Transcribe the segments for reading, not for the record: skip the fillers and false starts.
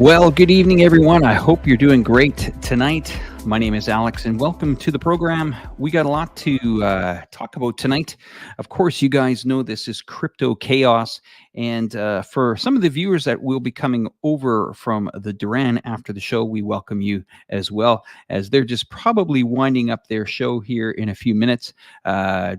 Well, good evening, everyone. I hope you're doing great tonight. My name is Alex, and welcome to the program. We got a lot to talk about tonight. Of course, you guys know this is Crypto Chaos, and for some of the viewers that will be coming over from the Duran after the show, we welcome you as well, as they're just probably winding up their show here in a few minutes.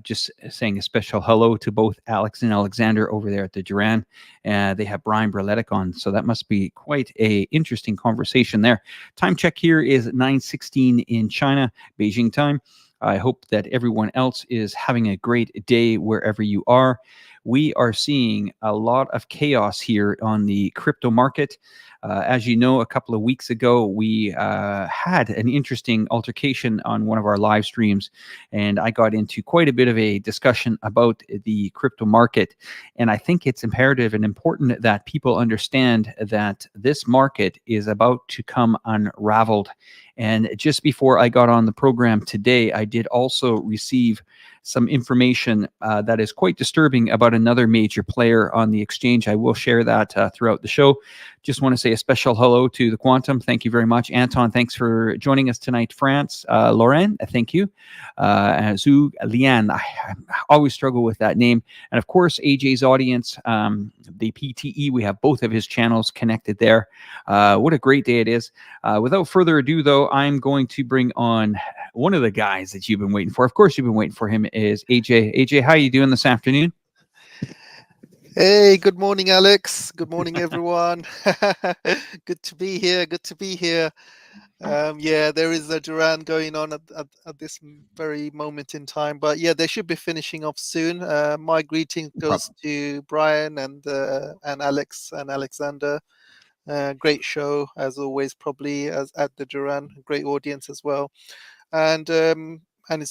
Just saying a special hello to both Alex and Alexander over there at the Duran. They have Brian Breletic on, so that must be quite a interesting conversation there. Time check here is 9:16 in China, Beijing time. I hope that everyone else is having a great day wherever you are. We are seeing a lot of chaos here on the crypto market. As you know, a couple of weeks ago, we had an interesting altercation on one of our live streams, and I got into quite a bit of a discussion about the crypto market. And I think it's imperative and important that people understand that this market is about to come unraveled. And just before I got on the program today, I did also receive some information that is quite disturbing about another major player on the exchange. I will share that throughout the show. Just want to say a special hello to the Quantum. Thank you very much. Anton, thanks for joining us tonight. France, Lauren, thank you. Zhu Lian, I always struggle with that name. And of course, AJ's audience, the PTE, we have both of his channels connected there. What a great day it is. Without further ado, though, I'm going to bring on one of the guys that you've been waiting for. Of course, you've been waiting for him is AJ. AJ, how are you doing this afternoon? Hey, good morning, Alex. Good morning, everyone. Good to be here. Good to be here. Yeah, there is a Duran going on at this very moment in time, but yeah, they should be finishing off soon. My greeting goes to Brian and Alex and Alexander. Great show as always, probably as at the Duran. Great audience as well, and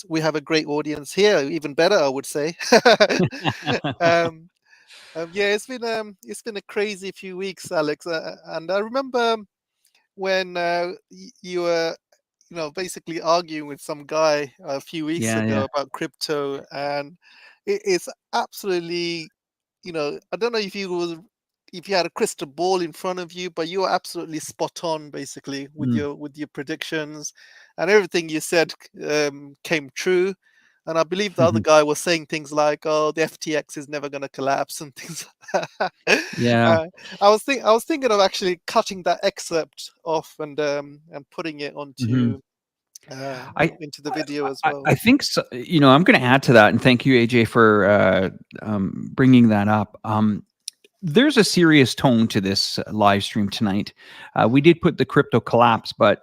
we have a great audience here, even better, I would say. Yeah, it's been a crazy few weeks, Alex, and I remember when you were, basically arguing with some guy a few weeks ago about crypto, and it's absolutely, I don't know if you had a crystal ball in front of you, but you were absolutely spot on, basically, with your predictions, and everything you said came true. And I believe the other guy was saying things like, "Oh, the FTX is never going to collapse," and things like that. Yeah. I was thinking of actually cutting that excerpt off and putting it onto into the video as well. I think so. I'm going to add to that, and thank you, AJ, for bringing that up. There's a serious tone to this live stream tonight. We did put the crypto collapse, but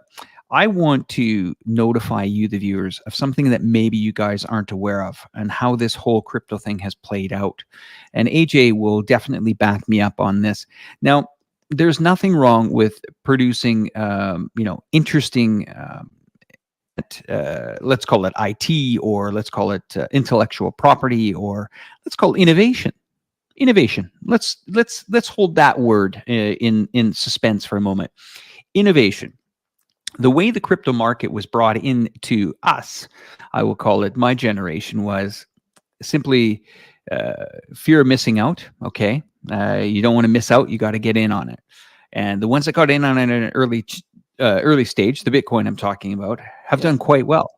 I want to notify you, the viewers, of something that maybe you guys aren't aware of and how this whole crypto thing has played out. And AJ will definitely back me up on this. Now, there's nothing wrong with producing, interesting, let's call it IT, or let's call it intellectual property, or let's call it innovation. Innovation. Let's hold that word in suspense for a moment. Innovation. The way the crypto market was brought into us, I will call it my generation, was simply fear of missing out. Okay, you don't want to miss out. You got to get in on it. And the ones that got in on it in an early stage, the Bitcoin I'm talking about, have done quite well.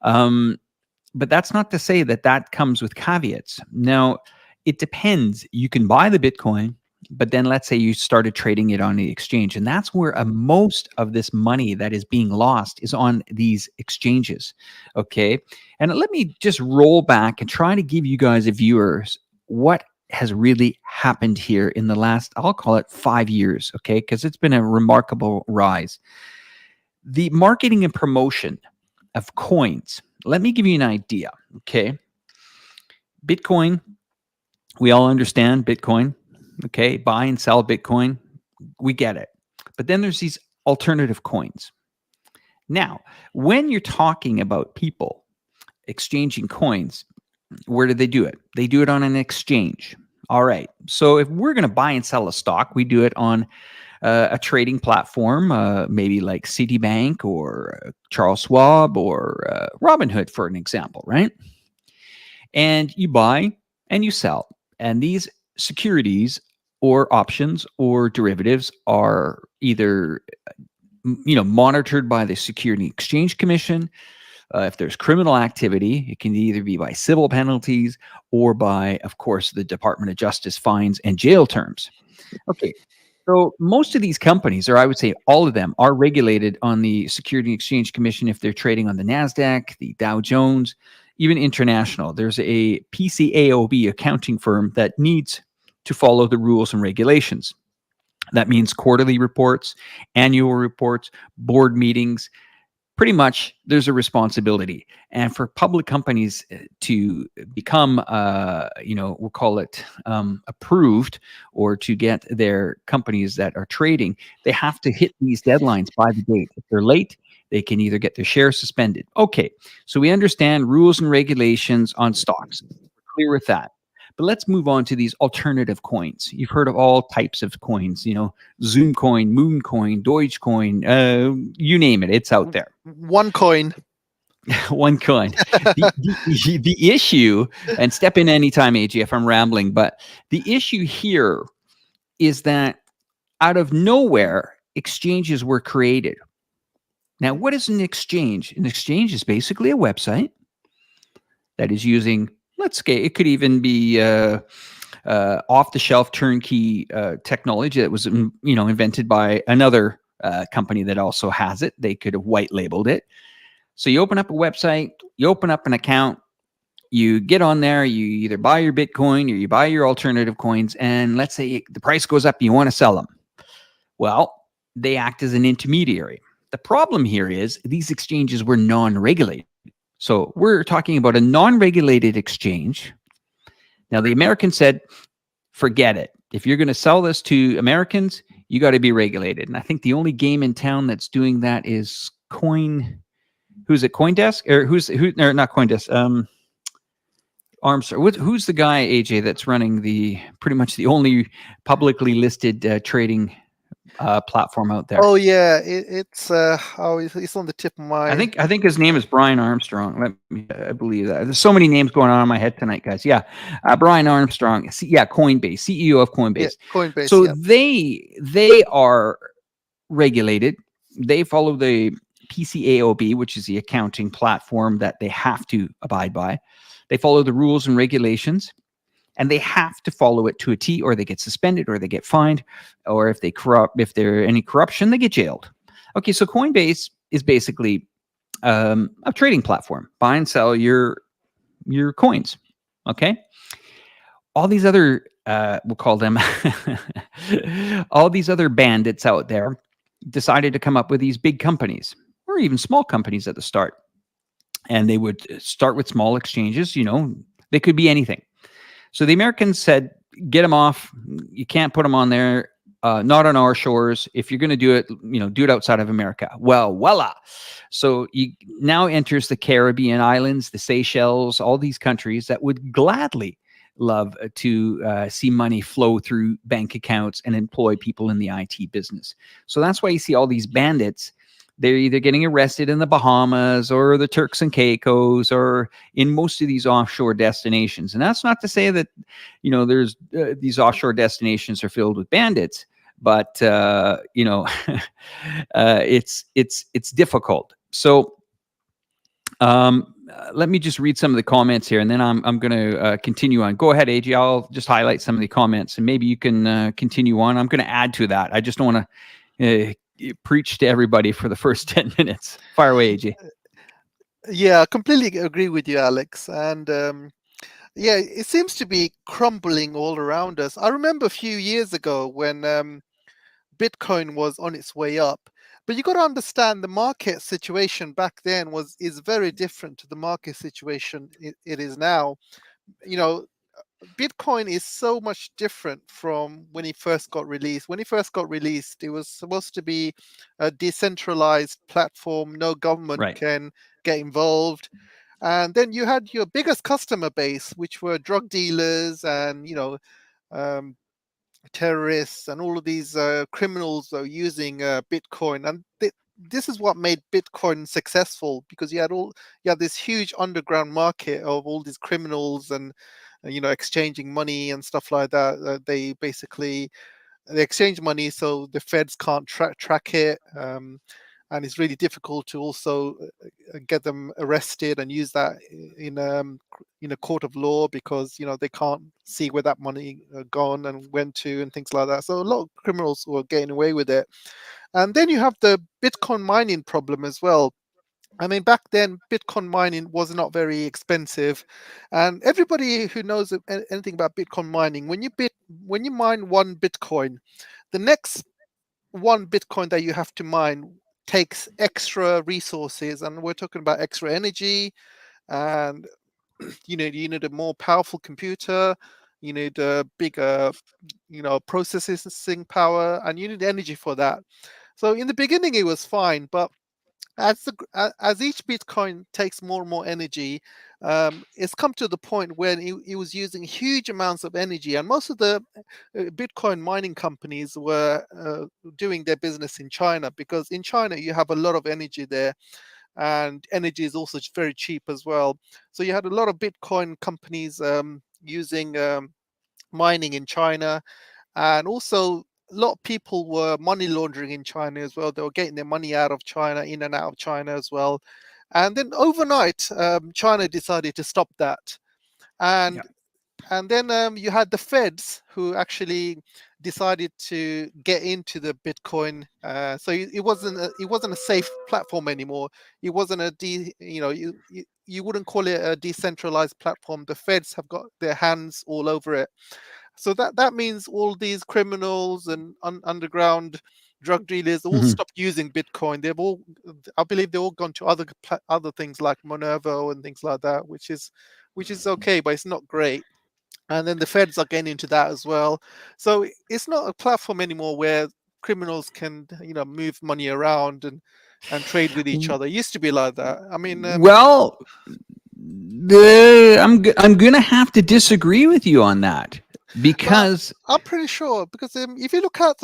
But that's not to say that comes with caveats. Now, it depends. You can buy the Bitcoin, but then let's say you started trading it on the exchange, and that's where most of this money that is being lost is on these exchanges. Okay. And let me just roll back and try to give you guys, the viewers, what has really happened here in the last, I'll call it 5 years. Okay. Because it's been a remarkable rise. The marketing and promotion of coins. Let me give you an idea. Okay. Bitcoin. We all understand Bitcoin. Okay, buy and sell Bitcoin. We get it. But then there's these alternative coins. Now, when you're talking about people exchanging coins, where do they do it? They do it on an exchange. All right. So if we're going to buy and sell a stock, we do it on a trading platform, maybe like Citibank or Charles Schwab or Robinhood, for an example, right? And you buy and you sell. And these securities or options or derivatives are either monitored by the Security and Exchange Commission. If there's criminal activity, it can either be by civil penalties or by, of course, the Department of Justice fines and jail terms. Okay, so most of these companies, or I would say all of them, are regulated on the Security and Exchange Commission if they're trading on the NASDAQ, the Dow Jones, even international. There's a PCAOB accounting firm that needs to follow the rules and regulations. That means quarterly reports, annual reports, board meetings. Pretty much there's a responsibility. And for public companies to become, we'll call it approved, or to get their companies that are trading, they have to hit these deadlines by the date. If they're late, they can either get their shares suspended. Okay, so we understand rules and regulations on stocks. We're clear with that. But let's move on to these alternative coins. You've heard of all types of coins, Zoom coin, Moon coin, Dogecoin, you name it, it's out there. One coin. One coin. The issue, and step in anytime, AJ, if I'm rambling, but the issue here is that out of nowhere, exchanges were created. Now, what is an exchange? An exchange is basically a website that is using, it could even be off-the-shelf turnkey technology that was, invented by another company that also has it. They could have white labeled it. So you open up a website, you open up an account, you get on there, you either buy your Bitcoin or you buy your alternative coins, and let's say the price goes up, you want to sell them. Well, they act as an intermediary. The problem here is these exchanges were non-regulated. So we're talking about a non-regulated exchange. Now, the Americans said, forget it. If you're going to sell this to Americans, you got to be regulated. And I think the only game in town that's doing that is who's it, CoinDesk? Or not CoinDesk, Armstrong. Who's the guy, AJ, that's running pretty much the only publicly listed trading platform out there? Oh yeah, it's on the tip of my. I think his name is Brian Armstrong. I believe that. There's so many names going on in my head tonight, guys. Yeah, Brian Armstrong. Coinbase, CEO of Coinbase. Yeah, Coinbase. So they are regulated. They follow the PCAOB, which is the accounting platform that they have to abide by. They follow the rules and regulations. And they have to follow it to a T, or they get suspended, or they get fined, or if there's any corruption, they get jailed. Okay, so Coinbase is basically a trading platform. Buy and sell your coins. Okay, all these other we'll call them all these other bandits out there decided to come up with these big companies, or even small companies at the start, and they would start with small exchanges. They could be anything. So the Americans said, get them off. You can't put them on there. Not on our shores. If you're going to do it, do it outside of America. Well, voila. So you now enters the Caribbean islands, the Seychelles, all these countries that would gladly love to see money flow through bank accounts and employ people in the IT business. So that's why you see all these bandits. They're either getting arrested in the Bahamas or the Turks and Caicos or in most of these offshore destinations. And that's not to say that, there's these offshore destinations are filled with bandits, but, it's difficult. So let me just read some of the comments here, and then I'm going to continue on. Go ahead, AJ. I'll just highlight some of the comments, and maybe you can continue on. I'm going to add to that. I just don't want to preach to everybody for the first 10 minutes. Fire away, AJ. Yeah, I completely agree with you, Alex. And it seems to be crumbling all around us. I remember a few years ago when Bitcoin was on its way up. But you got to understand the market situation back then is very different to the market situation it is now. Bitcoin is so much different from when it first got released. When it first got released, it was supposed to be a decentralized platform. No government can get involved. And then you had your biggest customer base, which were drug dealers and, terrorists and all of these criminals using Bitcoin. And this is what made Bitcoin successful, because you had this huge underground market of all these criminals and exchanging money and stuff like that. They basically they exchange money, so the feds can't track it, and it's really difficult to also get them arrested and use that in a court of law, because they can't see where that money gone and went to and things like that. So a lot of criminals were getting away with it. And then you have the Bitcoin mining problem as well. I mean, back then, Bitcoin mining was not very expensive, and everybody who knows anything about Bitcoin mining, when you mine one Bitcoin, the next one Bitcoin that you have to mine takes extra resources, and we're talking about extra energy, and you need a more powerful computer, you need a bigger, processing power, and you need energy for that. So in the beginning, it was fine, but as each Bitcoin takes more and more energy, it's come to the point when it was using huge amounts of energy, and most of the Bitcoin mining companies were doing their business in China, because in China you have a lot of energy there, and energy is also very cheap as well. So you had a lot of Bitcoin companies using mining in China, and also a lot of people were money laundering in China as well. They were getting their money out of China, in and out of China as well. And then overnight, China decided to stop that. And Yeah. and then you had the feds who actually decided to get into the Bitcoin. So it wasn't a safe platform anymore. It wasn't you wouldn't call it a decentralized platform. The feds have got their hands all over it. So that means all these criminals and underground drug dealers all Mhm. stopped using Bitcoin. I believe, they've all gone to other things like Monero and things like that, which is okay, but it's not great. And then the feds are getting into that as well. So it's not a platform anymore where criminals can move money around and trade with each other. It used to be like that. I mean, Well, I'm gonna have to disagree with you on that but because I'm pretty sure, because if you look at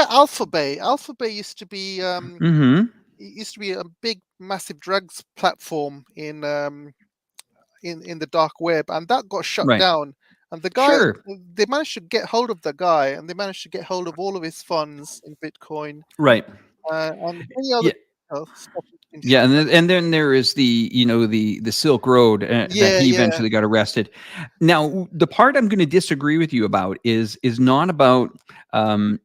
Alphabet used to be Mhm. it used to be a big, massive drugs platform in the dark web, and that got shut Right. down. And the guy, Sure. they managed to get hold of the guy, and they managed to get hold of all of his funds in Bitcoin, Right. and many other Yeah. stuff in Yeah, and China. then there is the Silk Road that Yeah, he yeah, eventually got arrested. Now, the part I'm going to disagree with you about is not about the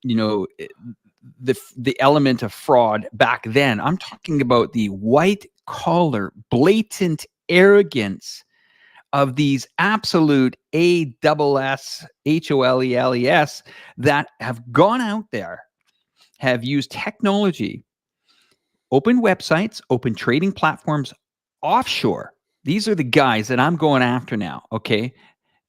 element of fraud back then. I'm talking about the white collar, blatant arrogance of these absolute ASSHOLELES that have gone out there, have used technology, open websites, open trading platforms offshore. These are the guys that I'm going after now. Okay.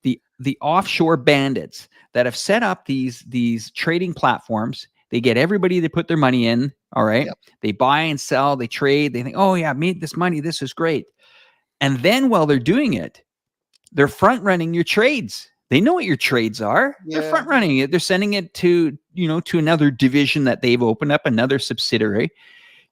The offshore bandits that have set up these trading platforms. They get everybody to put their money in. All right. yeah, They buy and sell, they trade, they think, oh yeah, I made this money. This is great. And then while they're doing it, they're front running your trades. They know what your trades are. They're yeah, front running it. They're sending it to another division that they've opened up, another subsidiary.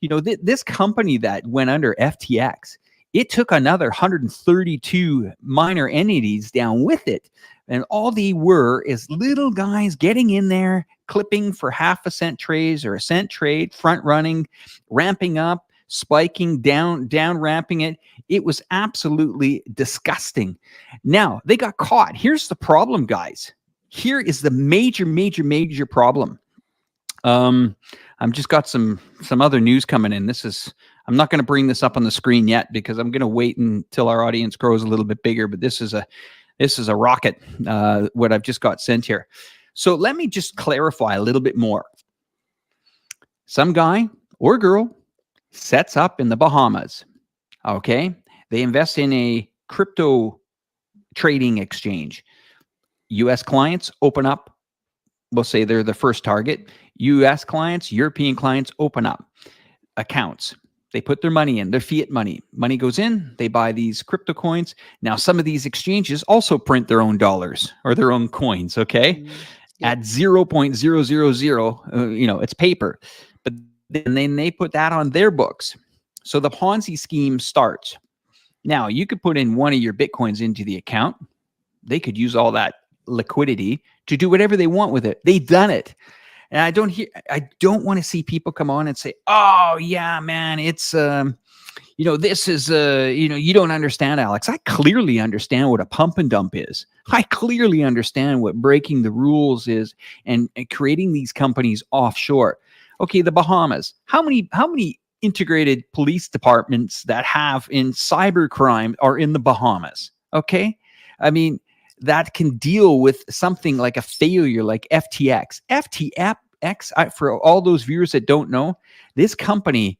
This company that went under, FTX, it took another 132 minor entities down with it. And all they were is little guys getting in there, clipping for half a cent trades or a cent trade, front running, ramping up, spiking down, ramping it. It was absolutely disgusting. Now they got caught. Here's the problem, guys. Here is the major problem. I'm just got some other news coming in. I'm not going to bring this up on the screen yet because I'm going to wait until our audience grows a little bit bigger. But this is a rocket. What I've just got sent here. So let me just clarify a little bit more. Some guy or girl sets up in the Bahamas. Okay, they invest in a crypto trading exchange. U.S. clients open up. We'll say they're the first target. US clients, European clients open up accounts. They put their money in, their fiat money. Money goes in, they buy these crypto coins. Now, some of these exchanges also print their own dollars or their own coins, okay? mm, yeah, At 0.000, it's paper. But then they put that on their books. So the Ponzi scheme starts. Now, you could put in one of your Bitcoins into the account. They could use all that liquidity to do whatever they want with it. They've done it. And I don't want to see people come on and say, oh yeah, man, it's, this is, you don't understand, Alex. I clearly understand what a pump and dump is. I clearly understand what breaking the rules is and creating these companies offshore. Okay, the Bahamas. How many integrated police departments that have in cybercrime are in the Bahamas? Okay, I mean, that can deal with something like a failure like FTX. FTX, for all those viewers that don't know, this company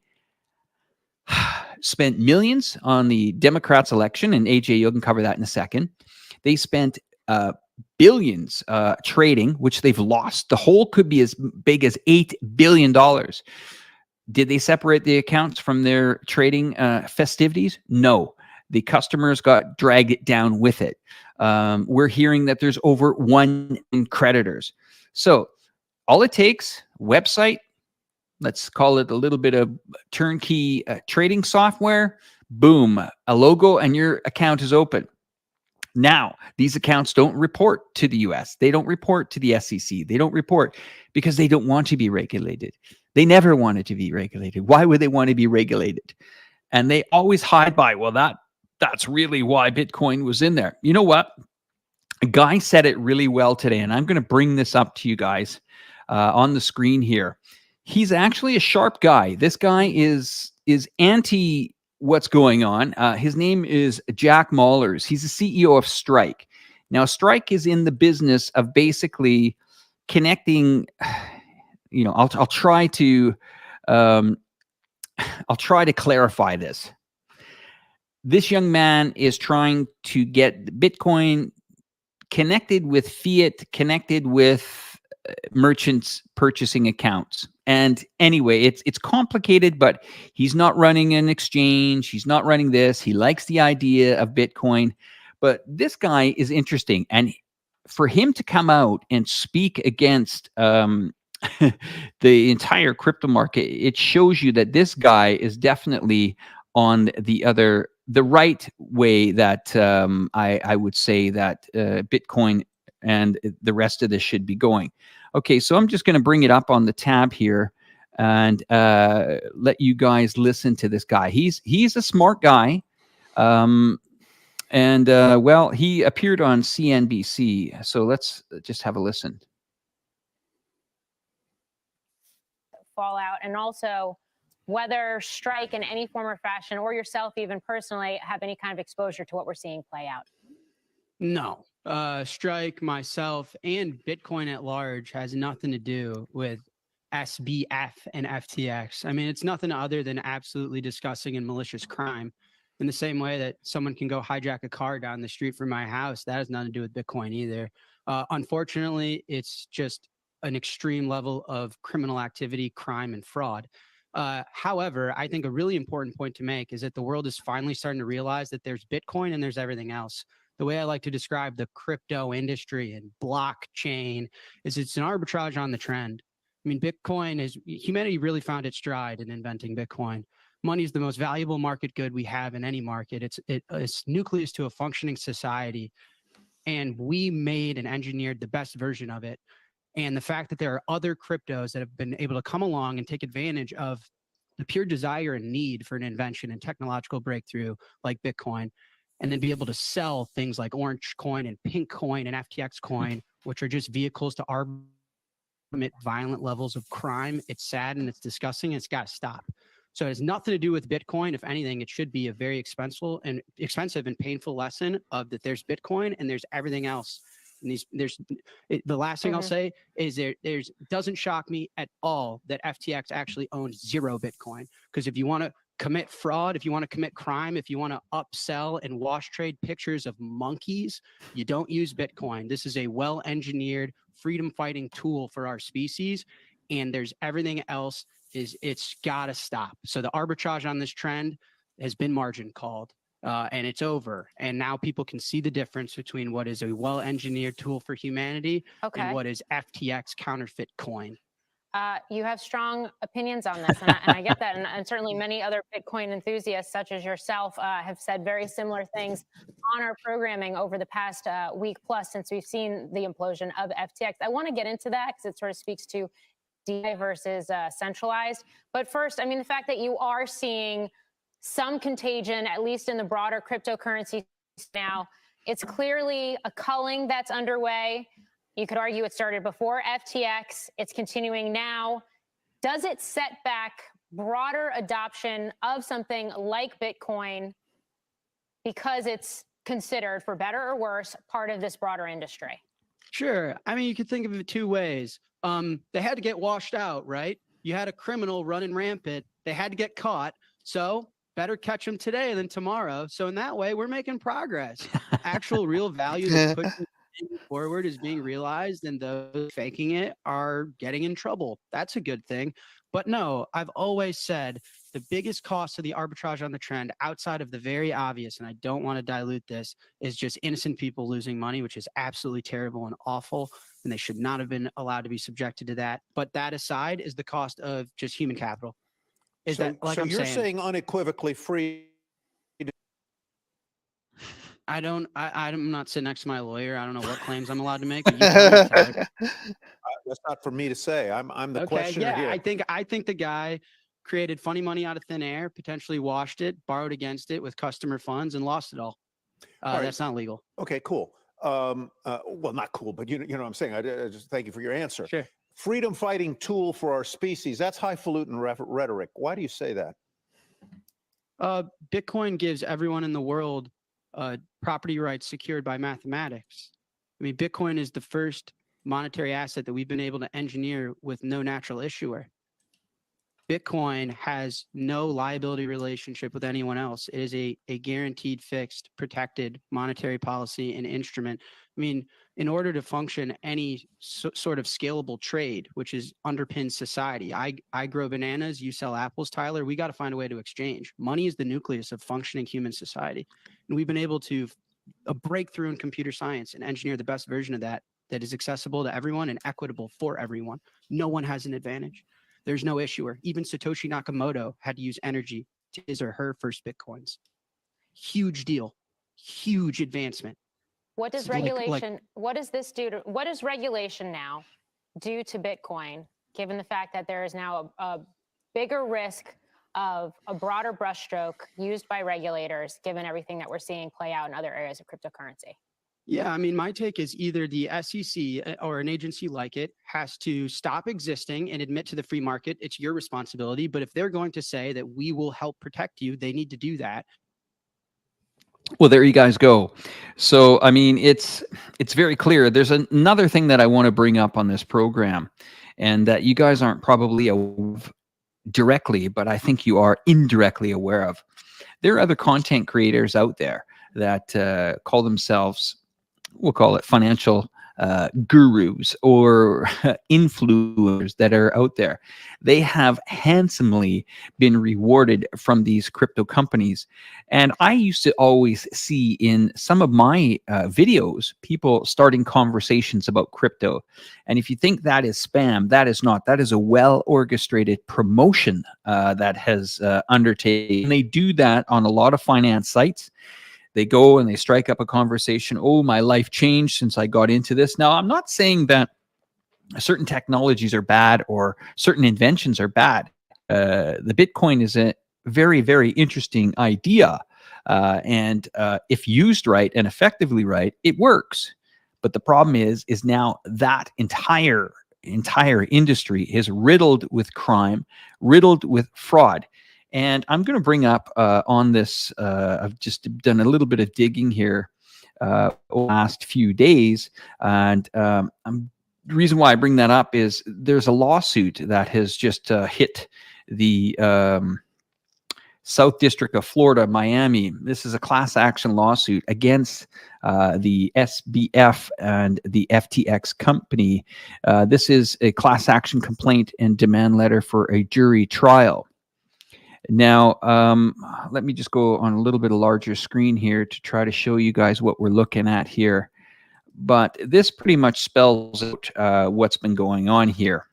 spent millions on the Democrats' election, and AJ, you can cover that in a second. They spent billions trading, which they've lost. The hole could be as big as $8 billion. Did they separate the accounts from their trading festivities? No. The customers got dragged down with it. We're hearing that there's over 1 creditors. So all it takes, website, let's call it a little bit of turnkey trading software, boom, a logo, and your account is open. Now, these accounts don't report to the US. They don't report to the SEC. They don't report because they don't want to be regulated. They never wanted to be regulated. Why would they want to be regulated? And they always hide by, well, that's really why Bitcoin was in there. You know what? A guy said it really well today, and I'm going to bring this up to you guys on the screen here. He's actually a sharp guy. This guy is anti what's going on. His name is Jack Mallers. He's the CEO of Strike. Now, Strike is in the business of basically connecting. I'll try to clarify this. This young man is trying to get Bitcoin connected with fiat, connected with merchants purchasing accounts. And anyway, it's complicated, but he's not running an exchange. He's not running this. He likes the idea of Bitcoin. But this guy is interesting. And for him to come out and speak against the entire crypto market, it shows you that this guy is definitely on the right way that I would say that Bitcoin and the rest of this should be going. Okay, so I'm just going to bring it up on the tab here and let you guys listen to this guy. He's a smart guy. Well, he appeared on CNBC. So let's just have a listen. Fallout, and also whether Strike in any form or fashion, or yourself even personally, have any kind of exposure to what we're seeing play out. No. Strike, myself, and Bitcoin at large has nothing to do with SBF and FTX. I mean, it's nothing other than absolutely disgusting and malicious crime. In the same way that someone can go hijack a car down the street from my house, that has nothing to do with Bitcoin either. Unfortunately, it's just an extreme level of criminal activity, crime, and fraud. However, I think a really important point to make is that the world is finally starting to realize that there's Bitcoin and there's everything else. The way I like to describe the crypto industry and blockchain is it's an arbitrage on the trend. I mean, humanity really found its stride in inventing Bitcoin. Money is the most valuable market good we have in any market. It's nucleus to a functioning society. And we made and engineered the best version of it. And the fact that there are other cryptos that have been able to come along and take advantage of the pure desire and need for an invention and technological breakthrough like Bitcoin, and then be able to sell things like Orange Coin and Pink Coin and FTX Coin, which are just vehicles to violent levels of crime. It's sad and it's disgusting. And it's got to stop. So it has nothing to do with Bitcoin. If anything, it should be a very expensive and painful lesson of that there's Bitcoin and there's everything else. And the last thing I'll say is there's doesn't shock me at all that FTX actually owns 0 Bitcoin. Because if you want to commit fraud, if you want to commit crime, if you want to upsell and wash trade pictures of monkeys, you don't use Bitcoin. This is a well-engineered freedom fighting tool for our species. And there's everything else it's got to stop. So the arbitrage on this trend has been margin called. And it's over. And now people can see the difference between what is a well-engineered tool for humanity and what is FTX counterfeit coin. You have strong opinions on this, and I get that. And certainly many other Bitcoin enthusiasts, such as yourself, have said very similar things on our programming over the past week plus since we've seen the implosion of FTX. I want to get into that because it sort of speaks to DeFi versus centralized. But first, I mean, the fact that you are seeing some contagion, at least in the broader cryptocurrency now, it's clearly a culling that's underway. You could argue it started before FTX. It's continuing now. Does it set back broader adoption of something like Bitcoin because it's considered, for better or worse, part of this broader industry? Sure. I mean, you could think of it two ways. They had to get washed out, right? You had a criminal running rampant. They had to get caught. So better catch them today than tomorrow. So in that way, we're making progress. Actual real value that's pushing forward is being realized, and those faking it are getting in trouble. That's a good thing. But no, I've always said the biggest cost of the arbitrage on the trend, outside of the very obvious, and I don't want to dilute this, is just innocent people losing money, which is absolutely terrible and awful, and they should not have been allowed to be subjected to that. But that aside is the cost of just human capital. Is that like I'm you're saying unequivocally free? I'm not sitting next to my lawyer. I don't know what claims I'm allowed to make. But you tell me, Tyler. That's not for me to say. I'm the Okay, questioner yeah, here. I think the guy created funny money out of thin air, potentially washed it, borrowed against it with customer funds, and lost it all. All right. That's not legal. Okay, cool. Well, not cool, but you know what I'm saying. I just thank you for your answer. Sure. Freedom fighting tool for our species. That's highfalutin rhetoric. Why do you say that? Bitcoin gives everyone in the world property rights secured by mathematics. I mean, Bitcoin is the first monetary asset that we've been able to engineer with no natural issuer. Bitcoin has no liability relationship with anyone else. It is a guaranteed, fixed, protected monetary policy and instrument. I mean, in order to function any sort of scalable trade, which is underpins society. I grow bananas, you sell apples, Tyler. We got to find a way to exchange. Money is the nucleus of functioning human society. And we've been able to break through in computer science and engineer the best version of that is accessible to everyone and equitable for everyone. No one has an advantage. There's no issuer. Even Satoshi Nakamoto had to use energy to his or her first Bitcoins. Huge deal. Huge advancement. What does regulation, what does this do to, what does regulation now do to Bitcoin, given the fact that there is now a bigger risk of a broader brushstroke used by regulators, given everything that we're seeing play out in other areas of cryptocurrency? Yeah, I mean, my take is either the SEC or an agency like it has to stop existing and admit to the free market. It's your responsibility. But if they're going to say that we will help protect you, they need to do that. Well, there you guys go. So, I mean, it's very clear. There's another thing that I want to bring up on this program, and that you guys aren't probably aware of directly, but I think you are indirectly aware of. There are other content creators out there that call themselves, we'll call it financial gurus or influencers that are out there. They have handsomely been rewarded from these crypto companies. And I used to always see in some of my videos, people starting conversations about crypto. And if you think that is spam, that is not. That is a well-orchestrated promotion that has undertaken. And they do that on a lot of finance sites. They go and they strike up a conversation. Oh, my life changed since I got into this. Now, I'm not saying that certain technologies are bad or certain inventions are bad. The Bitcoin is a very, very interesting idea. And if used right and effectively right, it works. But the problem is now that entire industry is riddled with crime, riddled with fraud. And I'm going to bring up on this, I've just done a little bit of digging here last few days. And the reason why I bring that up is there's a lawsuit that has just hit the South District of Florida, Miami. This is a class action lawsuit against the SBF and the FTX company. This is a class action complaint and demand letter for a jury trial. Now, let me just go on a little bit of larger screen here to try to show you guys what we're looking at here. But this pretty much spells out what's been going on here.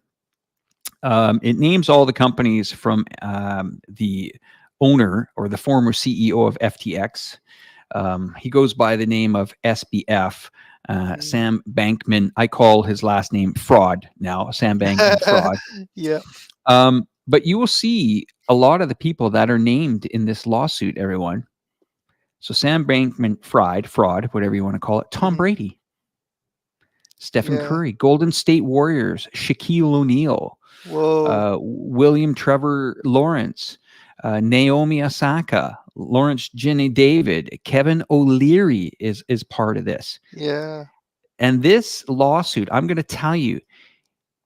It names all the companies from the owner or the former CEO of FTX. He goes by the name of SBF, Sam Bankman. I call his last name Fraud now, Sam Bankman Fraud. Yeah. But you will see a lot of the people that are named in this lawsuit, everyone. So Sam Bankman Fraud, whatever you want to call it, Tom Brady, Stephen Curry, Golden State Warriors, Shaquille O'Neal, William Trevor Lawrence, Naomi Osaka, Lawrence Jenny David, Kevin O'Leary is part of this. Yeah. And this lawsuit, I'm going to tell you,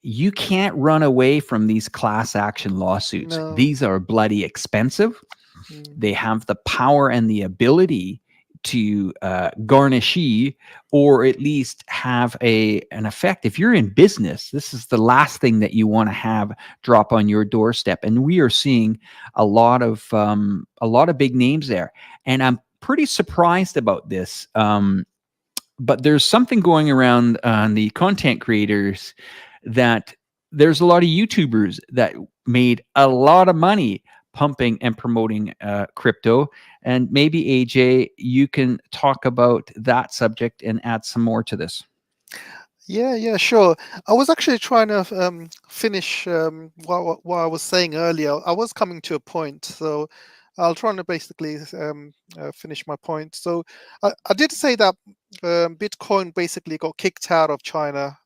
you can't run away from these class action lawsuits. No. These are bloody expensive. They have the power and the ability to garnish or at least have an effect. If you're in business, this is the last thing that you want to have drop on your doorstep. And we are seeing a lot of big names there. And I'm pretty surprised about this. But there's something going around on the content creators that there's a lot of YouTubers that made a lot of money pumping and promoting crypto. And maybe AJ, you can talk about that subject and add some more to this. Yeah, sure. I was actually trying to finish what I was saying earlier. I was coming to a point, so I'll try to basically finish my point. So I did say that Bitcoin basically got kicked out of China,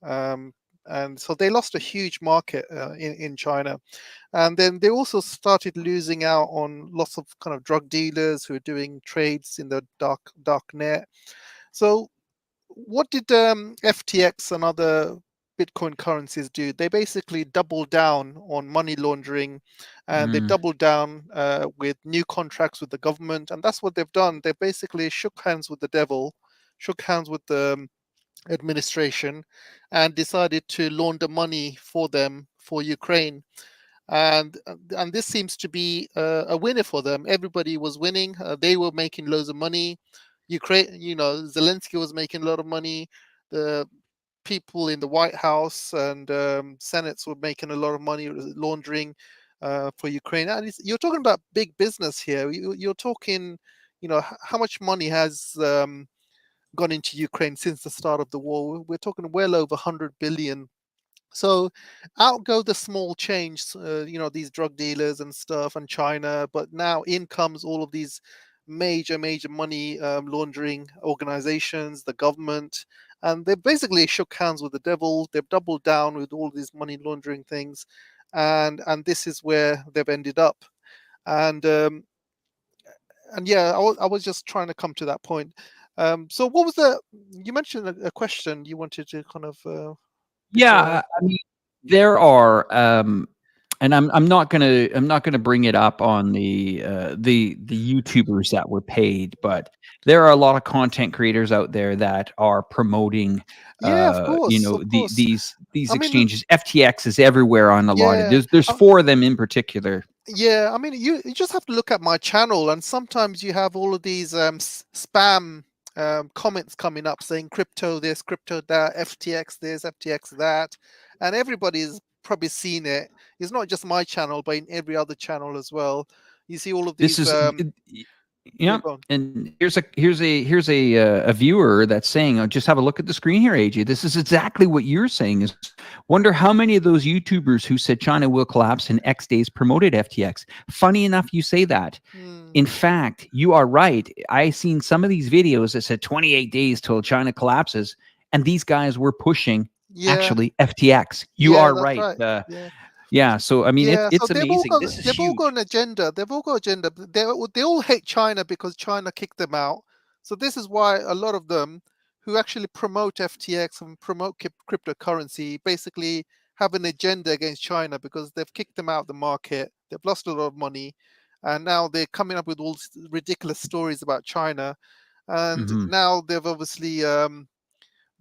and so they lost a huge market in China. And then they also started losing out on lots of kind of drug dealers who are doing trades in the dark net. So what did FTX and other Bitcoin currencies do? They basically doubled down on money laundering, and they doubled down with new contracts with the government. And that's what they've done. They basically shook hands with the devil, shook hands with the administration, and decided to launder money for them for Ukraine. And this seems to be a winner for them. Everybody was winning. They were making loads of money. Ukraine, Zelensky was making a lot of money. The people in the White House and Senates were making a lot of money laundering for Ukraine. And you're talking about big business here. You're talking, how much money has gone into Ukraine since the start of the war? We're talking well over 100 billion. So out go the small change, these drug dealers and stuff and China, but now in comes all of these major money laundering organizations, the government, and they basically shook hands with the devil. They've doubled down with all these money laundering things, and this is where they've ended up. And yeah, I was just trying to come to that point. So what was you mentioned a question you wanted to kind of I mean, there are and I'm not gonna bring it up on the YouTubers that were paid, but there are a lot of content creators out there that are promoting of course. these I mean, exchanges. FTX is everywhere on a lot of there's uh, 4 of them in particular. Yeah, I mean, you just have to look at my channel, and sometimes you have all of these spam comments coming up saying crypto this, crypto that, FTX this, FTX that, and everybody's probably seen it. It's not just my channel, but in every other channel as well. You see all of these. This is Yeah, and here's a viewer that's saying, just have a look at the screen here, AJ. This is exactly what you're saying. Is wonder how many of those YouTubers who said China will collapse in X days promoted FTX. Funny enough, you say that. In fact, you are right. I seen some of these videos that said 28 days till China collapses, and these guys were pushing actually FTX. You are right. Yeah, so I mean, it's so amazing. They've all got an agenda. They've all got agenda. They all hate China because China kicked them out. So this is why a lot of them who actually promote FTX and promote cryptocurrency basically have an agenda against China because they've kicked them out of the market. They've lost a lot of money, and now they're coming up with all ridiculous stories about China. And now they've obviously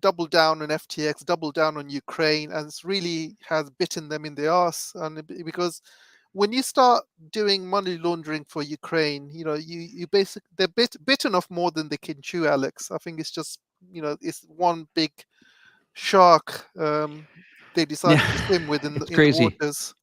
double down on FTX, double down on Ukraine, and it's really has bitten them in the arse. And because when you start doing money laundering for Ukraine, you basically they're bitten off more than they can chew, Alex. I think it's just it's one big shark they decided to swim with in the waters.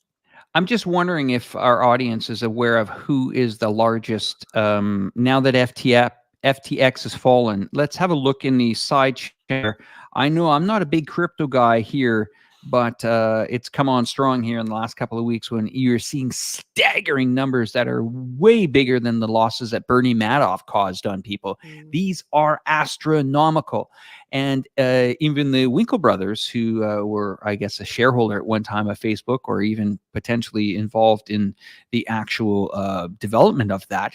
I'm just wondering if our audience is aware of who is the largest. Now that FTX has fallen, let's have a look in the side chair. I know I'm not a big crypto guy here, but it's come on strong here in the last couple of weeks when you're seeing staggering numbers that are way bigger than the losses that Bernie Madoff caused on people. These are astronomical. And even the Winkle brothers, who were, I guess, a shareholder at one time of Facebook, or even potentially involved in the actual development of that,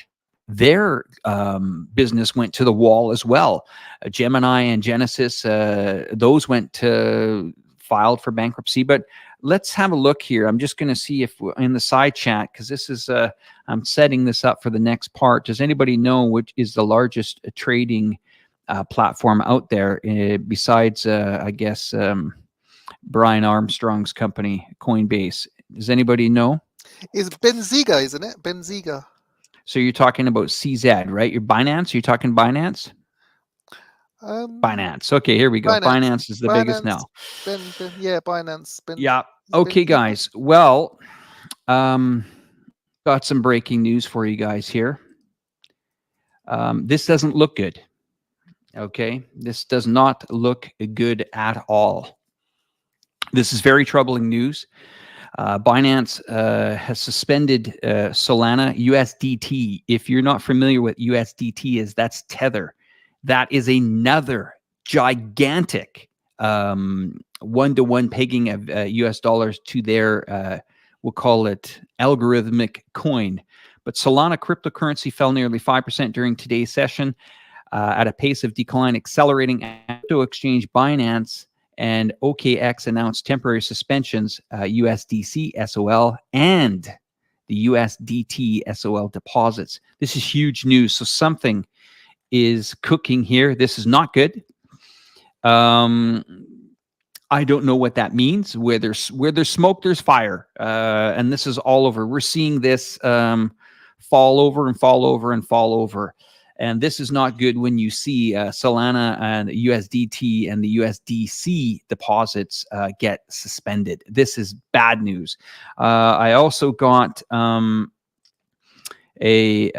their business went to the wall as well. Gemini and Genesis, those went to filed for bankruptcy. But let's have a look here. I'm just going to see if in the side chat, because this is I'm setting this up for the next part. Does anybody know which is the largest trading platform out there besides, I guess, Brian Armstrong's company, Coinbase? Does anybody know? It's Benziga, isn't it? Benziga. So you're talking about CZ, right? You're Binance? You're talking Binance? Binance. Okay, here we go. Binance is the biggest now. Yeah, Binance. Yeah. Okay, guys. Well, got some breaking news for you guys here. This doesn't look good. Okay, this does not look good at all. This is very troubling news. Binance has suspended Solana USDT. If you're not familiar with USDT is, that's Tether. That is another gigantic one-to-one pegging of US dollars to their, we'll call it algorithmic coin. But Solana cryptocurrency fell nearly 5% during today's session at a pace of decline accelerating. Crypto exchange Binance and OKX announced temporary suspensions, USDC SOL and the USDT SOL deposits. This is huge news. So something is cooking here. This is not good. I don't know what that means. Where there's smoke, there's fire, and this is all over. We're seeing this fall over and fall over and fall over, and this is not good when you see Solana and USDT and the USDC deposits get suspended. This is bad news. I also got a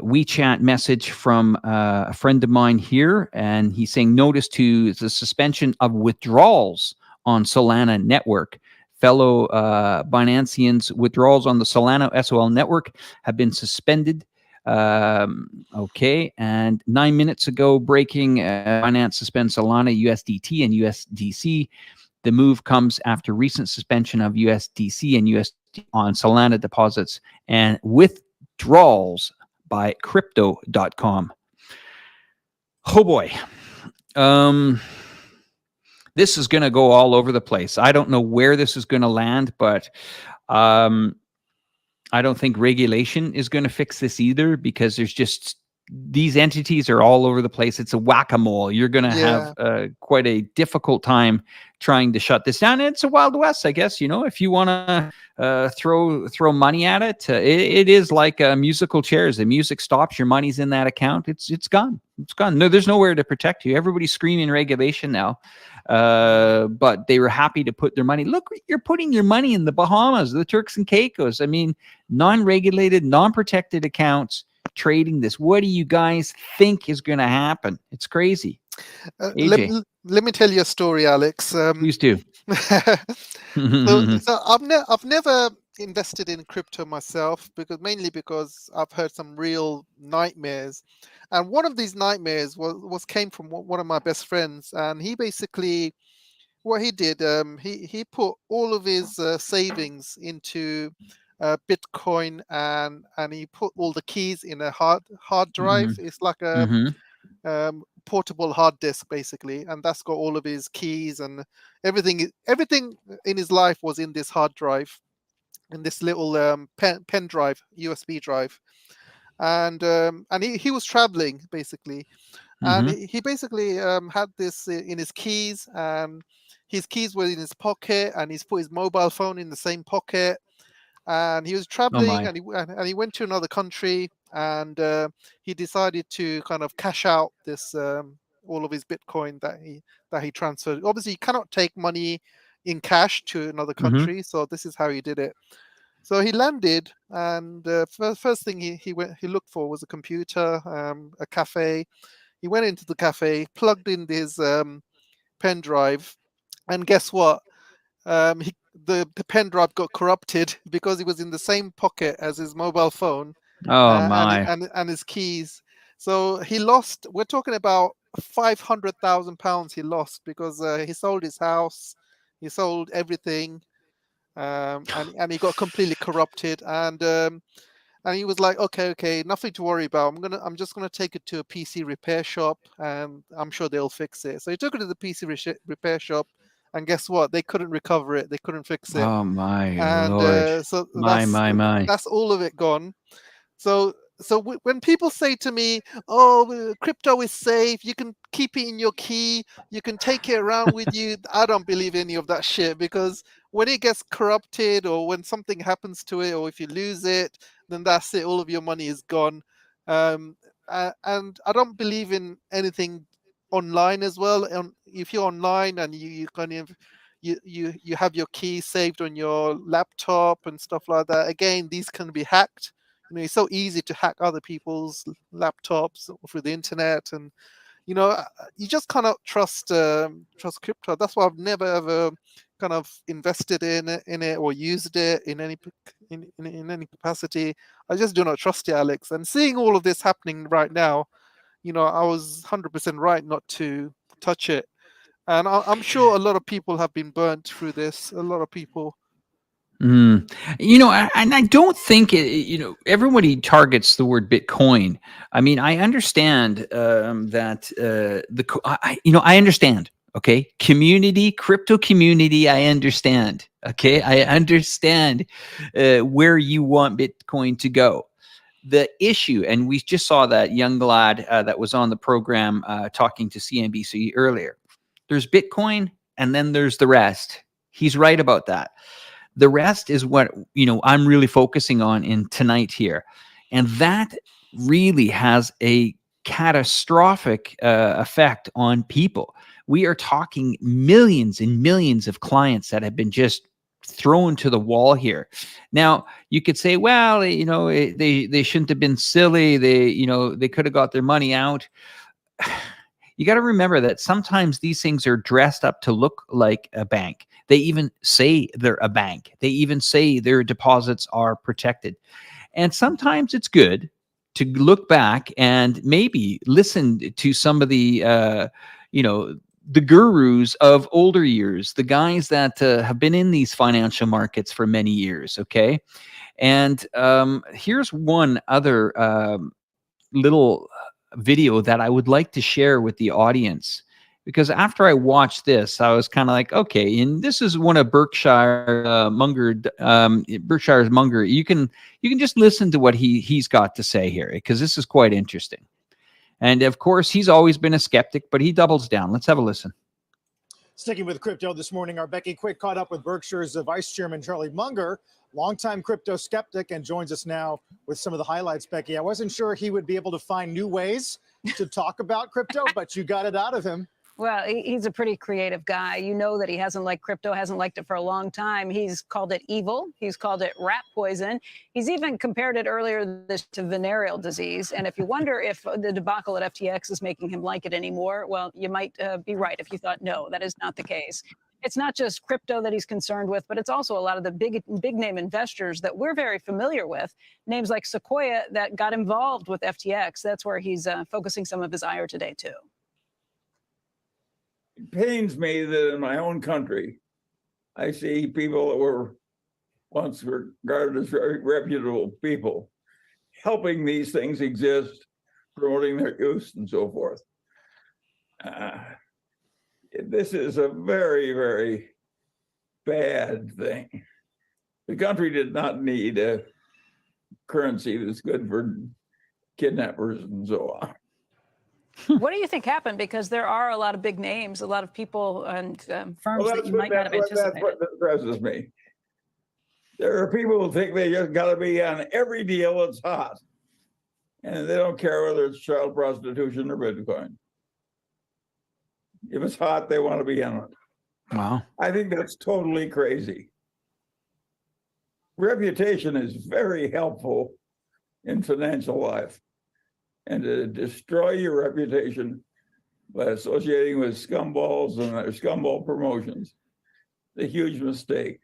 WeChat message from a friend of mine here, and he's saying notice to the suspension of withdrawals on Solana network. Fellow Binanceans, withdrawals on the Solana SOL network have been suspended. Okay, and 9 minutes ago, breaking, Binance suspends Solana, USDT, and USDC. The move comes after recent suspension of USDC and USD on Solana deposits and withdrawals by crypto.com. Oh boy. This is going to go all over the place. I don't know where this is going to land, but I don't think regulation is going to fix this either, because there's just, these entities are all over the place. It's a whack-a-mole. You're going to have quite a difficult time trying to shut this down. And it's a Wild West, I guess. You know, if you want to throw money at it, it is like musical chairs. The music stops, your money's in that account. It's gone. It's gone. No, there's nowhere to protect you. Everybody's screaming regulation now. But they were happy to put their money. Look, you're putting your money in the Bahamas, the Turks and Caicos. I mean, non-regulated, non-protected accounts trading this. What do you guys think is going to happen? It's crazy. Let me tell you a story, Alex. Please do. so I've never invested in crypto myself, mainly because I've heard some real nightmares, and one of these nightmares came from one of my best friends, and he basically, what he did, he put all of his savings into Bitcoin, and he put all the keys in a hard drive. It's like a portable hard disk basically, and that's got all of his keys and everything in his life was in this hard drive, in this little pen drive, USB drive. And he was traveling basically, and he basically had this in his keys, and his keys were in his pocket, and he's put his mobile phone in the same pocket, and he was traveling, and he went to another country, and he decided to kind of cash out this all of his Bitcoin that he transferred. Obviously, you cannot take money in cash to another country, so this is how he did it. So he landed, and first thing he looked for was a computer, a cafe. He went into the cafe, plugged in his pen drive, and guess what? The pen drive got corrupted because he was in the same pocket as his mobile phone Oh and my. his keys. So he lost. We're talking about £500,000 he lost because he sold his house, he sold everything, and he got completely corrupted. And he was like, okay, nothing to worry about. I'm just gonna take it to a PC repair shop, and I'm sure they'll fix it. So he took it to the PC repair shop, and guess what? They couldn't recover it. They couldn't fix it. Oh my And Lord. so My. that's all of it gone. So when people say to me, "Oh, crypto is safe. You can keep it in your key. You can take it around with you," I don't believe any of that shit, because when it gets corrupted, or when something happens to it, or if you lose it, then that's it. All of your money is gone. And I don't believe in anything online as well. If you're online and you kind of you have your key saved on your laptop and stuff like that, again, these can be hacked. It's so easy to hack other people's laptops through the internet, and you just cannot trust crypto. That's why I've never ever kind of invested in it or used it in in any capacity. I just do not trust it, Alex. And seeing all of this happening right now, I was 100% right not to touch it. And I'm sure a lot of people have been burnt through this. A lot of people. And I don't think everybody targets the word Bitcoin. I mean, I understand that I understand. Okay, crypto community. I understand. Okay, I understand where you want Bitcoin to go. The issue, and we just saw that young lad that was on the program talking to CNBC earlier. There's Bitcoin, and then there's the rest. He's right about that. The rest is what I'm really focusing on in tonight here, and that really has a catastrophic effect on people. We are talking millions and millions of clients that have been just thrown to the wall here. Now you could say, well, they shouldn't have been silly. They could have got their money out. You got to remember that sometimes these things are dressed up to look like a bank. They even say they're a bank. They even say their deposits are protected. And sometimes it's good to look back and maybe listen to some of the, the gurus of older years, the guys that have been in these financial markets for many years. Okay. And here's one other little video that I would like to share with the audience, because after I watched this, I was kind of like, okay, and this is one of Berkshire's Munger. You can just listen to what he's got to say here, because this is quite interesting. And of course, he's always been a skeptic, but he doubles down. Let's have a listen. Sticking with crypto this morning, our Becky Quick caught up with Berkshire's Vice Chairman Charlie Munger, longtime crypto skeptic, and joins us now with some of the highlights. Becky, I wasn't sure he would be able to find new ways to talk about crypto, but you got it out of him. Well, he's a pretty creative guy. You know that he hasn't liked crypto, hasn't liked it for a long time. He's called it evil. He's called it rat poison. He's even compared it earlier this to venereal disease. And if you wonder if the debacle at FTX is making him like it anymore, well, you might be right if you thought, no, that is not the case. It's not just crypto that he's concerned with, but it's also a lot of the big name investors that we're very familiar with, names like Sequoia that got involved with FTX. That's where he's focusing some of his ire today, too. It pains me that in my own country, I see people that were once regarded as very reputable people helping these things exist, promoting their use and so forth. This is a very, very bad thing. The country did not need a currency that's good for kidnappers and so on. What do you think happened? Because there are a lot of big names, a lot of people and firms that you might not have anticipated. That's what depresses me. There are people who think they just got to be on every deal that's hot, and they don't care whether it's child prostitution or Bitcoin. If it's hot, they want to be on it. Wow. I think that's totally crazy. reputation is very helpful in financial life. And to destroy your reputation by associating with scumballs and their scumball promotions, a huge mistake.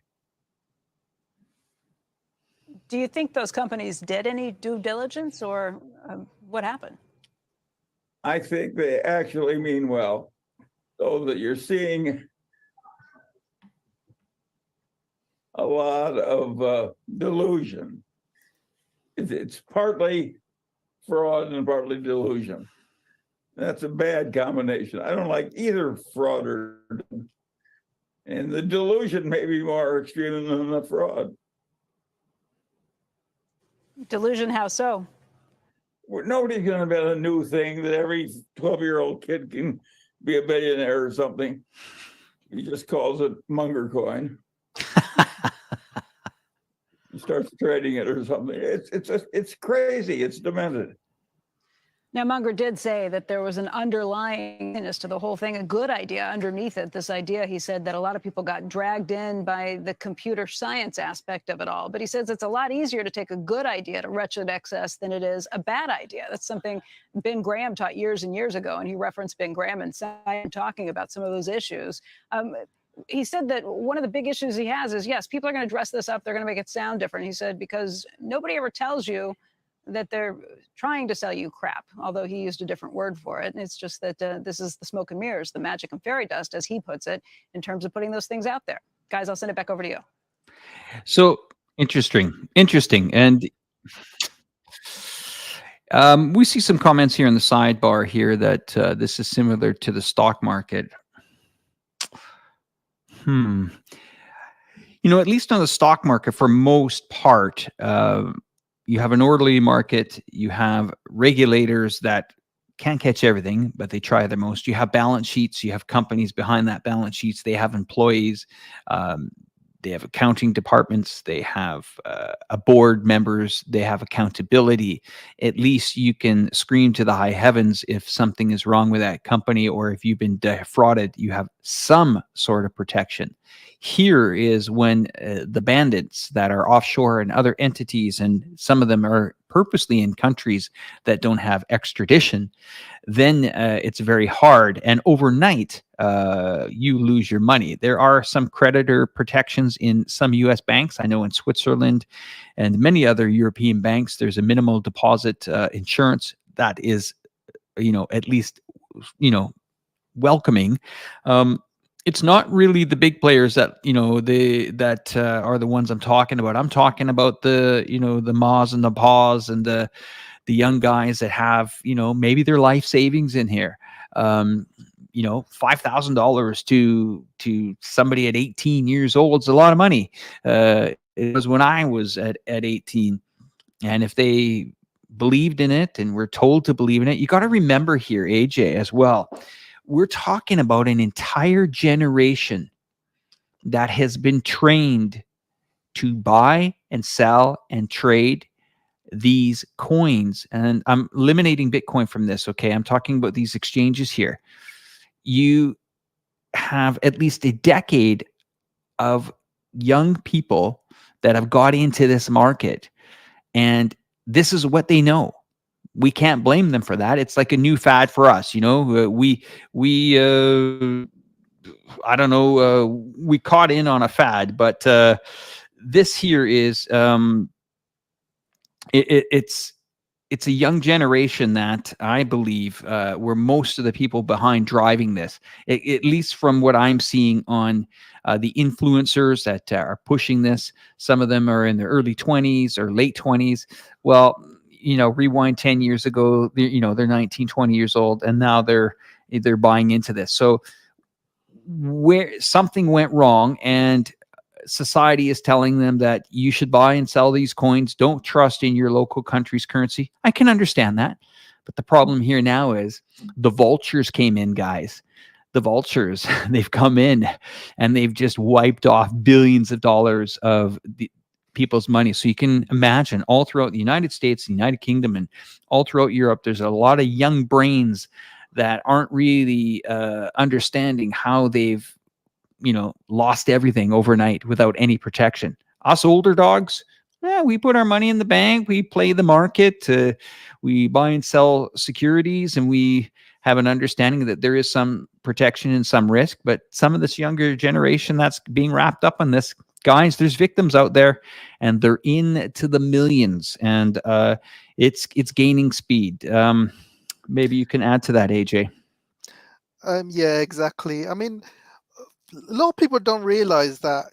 Do you think those companies did any due diligence, or what happened? I think they actually mean well, so that you're seeing a lot of delusion. It's partly fraud and partly delusion. That's a bad combination. I don't like either fraud or, and the delusion may be more extreme than the fraud. Delusion, how so? Nobody's going to bet a new thing that every 12-year-old kid can be a billionaire or something. He just calls it Munger coin. He starts trading it or something. It's crazy. It's demented. Now, Munger did say that there was an underlyingness to the whole thing, a good idea underneath it. This idea, he said, that a lot of people got dragged in by the computer science aspect of it all. But he says it's a lot easier to take a good idea to wretched excess than it is a bad idea. That's something Ben Graham taught years and years ago, and he referenced Ben Graham and talking about some of those issues. He said that one of the big issues he has is, yes, people are going to dress this up. They're going to make it sound different. He said, because nobody ever tells you that they're trying to sell you crap, although he used a different word for it. And it's just that this is the smoke and mirrors, the magic and fairy dust, as he puts it, in terms of putting those things out there. Guys, I'll send it back over to you. So interesting. And we see some comments here in the sidebar here that this is similar to the stock market. You know, at least on the stock market, for most part, you have an orderly market. You have regulators that can't catch everything, but they try their most. You have balance sheets. You have companies behind that balance sheets. They have employees. They have accounting departments. They have a board members. They have accountability. At least you can scream to the high heavens if something is wrong with that company, or if you've been defrauded, you have some sort of protection. Here is when the bandits that are offshore and other entities, and some of them are purposely in countries that don't have extradition, then it's very hard. And overnight, you lose your money. There are some creditor protections in some U.S. banks. I know in Switzerland and many other European banks, there's a minimal deposit insurance that is, you know, at least, you know, welcoming. It's not really the big players that, you know, that are the ones I'm talking about. I'm talking about the, you know, the Ma's and the Pa's and the young guys that have, you know, maybe their life savings in here. You know, $5,000 to somebody at 18 years old is a lot of money. It was when I was at 18. And if they believed in it and were told to believe in it, you got to remember here, AJ, as well, we're talking about an entire generation that has been trained to buy and sell and trade these coins. And I'm eliminating Bitcoin from this, okay? I'm talking about these exchanges here. You have at least a decade of young people that have got into this market, and this is what they know. We can't blame them for that. It's like a new fad for us, you know. We I don't know, we caught in on a fad, but this here is it's a young generation that I believe were most of the people behind driving this, at least from what I'm seeing on the influencers that are pushing this. Some of them are in their early 20s or late 20s. Well, you know, rewind 10 years ago, you know, they're 19, 20 years old, and now they're buying into this. So where something went wrong, and society is telling them that you should buy and sell these coins. Don't trust in your local country's currency. I can understand that. But the problem here now is the vultures came in, guys. The vultures, they've come in and they've just wiped off billions of dollars of the people's money. So you can imagine all throughout the United States, the United Kingdom, and all throughout Europe, there's a lot of young brains that aren't really understanding how they've, you know, lost everything overnight without any protection. Us older dogs, we put our money in the bank, we play the market, we buy and sell securities, and we have an understanding that there is some protection and some risk. But some of this younger generation that's being wrapped up in this, guys, there's victims out there, and they're into the millions, and it's gaining speed. Maybe you can add to that, AJ. Yeah, exactly. I mean, a lot of people don't realize that,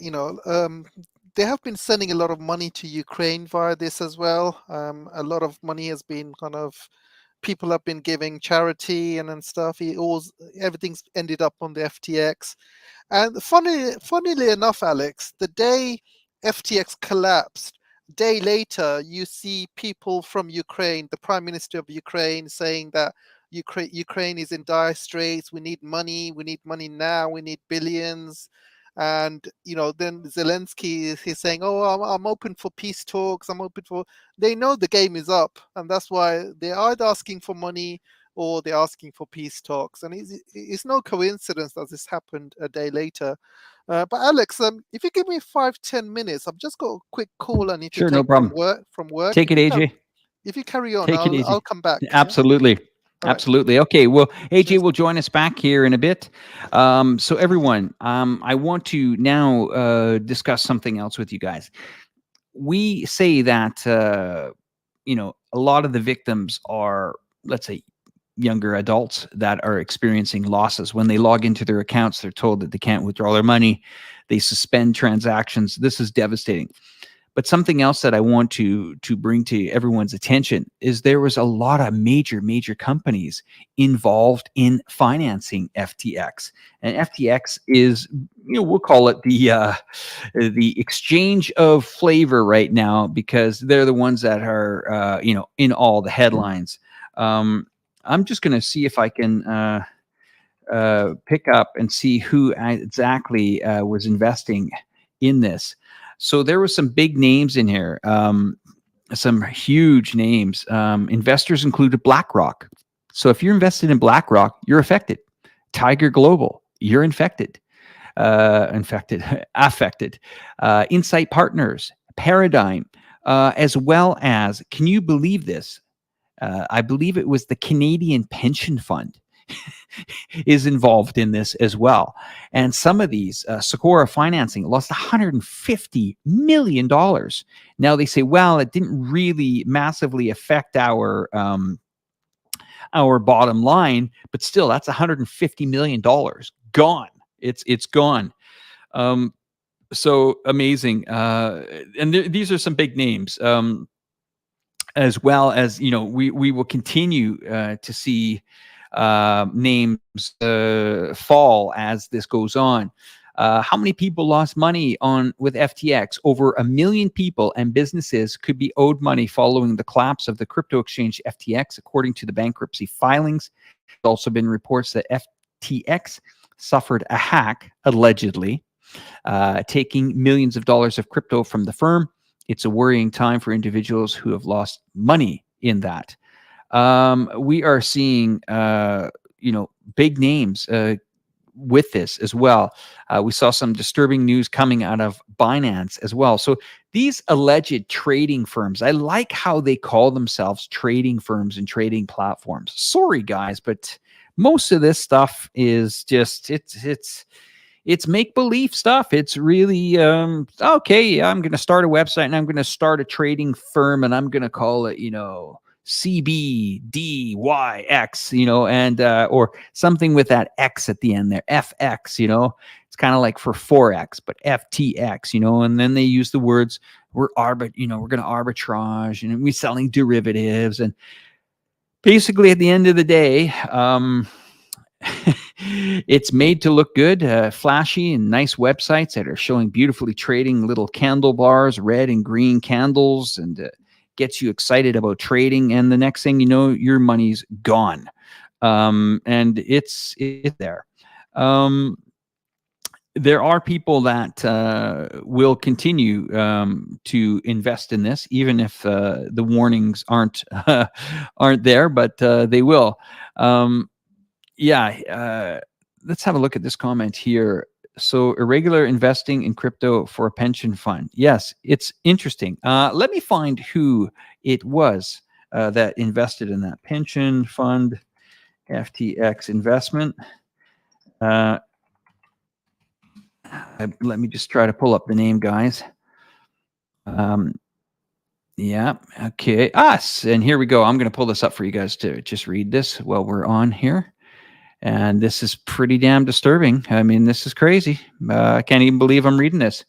they have been sending a lot of money to Ukraine via this as well. A lot of money has been people have been giving charity and stuff. Everything's ended up on the FTX. And funnily enough, Alex, the day FTX collapsed, day later, you see people from Ukraine, the Prime Minister of Ukraine, saying that Ukraine is in dire straits. We need money now. We need billions. And then Zelensky is saying, "Oh, I'm open for peace talks. I'm open for." They know the game is up, and that's why they're either asking for money or they're asking for peace talks. And it's no coincidence that this happened a day later. But Alex, if you give me 5-10 minutes, I've just got a quick call I need to take no problem. from work. Take it, AJ. If you carry on, Take it easy. I'll come back. Absolutely. Yeah? Absolutely. Okay. Well, AJ Cheers. will join us back here in a bit. So everyone, I want to now discuss something else with you guys. We say that, a lot of the victims are, let's say, younger adults that are experiencing losses. When they log into their accounts, they're told that they can't withdraw their money. They suspend transactions. This is devastating. But something else that I want to bring to everyone's attention is there was a lot of major companies involved in financing FTX. And FTX is, we'll call it the exchange of flavor right now, because they're the ones that are, in all the headlines. I'm just going to see if I can pick up and see who exactly was investing in this. So there were some big names in here, some huge names. Investors included BlackRock. So if you're invested in BlackRock, you're affected. Tiger Global, you're affected. Insight Partners, Paradigm, as well as, can you believe this? I believe it was the Canadian Pension Fund is involved in this as well. And some of these, Socorro Financing lost $150 million. Now they say, well, it didn't really massively affect our bottom line, but still, that's $150 million gone. It's gone. So amazing. And these are some big names. As well as, we will continue to see names fall as this goes on. How many people lost money with FTX? Over 1 million people and businesses could be owed money following the collapse of the crypto exchange FTX, according to the bankruptcy filings. There's also been reports that FTX suffered a hack, allegedly, taking millions of dollars of crypto from the firm. It's a worrying time for individuals who have lost money in that. We are seeing, big names with this as well. We saw some disturbing news coming out of Binance as well. So these alleged trading firms, I like how they call themselves trading firms and trading platforms. Sorry, guys, but most of this stuff is just, it's make-believe stuff. It's really, okay, I'm going to start a website and I'm going to start a trading firm and I'm going to call it, CBDYX, and, or something with that X at the end there, FX, it's kind of like for Forex, but FTX, and then they use the words, we're going to arbitrage and we're selling derivatives. And basically at the end of the day, it's made to look good, flashy and nice websites that are showing beautifully trading little candle bars, red and green candles, and gets you excited about trading. And the next thing you know, your money's gone. And it's there. There are people that will continue to invest in this, even if the warnings aren't there, but they will. Let's have a look at this comment here. So irregular investing in crypto for a pension fund. Yes, it's interesting. Let me find who it was that invested in that pension fund, FTX investment. Let me just try to pull up the name, guys. Yeah, okay, us. And here we go. I'm going to pull this up for you guys to just read this while we're on here. And this is pretty damn disturbing. I mean, this is crazy. I can't even believe I'm reading this.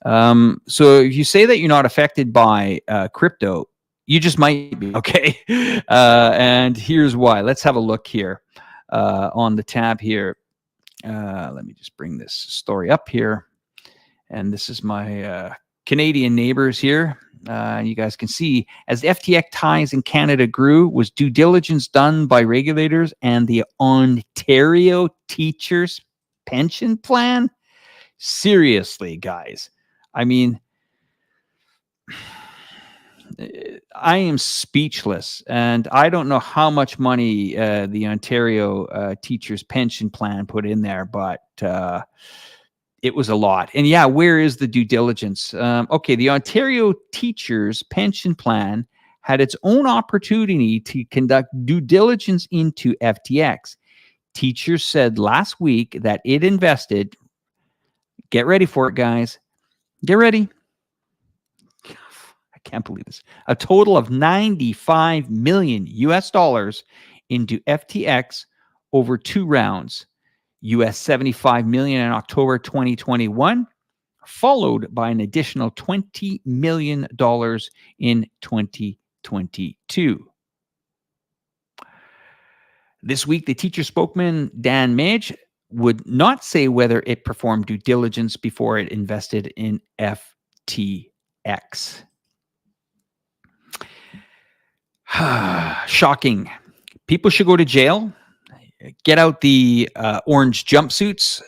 So if you say that you're not affected by crypto, you just might be, okay? And here's why. Let's have a look here on the tab here. Let me just bring this story up here. And this is my Canadian neighbors here. You guys can see, as FTX ties in Canada grew, was due diligence done by regulators and the Ontario Teachers Pension Plan? Seriously, guys. I mean, I am speechless, and I don't know how much money the Ontario Teachers Pension Plan put in there, but it was a lot. And yeah, where is the due diligence? Okay, the Ontario Teachers Pension Plan had its own opportunity to conduct due diligence into FTX. Teachers said last week that it invested, get ready for it, guys. Get ready. I can't believe this. A total of 95 million US dollars into FTX over 2 rounds. US 75 million in October 2021, followed by an additional $20 million in 2022. This week, the teacher spokesman, Dan Mage, would not say whether it performed due diligence before it invested in FTX. Shocking. People should go to jail. Get out the orange jumpsuits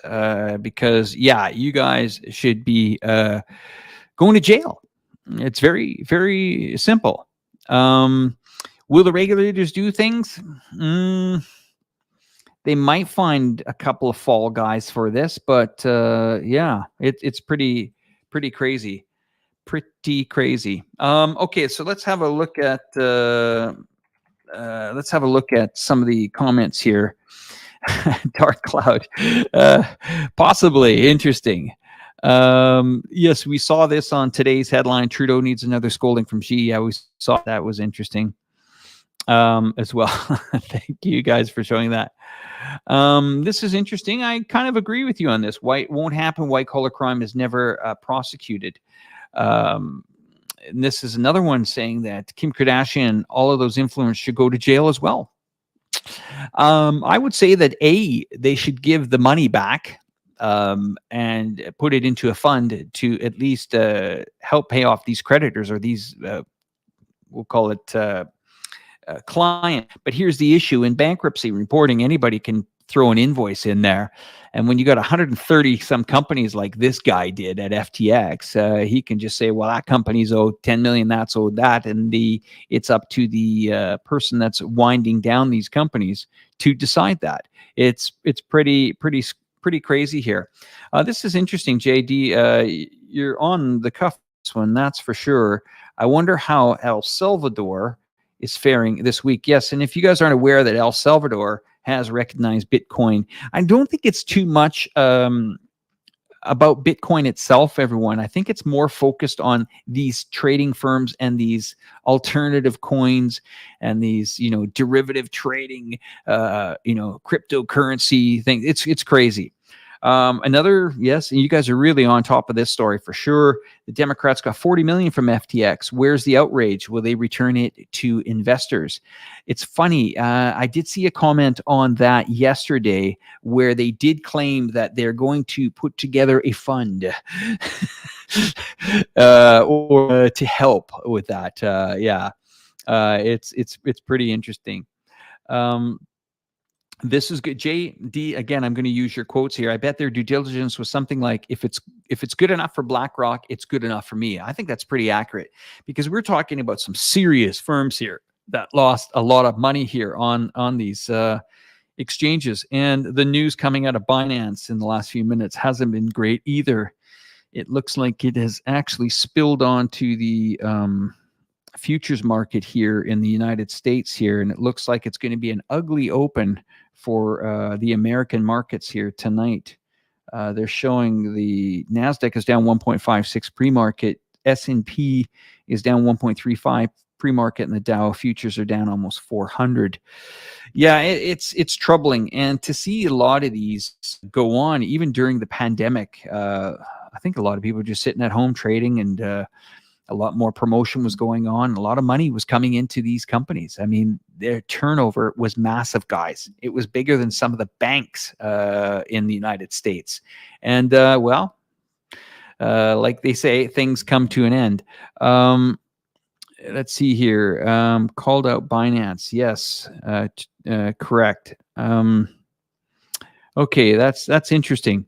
because, yeah, you guys should be going to jail. It's very, very simple. Will the regulators do things? They might find a couple of fall guys for this, but yeah, it's pretty crazy. Pretty crazy. Okay, so let's have a look at some of the comments here. Dark cloud, possibly interesting. Yes, we saw this on today's headline. Trudeau needs another scolding from Xi. Yeah, we saw that was interesting as well. Thank you guys for showing that. This is interesting. I kind of agree with you on this. White won't happen. White collar crime is never prosecuted. And this is another one saying that Kim Kardashian, all of those influencers should go to jail as well. I would say that they should give the money back and put it into a fund to at least help pay off these creditors or these, we'll call it client. But here's the issue in bankruptcy reporting: anybody can throw an invoice in there. And when you got 130 some companies like this guy did at FTX, he can just say, well, that company's owed 10 million, that's owed that. And it's up to the person that's winding down these companies to decide that. It's pretty crazy here. This is interesting, JD. You're on the cuff this one, that's for sure. I wonder how El Salvador is faring this week. Yes, and if you guys aren't aware that El Salvador has recognized Bitcoin, I don't think it's too much about Bitcoin itself, everyone. I think it's more focused on these trading firms and these alternative coins and these, derivative trading, cryptocurrency thing. It's crazy. Yes, and you guys are really on top of this story for sure. The Democrats got 40 million from FTX. Where's the outrage? Will they return it to investors? It's funny. I did see a comment on that yesterday where they did claim that they're going to put together a fund or to help with that. It's pretty interesting. This is good. JD, again, I'm going to use your quotes here. I bet their due diligence was something like, if it's good enough for BlackRock, it's good enough for me. I think that's pretty accurate because we're talking about some serious firms here that lost a lot of money here on these exchanges. And the news coming out of Binance in the last few minutes hasn't been great either. It looks like it has actually spilled onto the futures market here in the United States here, and it looks like it's going to be an ugly open for the American markets here tonight. They're showing the NASDAQ is down 1.56 pre-market, S&P is down 1.35 pre-market, and the Dow futures are down almost 400. Yeah, it's troubling, and to see a lot of these go on even during the pandemic. I think a lot of people were just sitting at home trading, and a lot more promotion was going on. A lot of money was coming into these companies. I mean, their turnover was massive, guys. It was bigger than some of the banks in the United States. And like they say, things come to an end. Let's see here. Called out Binance. Yes, correct. Okay, that's interesting.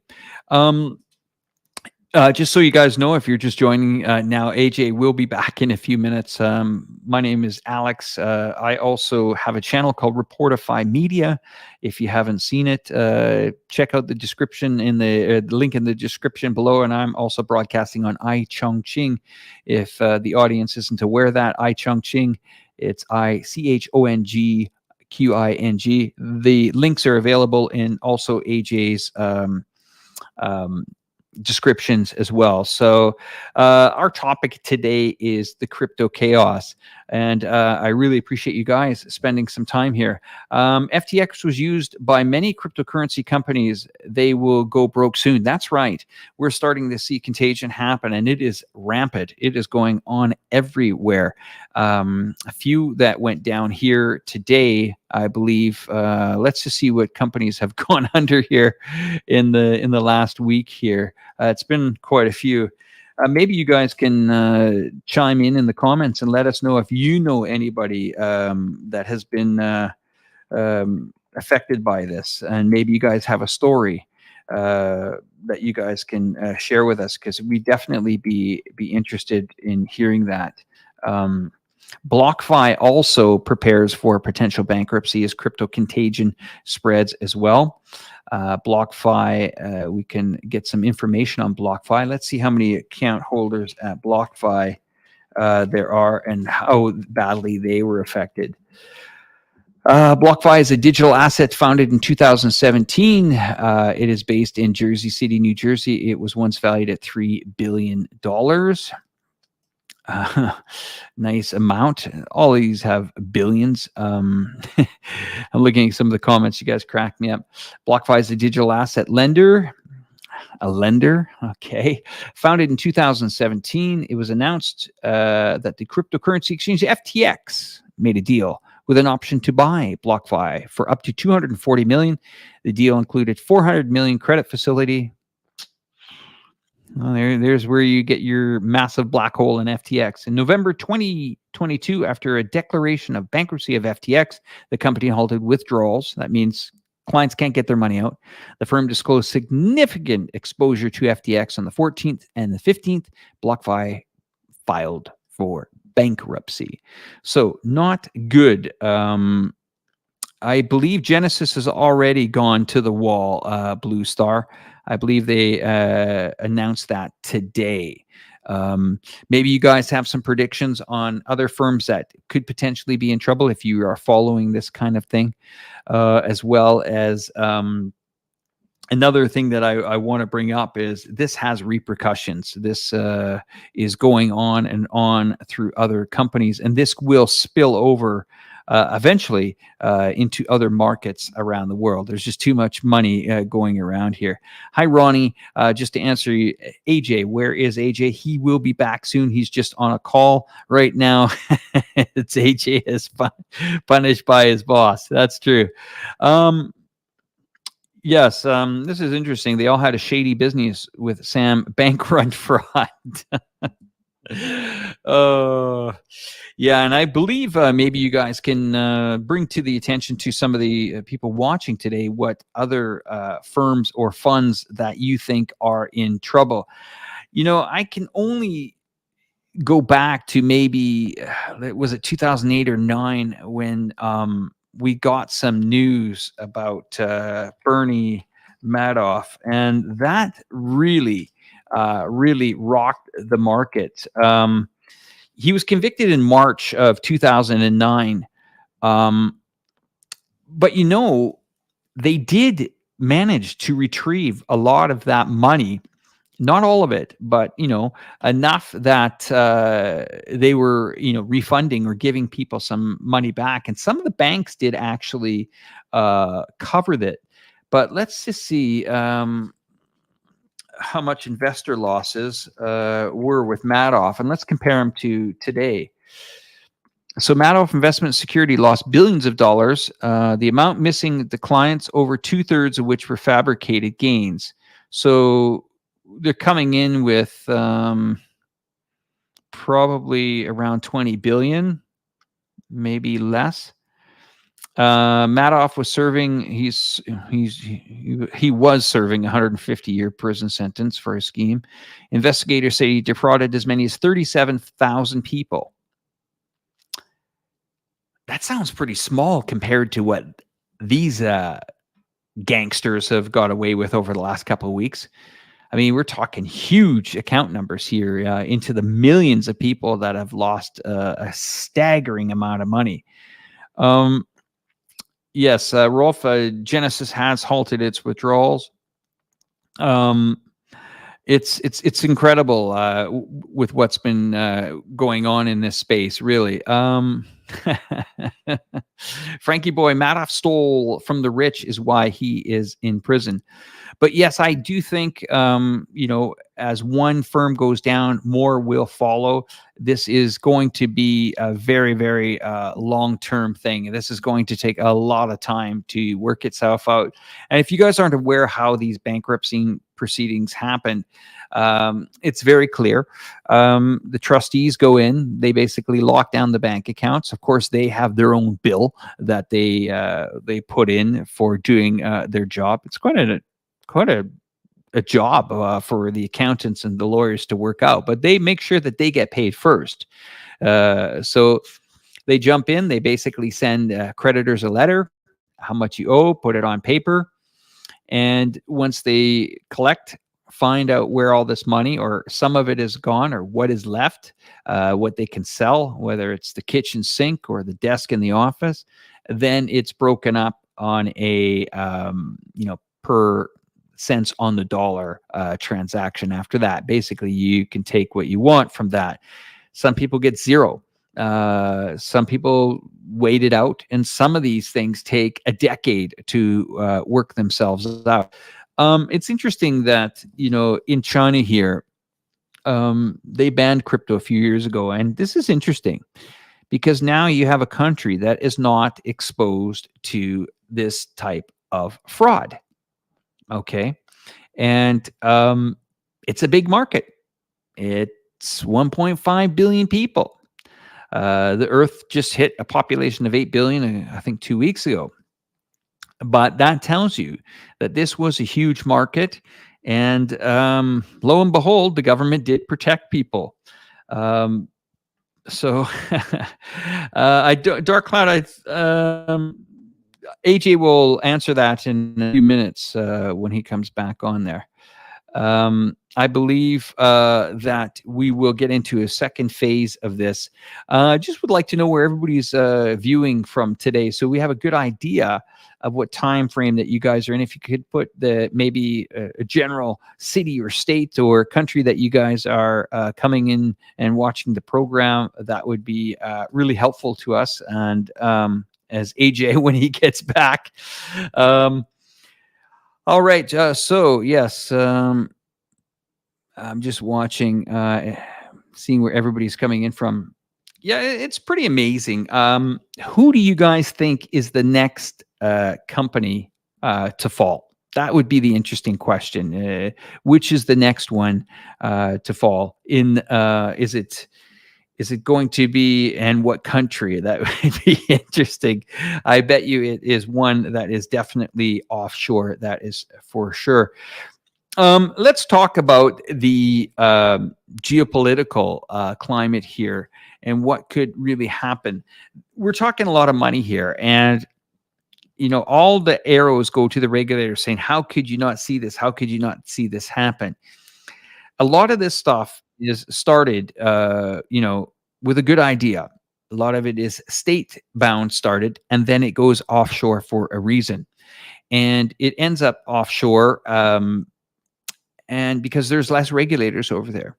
Just so you guys know, if you're just joining now, AJ will be back in a few minutes. My name is Alex. I also have a channel called Reportify Media. If you haven't seen it, check out the description in the link in the description below. And I'm also broadcasting on iChongqing. If the audience isn't aware of that, iChongqing, it's ICHONGQING. The links are available in also AJ's descriptions as well. So our topic today is the crypto chaos, and I really appreciate you guys spending some time here. FTX was used by many cryptocurrency companies. They will go broke soon. That's right. We're starting to see contagion happen, and it is rampant. It is going on everywhere. A few that went down here today, I believe. Let's just see what companies have gone under here in the last week here. It's been quite a few. Maybe you guys can chime in the comments and let us know if you know anybody that has been affected by this, and maybe you guys have a story that you guys can share with us, because we definitely be interested in hearing that. BlockFi also prepares for potential bankruptcy as crypto contagion spreads as well. BlockFi, we can get some information on BlockFi. Let's see how many account holders at BlockFi there are and how badly they were affected. BlockFi is a digital asset founded in 2017. It is based in Jersey City, New Jersey. It was once valued at $3 billion. Nice amount. All of these have billions. I'm looking at some of the comments. You guys cracked me up. BlockFi is a digital asset lender. A lender, okay. Founded in 2017, it was announced that the cryptocurrency exchange FTX made a deal with an option to buy BlockFi for up to $240 million. The deal included $400 million credit facility. Well, there's where you get your massive black hole in FTX. In November 2022, after a declaration of bankruptcy of FTX, the company halted withdrawals. That means clients can't get their money out. The firm disclosed significant exposure to FTX on the 14th and the 15th. BlockFi filed for bankruptcy. So not good. I believe Genesis has already gone to the wall, Blue Star. I believe they announced that today. Maybe you guys have some predictions on other firms that could potentially be in trouble if you are following this kind of thing, as well as another thing that I want to bring up is this has repercussions. This is going on and on through other companies, and this will spill over eventually into other markets around the world. There's just too much money going around here. Hi, Ronnie. Just to answer you, AJ, where is AJ? He will be back soon. He's just on a call right now. It's AJ is punished by his boss. That's true. Yes, this is interesting. They all had a shady business with Sam bank run fraud. Yeah, and I believe maybe you guys can bring to the attention to some of the people watching today what other firms or funds that you think are in trouble. You know, I can only go back to maybe was it 2008 or 9 when we got some news about Bernie Madoff, and that really rocked the market. He was convicted in March of 2009. But they did manage to retrieve a lot of that money. Not all of it, but enough that they were refunding or giving people some money back, and some of the banks did actually cover that. But let's just see how much investor losses were with Madoff, and let's compare them to today. So Madoff Investment Security lost billions of dollars. The amount missing the clients, over 2/3 of which were fabricated gains. So they're coming in with probably around 20 billion, maybe less. Madoff was serving. He was serving a 150-year prison sentence for a scheme. Investigators say he defrauded as many as 37,000 people. That sounds pretty small compared to what these gangsters have got away with over the last couple of weeks. I mean, we're talking huge account numbers here, into the millions of people that have lost a staggering amount of money. Yes, Rolf, Genesis has halted its withdrawals. It's incredible with what's been going on in this space, really. Frankie boy, Madoff stole from the rich is why he is in prison. But yes, I do think, as one firm goes down, more will follow. This is going to be a very, very long-term thing. This is going to take a lot of time to work itself out. And if you guys aren't aware how these bankruptcy proceedings happen, it's very clear. The trustees go in, they basically lock down the bank accounts. Of course, they have their own bill that they put in for doing their job. It's quite a job for the accountants and the lawyers to work out, but they make sure that they get paid first. So they jump in, they basically send creditors a letter, how much you owe, put it on paper. And once they collect, find out where all this money or some of it is gone or what is left, what they can sell, whether it's the kitchen sink or the desk in the office, then it's broken up on a, per cents on the dollar transaction. After that, basically you can take what you want from that. Some people get zero. Some people wait it out, and some of these things take a decade to work themselves out. It's interesting that, in China here, they banned crypto a few years ago, and this is interesting because now you have a country that is not exposed to this type of fraud. Okay. And it's a big market. It's 1.5 billion people. The Earth just hit a population of 8 billion, I think 2 weeks ago. But that tells you that this was a huge market. And lo and behold, the government did protect people. So Dark Cloud, AJ will answer that in a few minutes when he comes back on there. I believe that we will get into a second phase of this. I just would like to know where everybody's viewing from today, so we have a good idea of what time frame that you guys are in. If you could put maybe a general city or state or country that you guys are coming in and watching the program, that would be really helpful to us. And as AJ when he gets back. All right. So yes, I'm just watching, seeing where everybody's coming in from. Yeah, it's pretty amazing. Who do you guys think is the next company to fall? That would be the interesting question. Which is the next one to fall? Is it going to be, and what country? That would be interesting. I bet you it is one that is definitely offshore. That is for sure. Let's talk about the geopolitical climate here and what could really happen. We're talking a lot of money here, and all the arrows go to the regulator saying, how could you not see this? How could you not see this happen? A lot of this stuff is started, with a good idea. A lot of it is state-bound started, and then it goes offshore for a reason. And it ends up offshore, and because there's less regulators over there.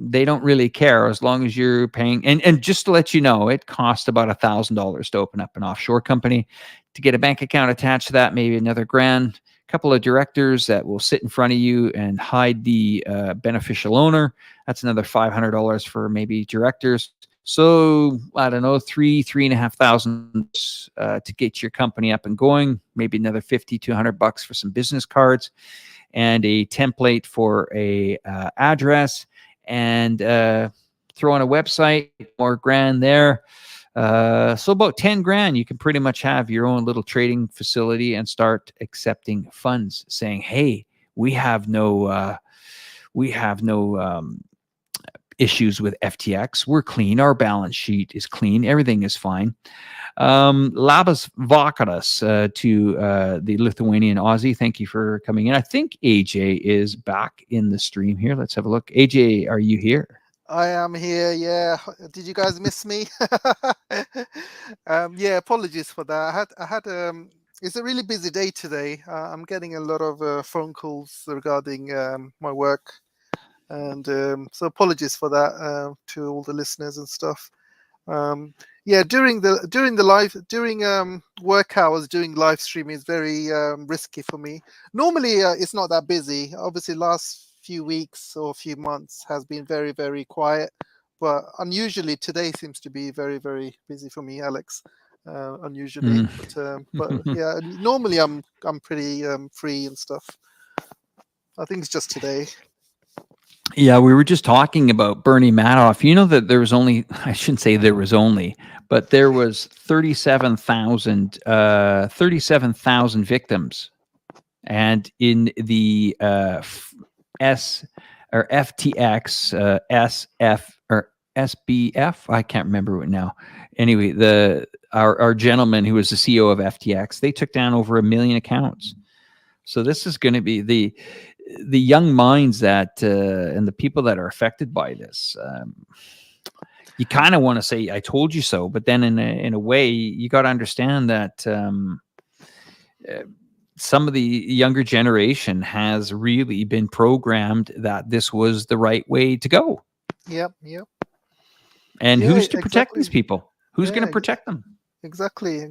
They don't really care as long as you're paying. And just to let you know, it costs about $1,000 to open up an offshore company. To get a bank account attached to that, maybe another $1,000. A couple of directors that will sit in front of you and hide the beneficial owner. That's another $500 for maybe directors. So I don't know, $3,500 to get your company up and going. Maybe another $50 to $100 for some business cards, and a template for a address, and throw on a website, more grand there. So about 10 grand, you can pretty much have your own little trading facility and start accepting funds, saying, hey, we have no issues with FTX. We're clean. Our balance sheet is clean. Everything is fine. Labas vakaras to the Lithuanian Aussie. Thank you for coming in. I think AJ is back in the stream here. Let's have a look. AJ, are you here? I am here. Yeah. Did you guys miss me? Yeah. Apologies for that. I had. It's a really busy day today. I'm getting a lot of phone calls regarding my work, and so apologies for that to all the listeners and stuff. Yeah, during work hours, doing live streaming is very risky for me. Normally, it's not that busy. Obviously, last few weeks or few months has been very, very quiet, but unusually today seems to be very, very busy for me, Alex. Unusually, but yeah, normally I'm pretty free and stuff. I think it's just today. Yeah, we were just talking about Bernie Madoff. You know that there was only, I shouldn't say there was only, but there was 37,000 victims. And in the FTX, SF or SBF, I can't remember it now. Anyway, our gentleman who was the CEO of FTX, they took down over 1 million accounts. So this is going to be the young minds that and the people that are affected by this. You kind of want to say, I told you so, but then in a way, you got to understand that some of the younger generation has really been programmed that this was the right way to go. Yep. And who's to protect these people? Who's going to protect them? Exactly.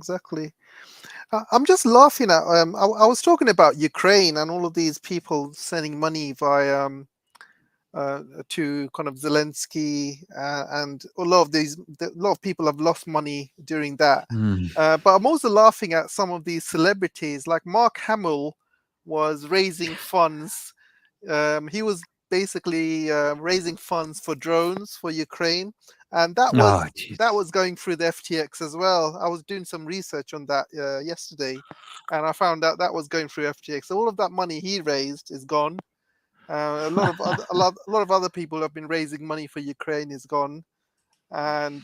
I'm just laughing at. I was talking about Ukraine and all of these people sending money via to kind of Zelensky, and a lot of people have lost money during that. But I'm also laughing at some of these celebrities, like Mark Hamill was raising funds. He was basically raising funds for drones for Ukraine, and that was going through the FTX as well. I was doing some research on that yesterday, and I found out that was going through FTX. So all of that money he raised is gone. A lot of other people have been raising money for Ukraine is gone, and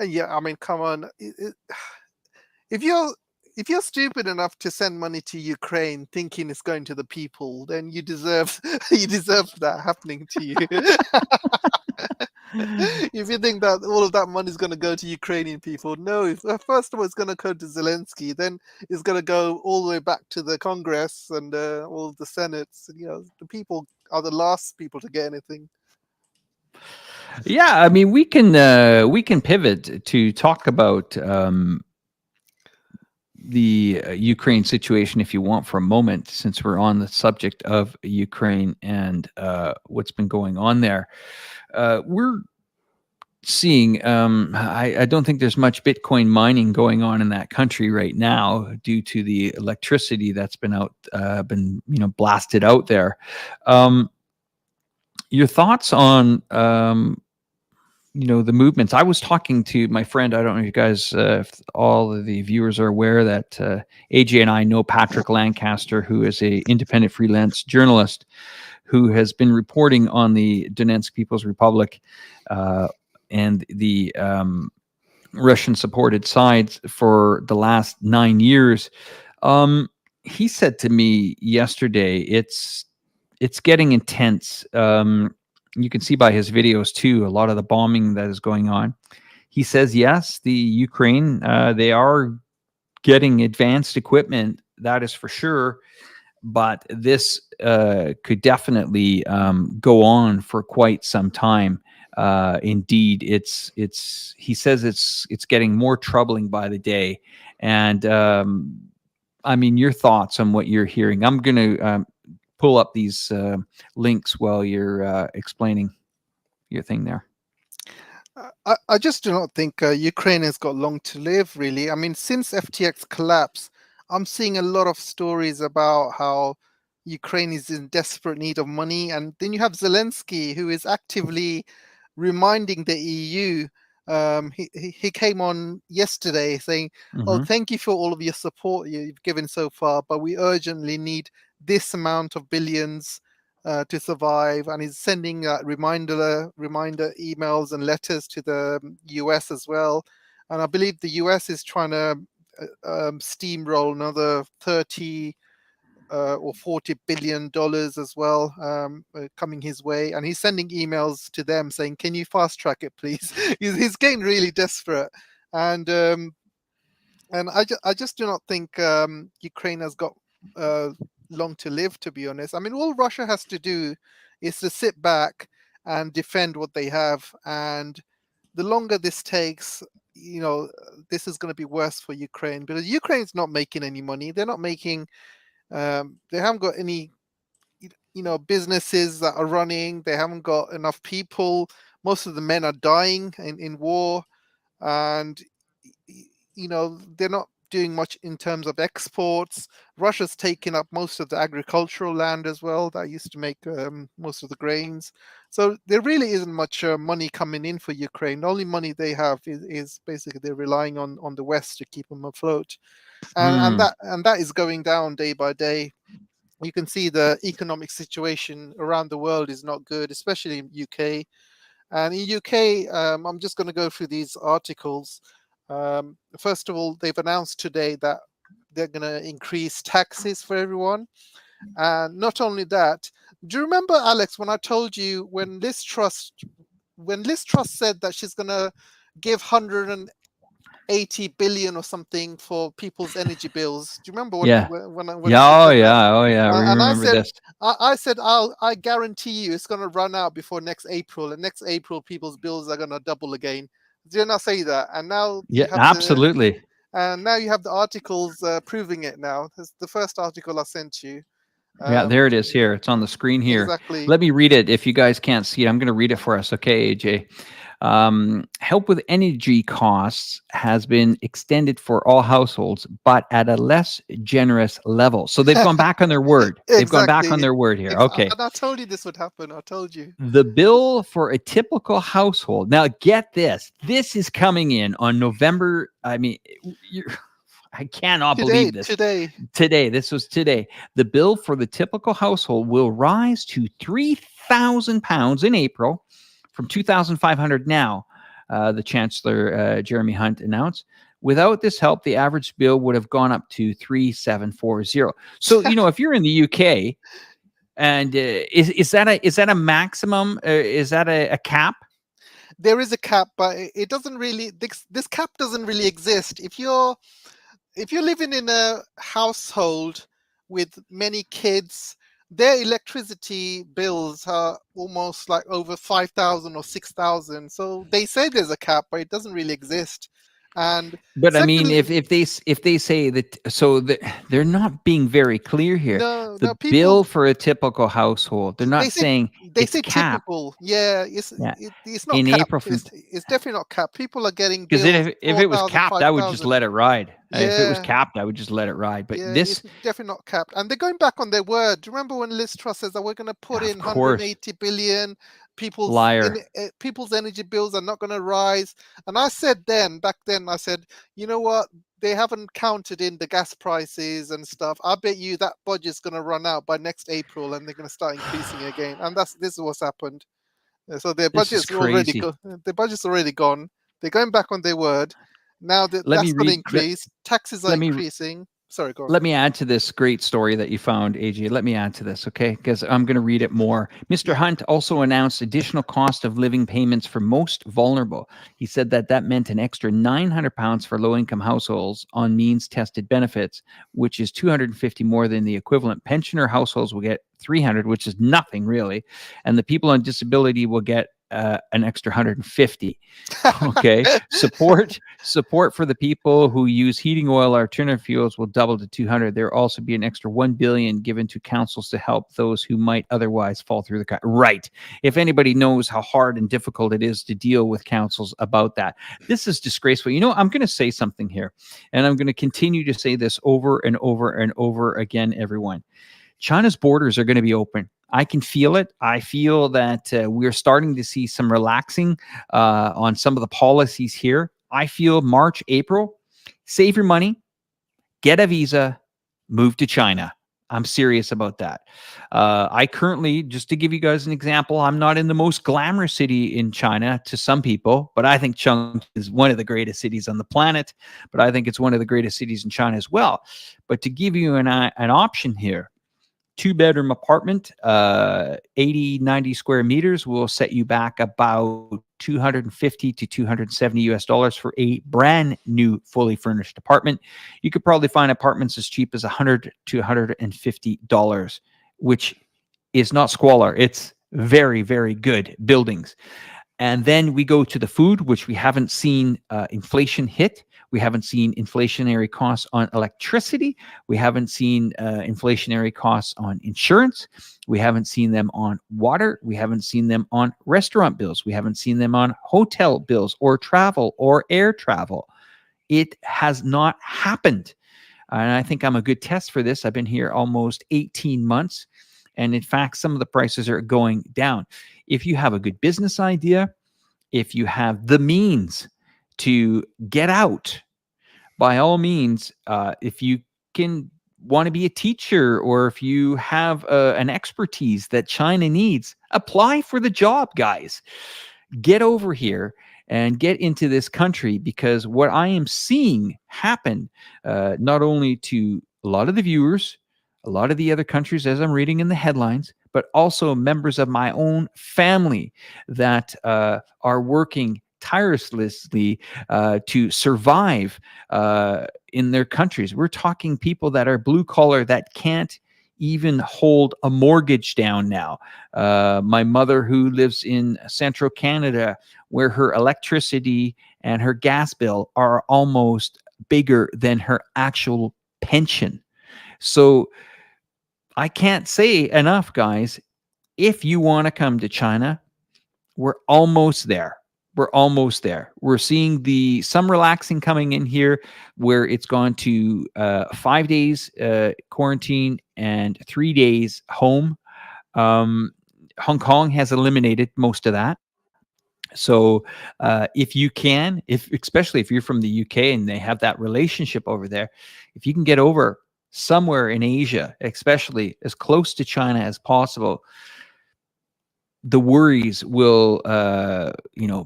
yeah, I mean, come on, if you're stupid enough to send money to Ukraine thinking it's going to the people, then you deserve that happening to you. If you think that all of that money is going to go to Ukrainian people, no. First of all, it's going to go to Zelensky. Then it's going to go all the way back to the Congress and all the Senates. And, the people are the last people to get anything. Yeah, I mean, we can pivot to talk about the Ukraine situation if you want for a moment, since we're on the subject of Ukraine and what's been going on there. We're seeing, I don't think there's much Bitcoin mining going on in that country right now due to the electricity that's been blasted out there. Your thoughts on the movements? I was talking to my friend. I don't know if you guys, if all of the viewers are aware that AJ and I know Patrick Lancaster, who is a independent freelance journalist who has been reporting on the Donetsk People's Republic and the Russian-supported sides for the last 9 years. He said to me yesterday, it's getting intense. You can see by his videos too, a lot of the bombing that is going on. He says, yes, the Ukraine, they are getting advanced equipment, that is for sure. But this could definitely go on for quite some time. Indeed, he says it's getting more troubling by the day. And I mean, your thoughts on what you're hearing. I'm going to pull up these links while you're explaining your thing there. I just do not think Ukraine has got long to live, really. I mean, since FTX collapsed, I'm seeing a lot of stories about how Ukraine is in desperate need of money. And then you have Zelensky, who is actively reminding the EU. He came on yesterday saying, oh, thank you for all of your support you've given so far, but we urgently need this amount of billions to survive, and he's sending reminder emails and letters to the US as well. And I believe the US is trying to steamroll another 30 or 40 billion dollars as well coming his way, and he's sending emails to them saying, can you fast track it, please? he's getting really desperate. And I just do not think Ukraine has got long to live, to be honest. I mean, all Russia has to do is to sit back and defend what they have, and the longer this takes, this is going to be worse for Ukraine, because Ukraine's not making any money. They're not making they haven't got any businesses that are running. They haven't got enough people. Most of the men are dying in war, and they're not doing much in terms of exports. Russia's taken up most of the agricultural land as well that used to make most of the grains. So there really isn't much money coming in for Ukraine. The only money they have is basically they're relying on the West to keep them afloat, and that is going down day by day. You can see the economic situation around the world is not good, especially in UK. And in UK, I'm just going to go through these articles. First of all, they've announced today that they're going to increase taxes for everyone. And not only that, do you remember, Alex, when I told you when Liz Truss said that she's going to give 180 billion or something for people's energy bills? Do you remember when Yeah. when Oh yeah. We and remember this. I said I guarantee you it's going to run out before next April, and next April people's bills are going to double again. Did I say that? And now Yeah, absolutely. And now you have the articles proving it. Now, this is the first article I sent you. Yeah, there it is here. It's on the screen here. Exactly. Let me read it. If you guys can't see it, I'm going to read it for us. Okay, AJ. Help with energy costs has been extended for all households, but at a less generous level. So they've gone back on their word. Exactly. They've gone back on their word here. Okay. And I told you this would happen. I told you. The bill for a typical household. Now, get this. This is coming in on November. I mean, I cannot believe this. Today. This was today. The bill for the typical household will rise to £3,000 in April from 2,500 now, the Chancellor, Jeremy Hunt, announced. Without this help, the average bill would have gone up to 3,740. So, if you're in the UK, and is that a maximum? Is that a cap? There is a cap, but it doesn't really. This cap doesn't really exist. If you're living in a household with many kids, their electricity bills are almost like over 5,000 or 6,000. So they say there's a cap, but it doesn't really exist. But I mean, if they say that, so they're not being very clear here. The bill for a typical household, they're not saying they it's say capped. typical. Yeah, it's not in capped. April. It's definitely not capped. People are getting because bills. if it was capped, 4,000, I would just let it ride. Yeah. If it was capped, I would just let it ride. But this it's definitely not capped, and they're going back on their word. Do you remember when Liz Truss says that we're going to put in 180 billion? People's energy bills are not going to rise. And I said back then, I said, you know what? They haven't counted in the gas prices and stuff. I bet you that budget's going to run out by next April, and they're going to start increasing again. And this is what's happened. So their budget's already gone. They're going back on their word. Now that's going to increase. Taxes are increasing. Sorry, go on. Let me add to this great story that you found, AJ. Let me add to this, okay? Because I'm going to read it more. Mr. Hunt also announced additional cost of living payments for most vulnerable. He said that meant an extra £900 for low-income households on means-tested benefits, which is $250 more than the equivalent. Pensioner households will get $300, which is nothing really, and the people on disability will get an extra $150. Okay. Support for the people who use heating oil or alternative fuels will double to $200. There will also be an extra $1 billion given to councils to help those who might otherwise fall through the cut. Right. If anybody knows how hard and difficult it is to deal with councils about that, this is disgraceful. You know, I'm going to say something here, and I'm going to continue to say this over and over and over again, everyone. China's borders are going to be open. I can feel it. I feel that we're starting to see some relaxing on some of the policies here. I feel March, April, save your money, get a visa, move to China. I'm serious about that. I currently, just to give you guys an example, I'm not in the most glamorous city in China to some people, but I think Chengdu is one of the greatest cities on the planet. But I think it's one of the greatest cities in China as well. But to give you an option here, 2-bedroom apartment, 80, 90 square meters will set you back about $250 to $270 for a brand new, fully furnished apartment. You could probably find apartments as cheap as $100 to $150, which is not squalor. It's very, very good buildings. And then we go to the food, which we haven't seen inflation hit. We haven't seen inflationary costs on electricity. We haven't seen inflationary costs on insurance. We haven't seen them on water. We haven't seen them on restaurant bills. We haven't seen them on hotel bills or travel or air travel. It has not happened. And I think I'm a good test for this. I've been here almost 18 months. And in fact, some of the prices are going down. If you have a good business idea, if you have the means to get out, by all means, if you want to be a teacher, or if you have an expertise that China needs, apply for the job, guys. Get over here and get into this country, because what I am seeing happen, not only to a lot of the viewers, a lot of the other countries, as I'm reading in the headlines, but also members of my own family that are working tirelessly to survive in their countries. We're talking people that are blue collar that can't even hold a mortgage down now. My mother, who lives in central Canada, where her electricity and her gas bill are almost bigger than her actual pension. So I can't say enough, guys. If you want to come to China, we're almost there. We're almost there. We're seeing some relaxing coming in here, where it's gone to 5 days quarantine and 3 days home. Hong Kong has eliminated most of that. So if you can, especially if you're from the UK and they have that relationship over there, if you can get over somewhere in Asia, especially as close to China as possible, the worries will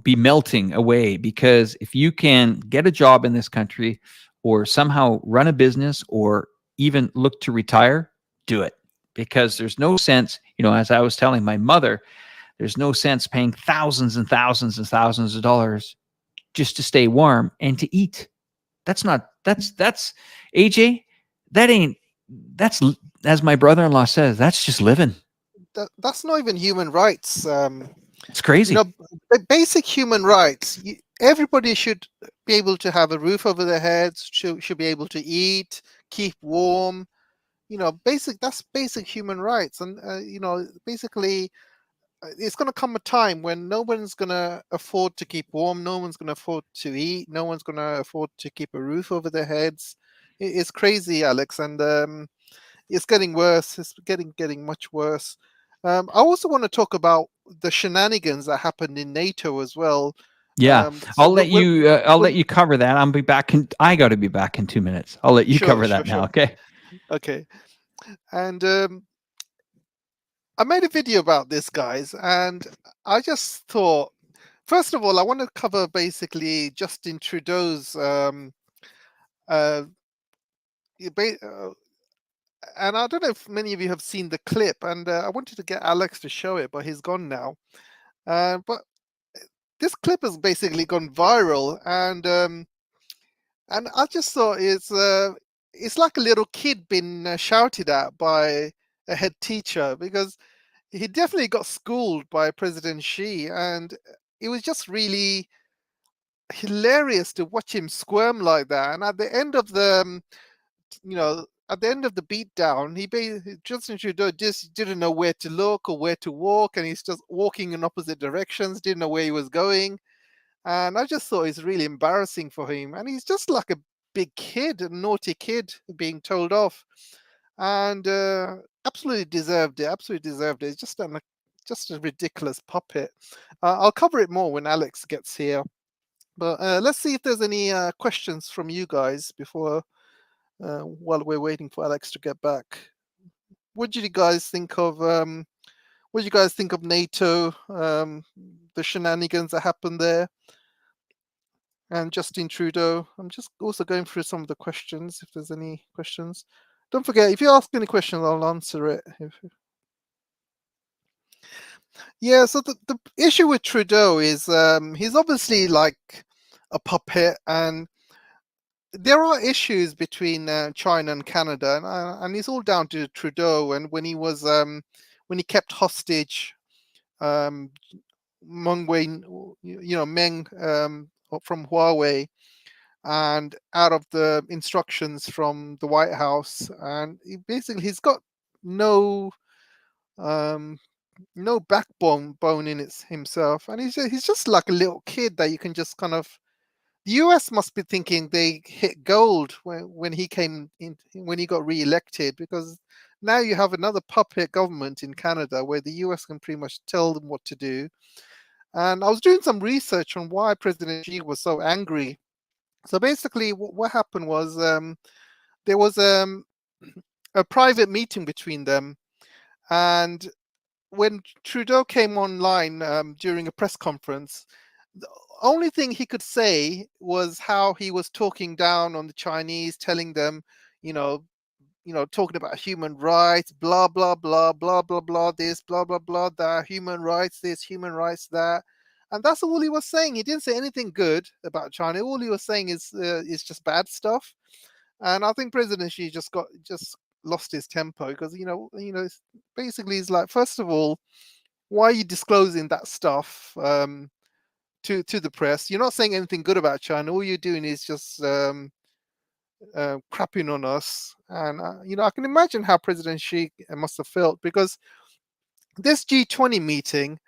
be melting away. Because if you can get a job in this country, or somehow run a business, or even look to retire, do it. Because there's no sense, as I was telling my mother, there's no sense paying thousands and thousands and thousands of dollars just to stay warm and to eat. That's AJ, that's, as my brother-in-law says, that's just living. That's not even human rights. It's crazy. Basic human rights. Everybody should be able to have a roof over their heads, should be able to eat, keep warm. That's basic human rights. And, basically, it's going to come a time when no one's going to afford to keep warm. No one's going to afford to eat. No one's going to afford to keep a roof over their heads. It's crazy, Alex. And it's getting worse. It's getting much worse. I also want to talk about the shenanigans that happened in NATO as well. Yeah, I'll let you cover that. I got to be back in 2 minutes. I'll let you cover that now. Okay. Okay. And I made a video about this, guys, and I just thought First of all, I want to cover basically Justin Trudeau's and I don't know if many of you have seen the clip, and I wanted to get Alex to show it, but he's gone now. But this clip has basically gone viral, and I just thought it's like a little kid being shouted at by a head teacher, because he definitely got schooled by President Xi, and it was just really hilarious to watch him squirm like that. And at the end of the at the end of the beatdown, Justin Trudeau just didn't know where to look or where to walk, and he's just walking in opposite directions, didn't know where he was going. And I just thought it's really embarrassing for him. And he's just like a big kid, a naughty kid being told off. And absolutely deserved it. Absolutely deserved it. It's just a ridiculous puppet. I'll cover it more when Alex gets here. But let's see if there's any questions from you guys before while we're waiting for Alex to get back. What did you guys think of what do you guys think of NATO, the shenanigans that happened there, and Justin Trudeau? I'm just also going through some of the questions, if there's any questions. Don't forget, if you ask any questions, I'll answer it. Yeah, so the issue with Trudeau is he's obviously like a puppet, and there are issues between China and Canada, and it's all down to Trudeau. And when he kept hostage Meng from Huawei, and out of the instructions from the White House, and he's got no no backbone in himself, and he's just like a little kid that you can just kind of. The US must be thinking they hit gold when he came in, when he got re-elected, because now you have another puppet government in Canada where the US can pretty much tell them what to do. And I was doing some research on why President Xi was so angry. So basically, what happened was there was a private meeting between them, and when Trudeau came online during a press conference, the only thing he could say was how he was talking down on the Chinese, telling them, you know, talking about human rights, blah blah blah blah blah blah this, blah blah blah that, human rights this, human rights that, and that's all he was saying. He didn't say anything good about China. All he was saying is just bad stuff. And I think President Xi just lost his temper, because basically he's like, first of all, why are you disclosing that stuff to the press? You're not saying anything good about China. All you're doing is just crapping on us. And I can imagine how President Xi must have felt, because this G20 meeting,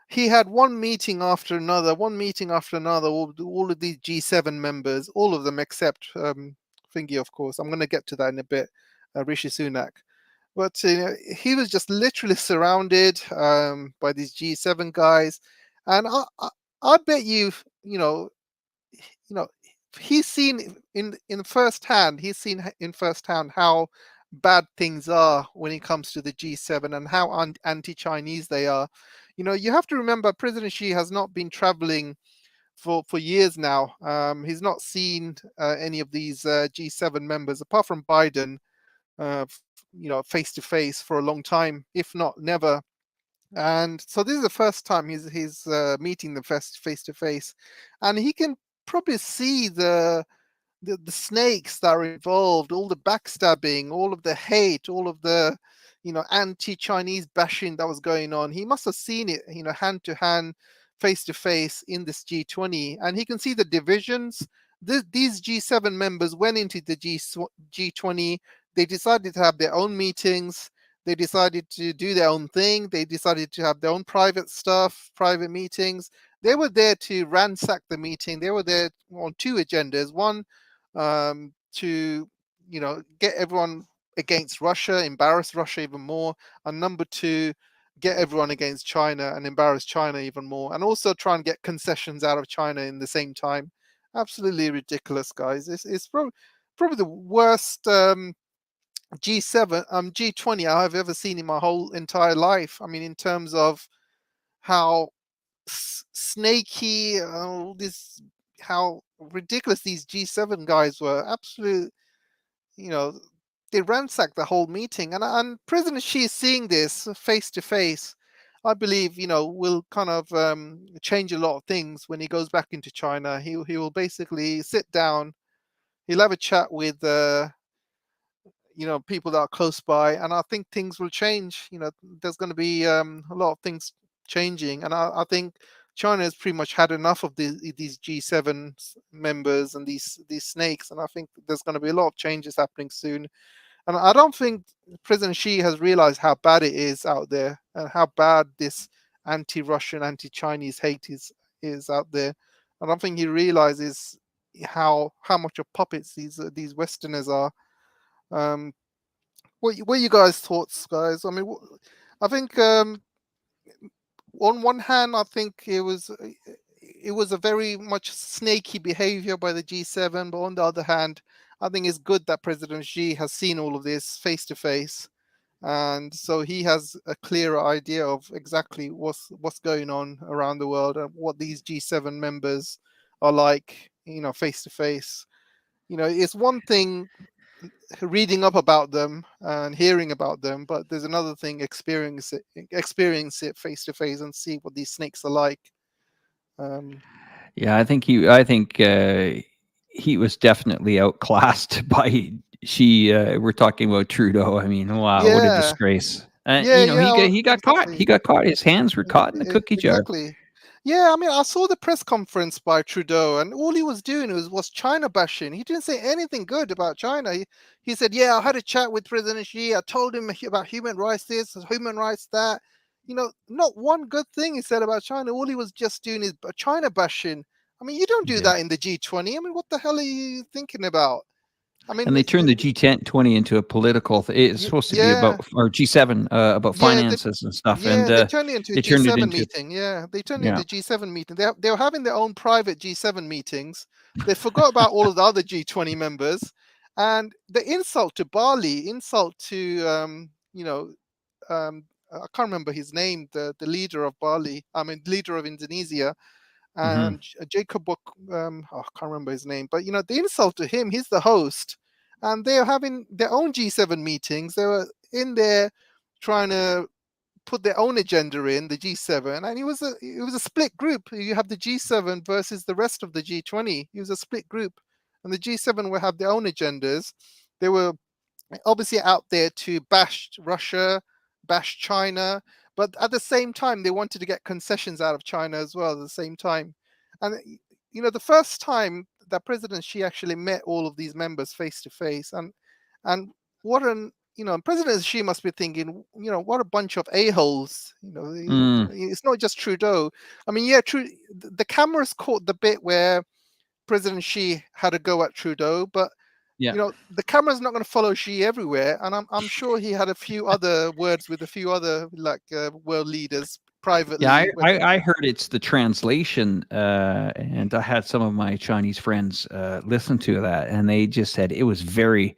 he had one meeting after another, all of these G7 members, all of them except Thingy, of course. I'm going to get to that in a bit, Rishi Sunak. But he was just literally surrounded by these G7 guys, and I bet he's seen in firsthand. He's seen in firsthand how bad things are when it comes to the G7 and how anti-Chinese they are. You have to remember, President Xi has not been traveling for years now. He's not seen any of these G7 members, apart from Biden, face to face for a long time, if not never. And so this is the first time he's meeting them face to face, and he can probably see the snakes that are involved, all the backstabbing, all of the hate, all of the anti-Chinese bashing that was going on. He must have seen it, hand to hand, face to face in this G20, and he can see the divisions. These G7 members went into the G20. They decided to have their own meetings. They decided to do their own thing. They decided to have their own private stuff, private meetings. They were there to ransack the meeting. They were there on two agendas. One, to get everyone against Russia, embarrass Russia even more, and number two, get everyone against China and embarrass China even more, and also try and get concessions out of China in the same time. Absolutely ridiculous, guys. It's probably the worst G20 I've ever seen in my whole entire life. I mean, in terms of how snaky. This how ridiculous these G7 guys were. Absolute, you know, they ransacked the whole meeting, and President Xi seeing this face to face, I believe, will kind of change a lot of things when he goes back into China. He will basically sit down. He'll have a chat with people that are close by, and I think things will change. There's going to be a lot of things changing, and I think China has pretty much had enough of these G7 members and these snakes, and I think there's going to be a lot of changes happening soon. And I don't think President Xi has realized how bad it is out there, and how bad this anti-Russian, anti-Chinese hate is out there. I don't think he realizes how much of puppets these Westerners are. What are you guys' thoughts, guys? I mean, I think on one hand, I think it was a very much snaky behavior by the G7, but on the other hand, I think it's good that President Xi has seen all of this face to face, and so he has a clearer idea of exactly what's going on around the world and what these G7 members are like, face to face. It's one thing reading up about them and hearing about them, but there's another thing experience it face to face and see what these snakes are like. Yeah, I think he was definitely outclassed by Xi. We're talking about Trudeau. I mean, wow, what a Yeah, disgrace! yeah, he got caught. exactly. He got caught. His hands were caught in the cookie jar. Exactly. Yeah, I mean, I saw the press conference by Trudeau, and all he was doing was China bashing. He didn't say anything good about China. He said, "Yeah, I had a chat with President Xi. I told him about human rights this, human rights that." Not one good thing he said about China. All he was just doing is China bashing. I mean, you don't do that in the G20. I mean, what the hell are you thinking about? I mean, And they turned the G20 into a political. It's supposed to be about, or G7 about finances and stuff. Yeah, And they turned it into a they turned it G7 into meeting. Yeah, they turned it into a G7 meeting. They were having their own private G7 meetings. They forgot about all of the other G20 members, and the insult to Bali, insult to I can't remember his name, the leader of Bali. I mean, leader of Indonesia, and Jacob. I can't remember his name, but the insult to him. He's the host, and they're having their own G7 meetings. They were in there trying to put their own agenda in the G7, and it was a split group. You have the G7 versus the rest of the G20. It was a split group, and the G7 will have their own agendas. They were obviously out there to bash Russia, bash China, but at the same time they wanted to get concessions out of China as well at the same time. And the first time that President Xi actually met all of these members face to face, and what an President Xi must be thinking, what a bunch of a-holes. It's not just Trudeau. I mean, yeah, the cameras caught the bit where President Xi had a go at Trudeau, but the camera's not going to follow Xi everywhere, and I'm sure he had a few other words with a few other world leaders privately. Yeah, I heard it's the translation, and I had some of my Chinese friends listen to that, and they just said it was very,